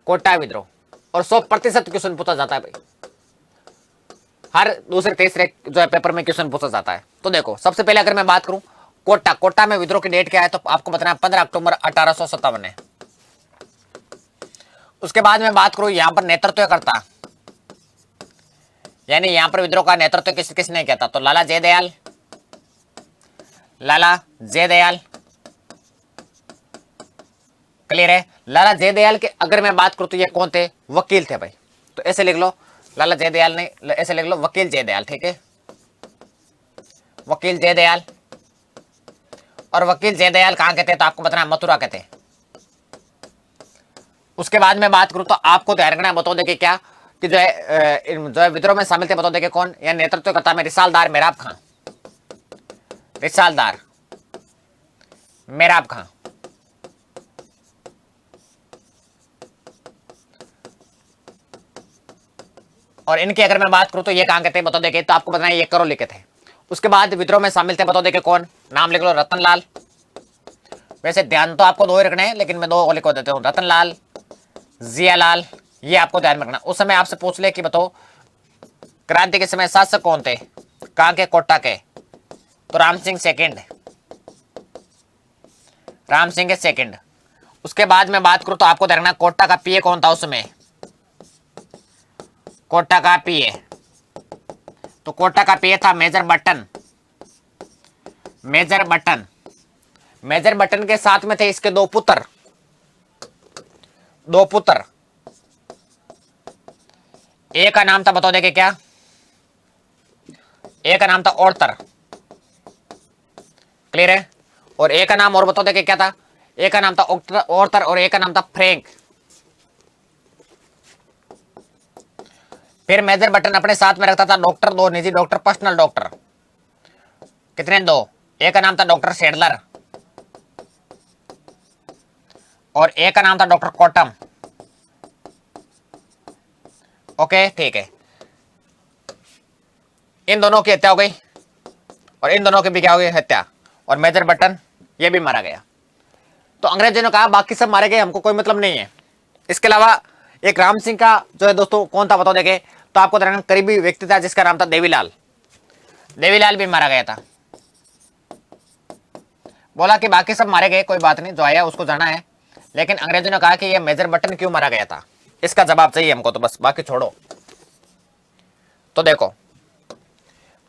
कोटा विद्रोह और 100% क्वेश्चन पूछा जाता है भाई, हर दूसरे तीसरे जो है पेपर में क्वेश्चन पूछा जाता है। तो देखो सबसे पहले अगर मैं बात करूं कोटा में विद्रोह की डेट क्या है, तो आपको बताना है 15 अक्टूबर 1857 है। उसके बाद में बात करूं यहां पर नेतृत्व करता, यानी यहां पर विद्रोह का नेतृत्व किसने किया था, तो लाला जयदयाल। क्लियर है? लाला जयदयाल के अगर मैं बात करूं तो ये कौन थे? वकील थे भाई। तो ऐसे लिख लो लाला जयदयाल नहीं, ऐसे लिख लो वकील जयदयाल। ठीक है, वकील जयदयाल। और वकील जयदयाल कहां के थे, तो आपको बताना मथुरा के थे। उसके बाद में बात करूं तो आपको ध्यान रखना है, बताओ देखिए क्या कि जो है विद्रोह में शामिल थे, बताओ देखिए कौन, या नेतृत्व करता में रिसालदार मेहराब खां। रिसालदार मेहराब खां। और इनकी अगर मैं बात करूं तो ये कहां के थे, बताओ देखिए, तो आपको बताना है ये करौली के थे। उसके बाद विद्रोह में शामिल थे, बताओ देखिए कौन, नाम लिख लो रतनलाल। वैसे ध्यान तो आपको 2 ही रखने हैं लेकिन मैं 2 लिख देता हूं, रतनलाल, जियालाल, ये आपको ध्यान में रखना। उस समय आपसे पूछ ले कि बताओ क्रांति के समय शासक कौन थे, कहां के? कोटा के, तो राम सिंह सेकंड। उसके बाद में बात करूं तो आपको ध्यान रखना कोटा का पीए कौन था उस समय, कोटा का पीए, तो कोटा का पीए था मेजर बटन के साथ में थे इसके 2 पुत्र। एक का नाम था बताओ देखे क्या, एक का नाम था औरतर। क्लियर है? और एक का नाम और बताओ देखे क्या था, एक का नाम था औरतर और एक का नाम था फ्रैंक। फिर मेजर बटन अपने साथ में रखता था डॉक्टर, 2 निजी डॉक्टर, पर्सनल डॉक्टर। कितने? 2। एक का नाम था डॉक्टर सेडलर और एक का नाम था डॉक्टर कॉटम। ओके ठीक है, इन दोनों की हत्या हो गई और इन दोनों की भी क्या हो गई? हत्या। और मेजर बटन ये भी मारा गया। तो अंग्रेजों ने कहा बाकी सब मारे गए, हमको कोई मतलब नहीं है। इसके अलावा एक राम सिंह का जो है दोस्तों कौन था बताओ देखे, तो आपको करीबी व्यक्ति था जिसका नाम था देवीलाल। देवीलाल भी मारा गया था। बोला कि बाकी सब मारे गए, कोई बात नहीं, जो आया उसको जाना है, लेकिन अंग्रेजों ने कहा कि ये मेजर बटन क्यों मारा गया था, इसका जवाब चाहिए हमको, तो बस बाकी छोड़ो। तो देखो,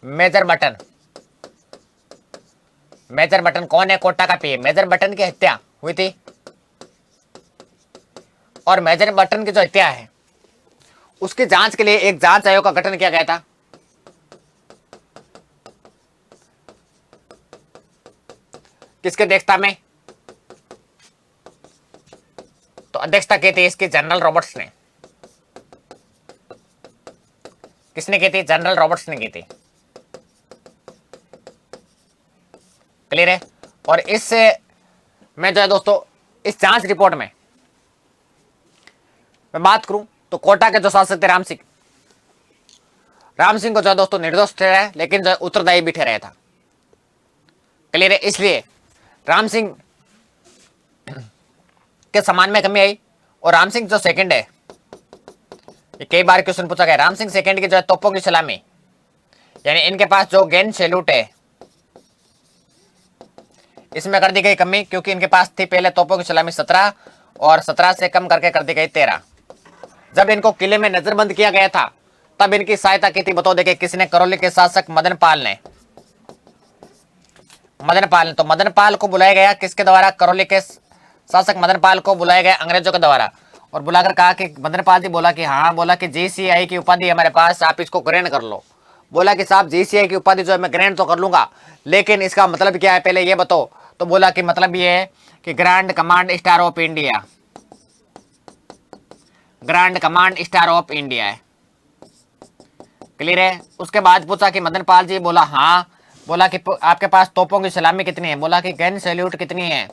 मेजर बटन, मेजर बटन कौन है? कोटा का पीए। मेजर बटन की हत्या हुई थी, और मेजर बटन की जो हत्या है उसकी जांच के लिए एक जांच आयोग का गठन किया गया था। किसके अध्यक्षता में? तो अध्यक्षता की थी इसकी जनरल रॉबर्ट्स ने। किसने की थी? जनरल रॉबर्ट्स ने की थी। क्लियर है? और इससे मैं जो है दोस्तों, इस जांच रिपोर्ट में मैं बात करूं तो कोटा के जो शासक थे राम सिंह, राम सिंह को जो है दोस्तों निर्दोष ठहराया, लेकिन जो उत्तरदायी भी ठहराया था। क्लियर है? इसलिए राम सिंह के सम्मान में कमी आई। और राम सिंह जो सेकंड है, ये कई बार क्वेश्चन पूछा गया, राम सिंह सेकंड की जो है तोपों की सलामी, यानी इनके पास जो गेन सैल्यूट है इसमें कर दी गई कमी, क्योंकि इनके पास थी पहले तोपों की सलामी 17 और 17 से कम करके कर दी गई 13। जब इनको किले में नजरबंद किया गया था तब इनकी सहायता की थी, बताओ देखिए किसने? करौली के शासक मदन पाल ने। मदन पाल ने, तो मदन पाल को बुलाया गया किसके द्वारा? करौली के शासक मदन पाल को बुलाया गया अंग्रेजों के द्वारा, और बुलाकर कहा कि मदन पाल जी बोला कि हाँ, बोला कि जीसीआई की उपाधि हमारे पास, आप इसको ग्रहण कर लो। बोला कि साहब जीसीआई की उपाधि जो है मैं ग्रहण तो कर लूंगा, लेकिन इसका मतलब क्या है पहले ये बताओ। तो बोला कि मतलब ये है कि grand command star of India, grand command star of India है। क्लियर है? उसके बाद पूछा कि मदन पाल जी, बोला हाँ। बोला कि आपके पास तोपों की सलामी कितनी है? बोला कि गन सैल्यूट कितनी है?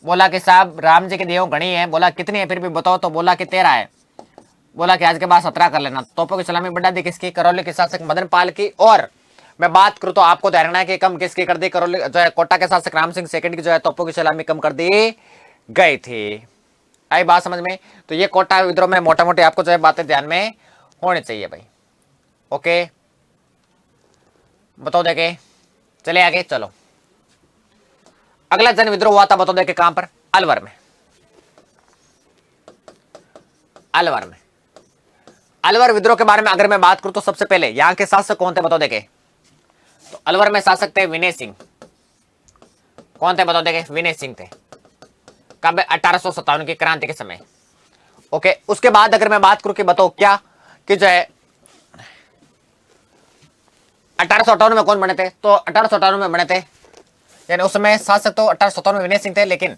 बोला कि साहब राम जी की देव घड़ी है। बोला कितनी है फिर भी बताओ? तो बोला कि 13 है। बोला कि आज के बाद 17 कर लेना। तोपों की सलामी बढ़ा दी किसकी? करौली के शासक मदन पाल की। और मैं बात करूं तो आपको ध्यान रखना है कि कम किसकी कर दी? करौली जो है कोटा के शासक राम सिंह सेकंड की जो है तोपों की सलामी कम कर दी गई थी। आई बात समझ में? तो ये कोटा विद्रोह में मोटा मोटी आपको जो है बातें ध्यान में होनी चाहिए भाई। ओके, बताओ देखे, चले आगे चलो। अगला जन विद्रोह हुआ था, बताओ देखे कहां पर? अलवर में। अलवर में, अलवर विद्रोह के बारे में अगर मैं बात करूं तो सबसे पहले यहां के शासक कौन थे? बताओ देखे, तो अलवर में शासक थे विनय सिंह। कौन थे? बताओ देखे, विनय सिंह थे। कब? 1857 की क्रांति के समय। ओके, उसके बाद अगर मैं बात करूं कि बताओ क्या कि जो है 1858 में कौन बने थे? तो 1858 में बने थे, यानी उस समय शासक तो 1857 में विनय सिंह थे, लेकिन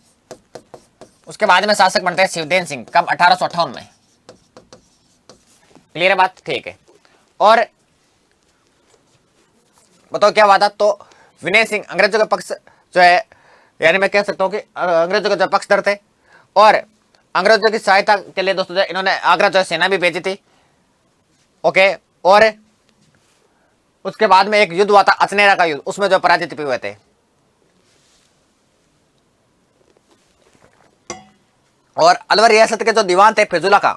उसके बाद में शासक बनते हैं शिवदेन सिंह। कब? 1858 में। क्लियर है बात? ठीक है। और बताओ क्या हुआ था? तो विनय सिंह अंग्रेजों के पक्ष जो है, यानी मैं कह सकता हूं कि अंग्रेजों के जो पक्षधर थे, और अंग्रेजों की सहायता के लिए दोस्तों जो इन्होंने आगरा जो है सेना भी भेजी थी। ओके, और उसके बाद में एक युद्ध हुआ था अचनेरा का युद्ध, उसमें जो पराजित भी हुए थे। और अलवर रियासत के जो दीवान थे फैजुल्ला का,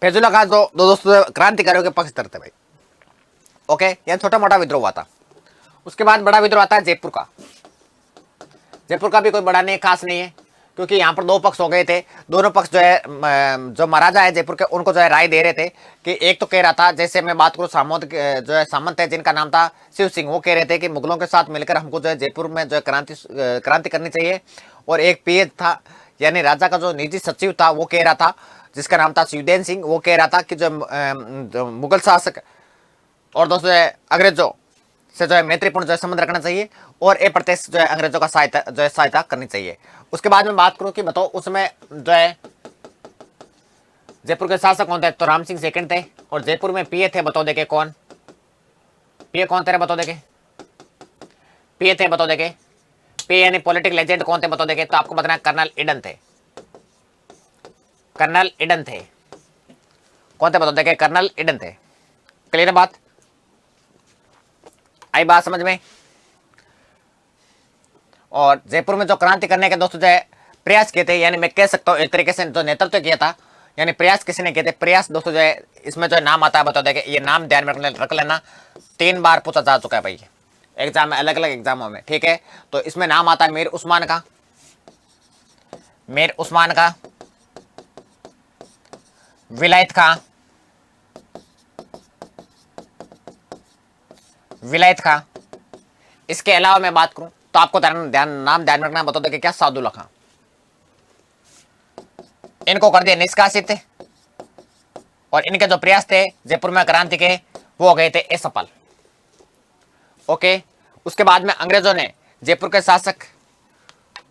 फैजुल्ला का जो दोस्तों क्रांतिकारियों के पक्षधर थे भाई। ओके, यह छोटा मोटा विद्रोह हुआ था। उसके बाद बड़ा विद्रोह आता है जयपुर का। जयपुर का भी कोई बड़ा नहीं, खास नहीं है, क्योंकि यहाँ पर दो पक्ष हो गए थे। दोनों पक्ष जो है, जो महाराजा है जयपुर के, उनको जो है राय दे रहे थे कि एक तो कह रहा था, जैसे मैं बात करूँ सामंत जो है, सामंत है जिनका नाम था शिव सिंह, वो कह रहे थे कि मुगलों के साथ मिलकर हमको जो है जयपुर में जो है क्रांति करनी चाहिए। और एक पेज था, यानी राजा का जो निजी सचिव था, वो कह रहा था, जिसका नाम था शिवदेन सिंह, वो कह रहा था कि जो मुगल शासक और दोस्तों जो है अंग्रेजों से जो है मैत्रीपूर्ण जो है संबंध रखना चाहिए, और ए प्रत्यक्ष जो है अंग्रेजों का सहायता करनी चाहिए। उसके बाद में बात करूं कि बताओ उसमें जो है जयपुर के शासक कौन थे? तो राम सिंह सेकंड थे। और जयपुर में पीए थे, बताओ देखे कौन? पीए कौन थे? बताओ देखे, पीए थे, बताओ देखे, पीए यानी पॉलिटिकल एजेंट कौन थे? बताओ देखे, तो आपको बताना कर्नल ईडन थे। कर्नल ईडन थे। कौन थे? बताओ देखे, कर्नल ईडन थे। क्लियर है बात? आई बात समझ में? और जयपुर में जो क्रांति करने के दोस्तों जो है प्रयास किए थे, यानी मैं कह सकता हूं एक तरीके से जो नेतृत्व किया था, यानी प्रयास किसी ने किए थे। प्रयास दोस्तों जो है इसमें जो है नाम आता है, बता देंगे ये नाम ध्यान में रख लेना, 3 बार पूछा जा चुका है भाई एग्जाम में, अलग अलग एग्जामों में, ठीक है। तो इसमें नाम आता है मीर उस्मान का, मीर उस्मान का, विलायत खां, विलायत खां। इसके अलावा मैं बात करूं तो आपको नाम ध्यान रखना, बता देंगे क्या, सादुल्ला खां। इनको कर दिया निष्कासित और इनके जो प्रयास थे जयपुर में क्रांति के वो हो गए थे असफल। ओके, उसके बाद में अंग्रेजों ने जयपुर के शासक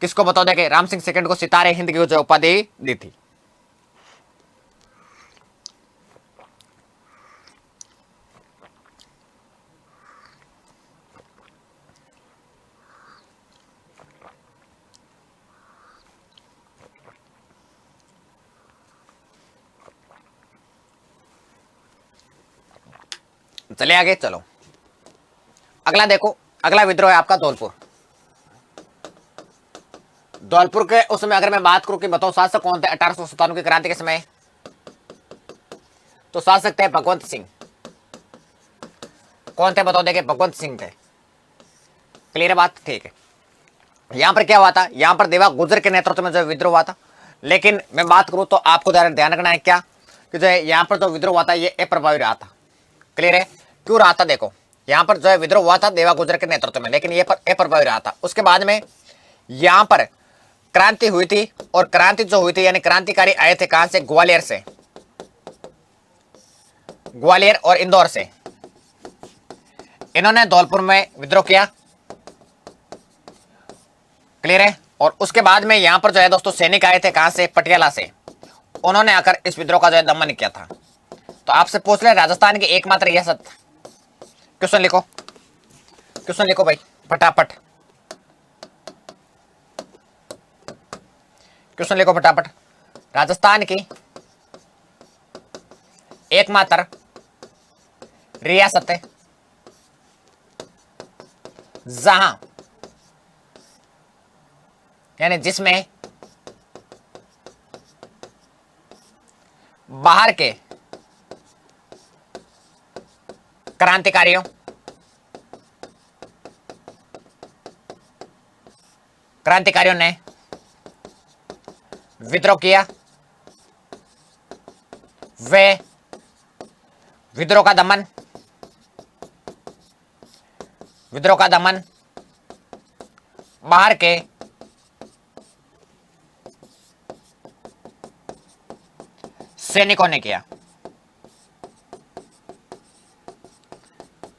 किसको बता देंगे, राम सिंह सेकंड को सितारे हिंद की जो उपाधि दी थी। चलिए आगे चलो, अगला देखो, अगला विद्रोह है आपका धौलपुर। धौलपुर के उसमें अगर मैं बात करूं कि बताओ शासक कौन थे 1857 की क्रांति के समय, तो शासक थे भगवंत सिंह। कौन थे बताओ, देखे भगवंत सिंह थे। क्लियर है बात, ठीक है। यहां पर क्या हुआ था, यहां पर देवा गुजर के नेतृत्व में जो विद्रोह हुआ था, लेकिन मैं बात करूं तो आपको ध्यान रखना है क्या कि जो है यहां पर जो विद्रोह हुआ था ये अप्रभावी रहा था। क्लियर है, क्यों रहा था, देखो यहां पर जो है विद्रोह हुआ था देवा गुजर के नेतृत्व में, लेकिन ये अप्रभावी रहा था। उसके बाद में यहां पर क्रांति हुई थी, और क्रांति जो हुई थी यानी क्रांतिकारी आए थे कहां से, ग्वालियर से, ग्वालियर और इंदौर से। इन्होंने धौलपुर में विद्रोह किया। क्लियर है, और उसके बाद में यहां पर जो है दोस्तों सैनिक आए थे कहां से, पटियाला से। उन्होंने आकर इस विद्रोह का जो है दमन किया था। तो आपसे पूछ ले राजस्थान की एकमात्र रियासत, क्वेश्चन लिखो, क्वेश्चन लिखो भाई फटाफट, क्वेश्चन लिखो फटाफट। राजस्थान की एकमात्र रियासत है जहां यानी जिसमें बाहर के क्रांतिकारियों, क्रांतिकारियों ने विद्रोह किया, वे विद्रोह का दमन, विद्रोह का दमन बाहर के सैनिकों ने किया।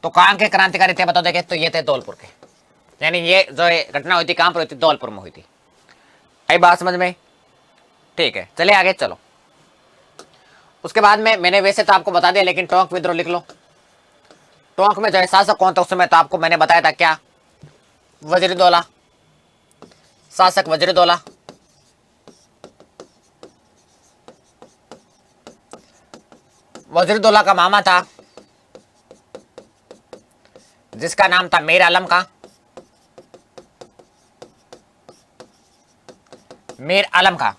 तो कहां के क्रांतिकारी थे बताओ, देखे तो ये थे धौलपुर के, यानी ये जो घटना हुई थी कहां पर हुई थी, धौलपुर में हुई थी। आई बात समझ में, ठीक है। चलिए आगे चलो, उसके बाद में मैंने वैसे तो आपको बता दिया, लेकिन टोंक विद्रोह लिख लो। टोंक में जो है शासक कौन था उस समय, तो आपको मैंने बताया था क्या, वजीरदौला, शासक वजीरदौला। वजीरदौला का मामा था जिसका नाम था मीर आलम का, मीर आलम का।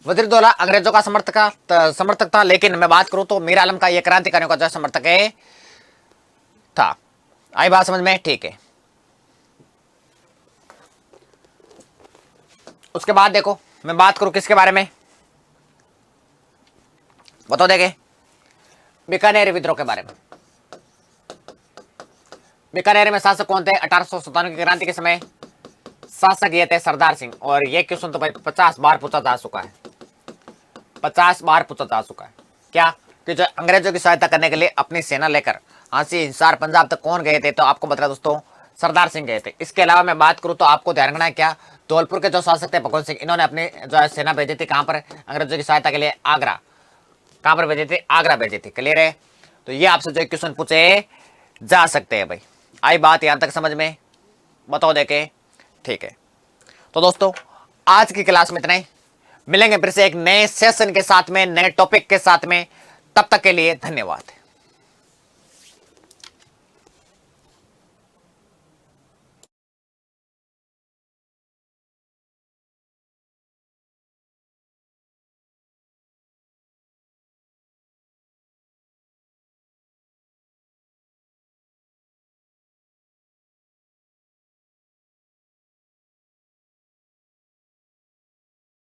वजीरदौला अंग्रेजों का समर्थक था, लेकिन मैं बात करूं तो मीर आलम का ये क्रांतिकारियों का जो समर्थक है था। आई बात समझ में, ठीक है। उसके बाद देखो मैं बात करूं किसके बारे में, बताओ देखे, बीकानेर विद्रोह के बारे में। बीकानेर में शासक कौन थे 1857 की क्रांति के समय, शासक ये थे सरदार सिंह। और ये क्वेश्चन तो भाई 50 बार पूछा जा चुका है, 50 बार पूछा जा चुका है। क्या कि जो अंग्रेजों की सहायता करने के लिए अपनी सेना लेकर हांसी हिसार पंजाब तक कौन गए थे, तो आपको बता दोस्तों सरदार सिंह गए थे। इसके अलावा मैं बात करूं तो आपको ध्यान रखना है क्या, धौलपुर के जो शासक थे भगवंत सिंह, इन्होंने अपनी जो है सेना भेजी थी कहां पर, अंग्रेजों की सहायता के लिए आगरा। कहां पर भेजी थी, आगरा भेजी थी। क्लियर है, तो ये आपसे जो क्वेश्चन पूछे जा सकते हैं भाई। आई बात यहां तक समझ में, बताओ देखे, ठीक है। तो दोस्तों आज की क्लास में इतना ही, मिलेंगे फिर से एक नए सेशन के साथ में, नए टॉपिक के साथ में। तब तक के लिए धन्यवाद।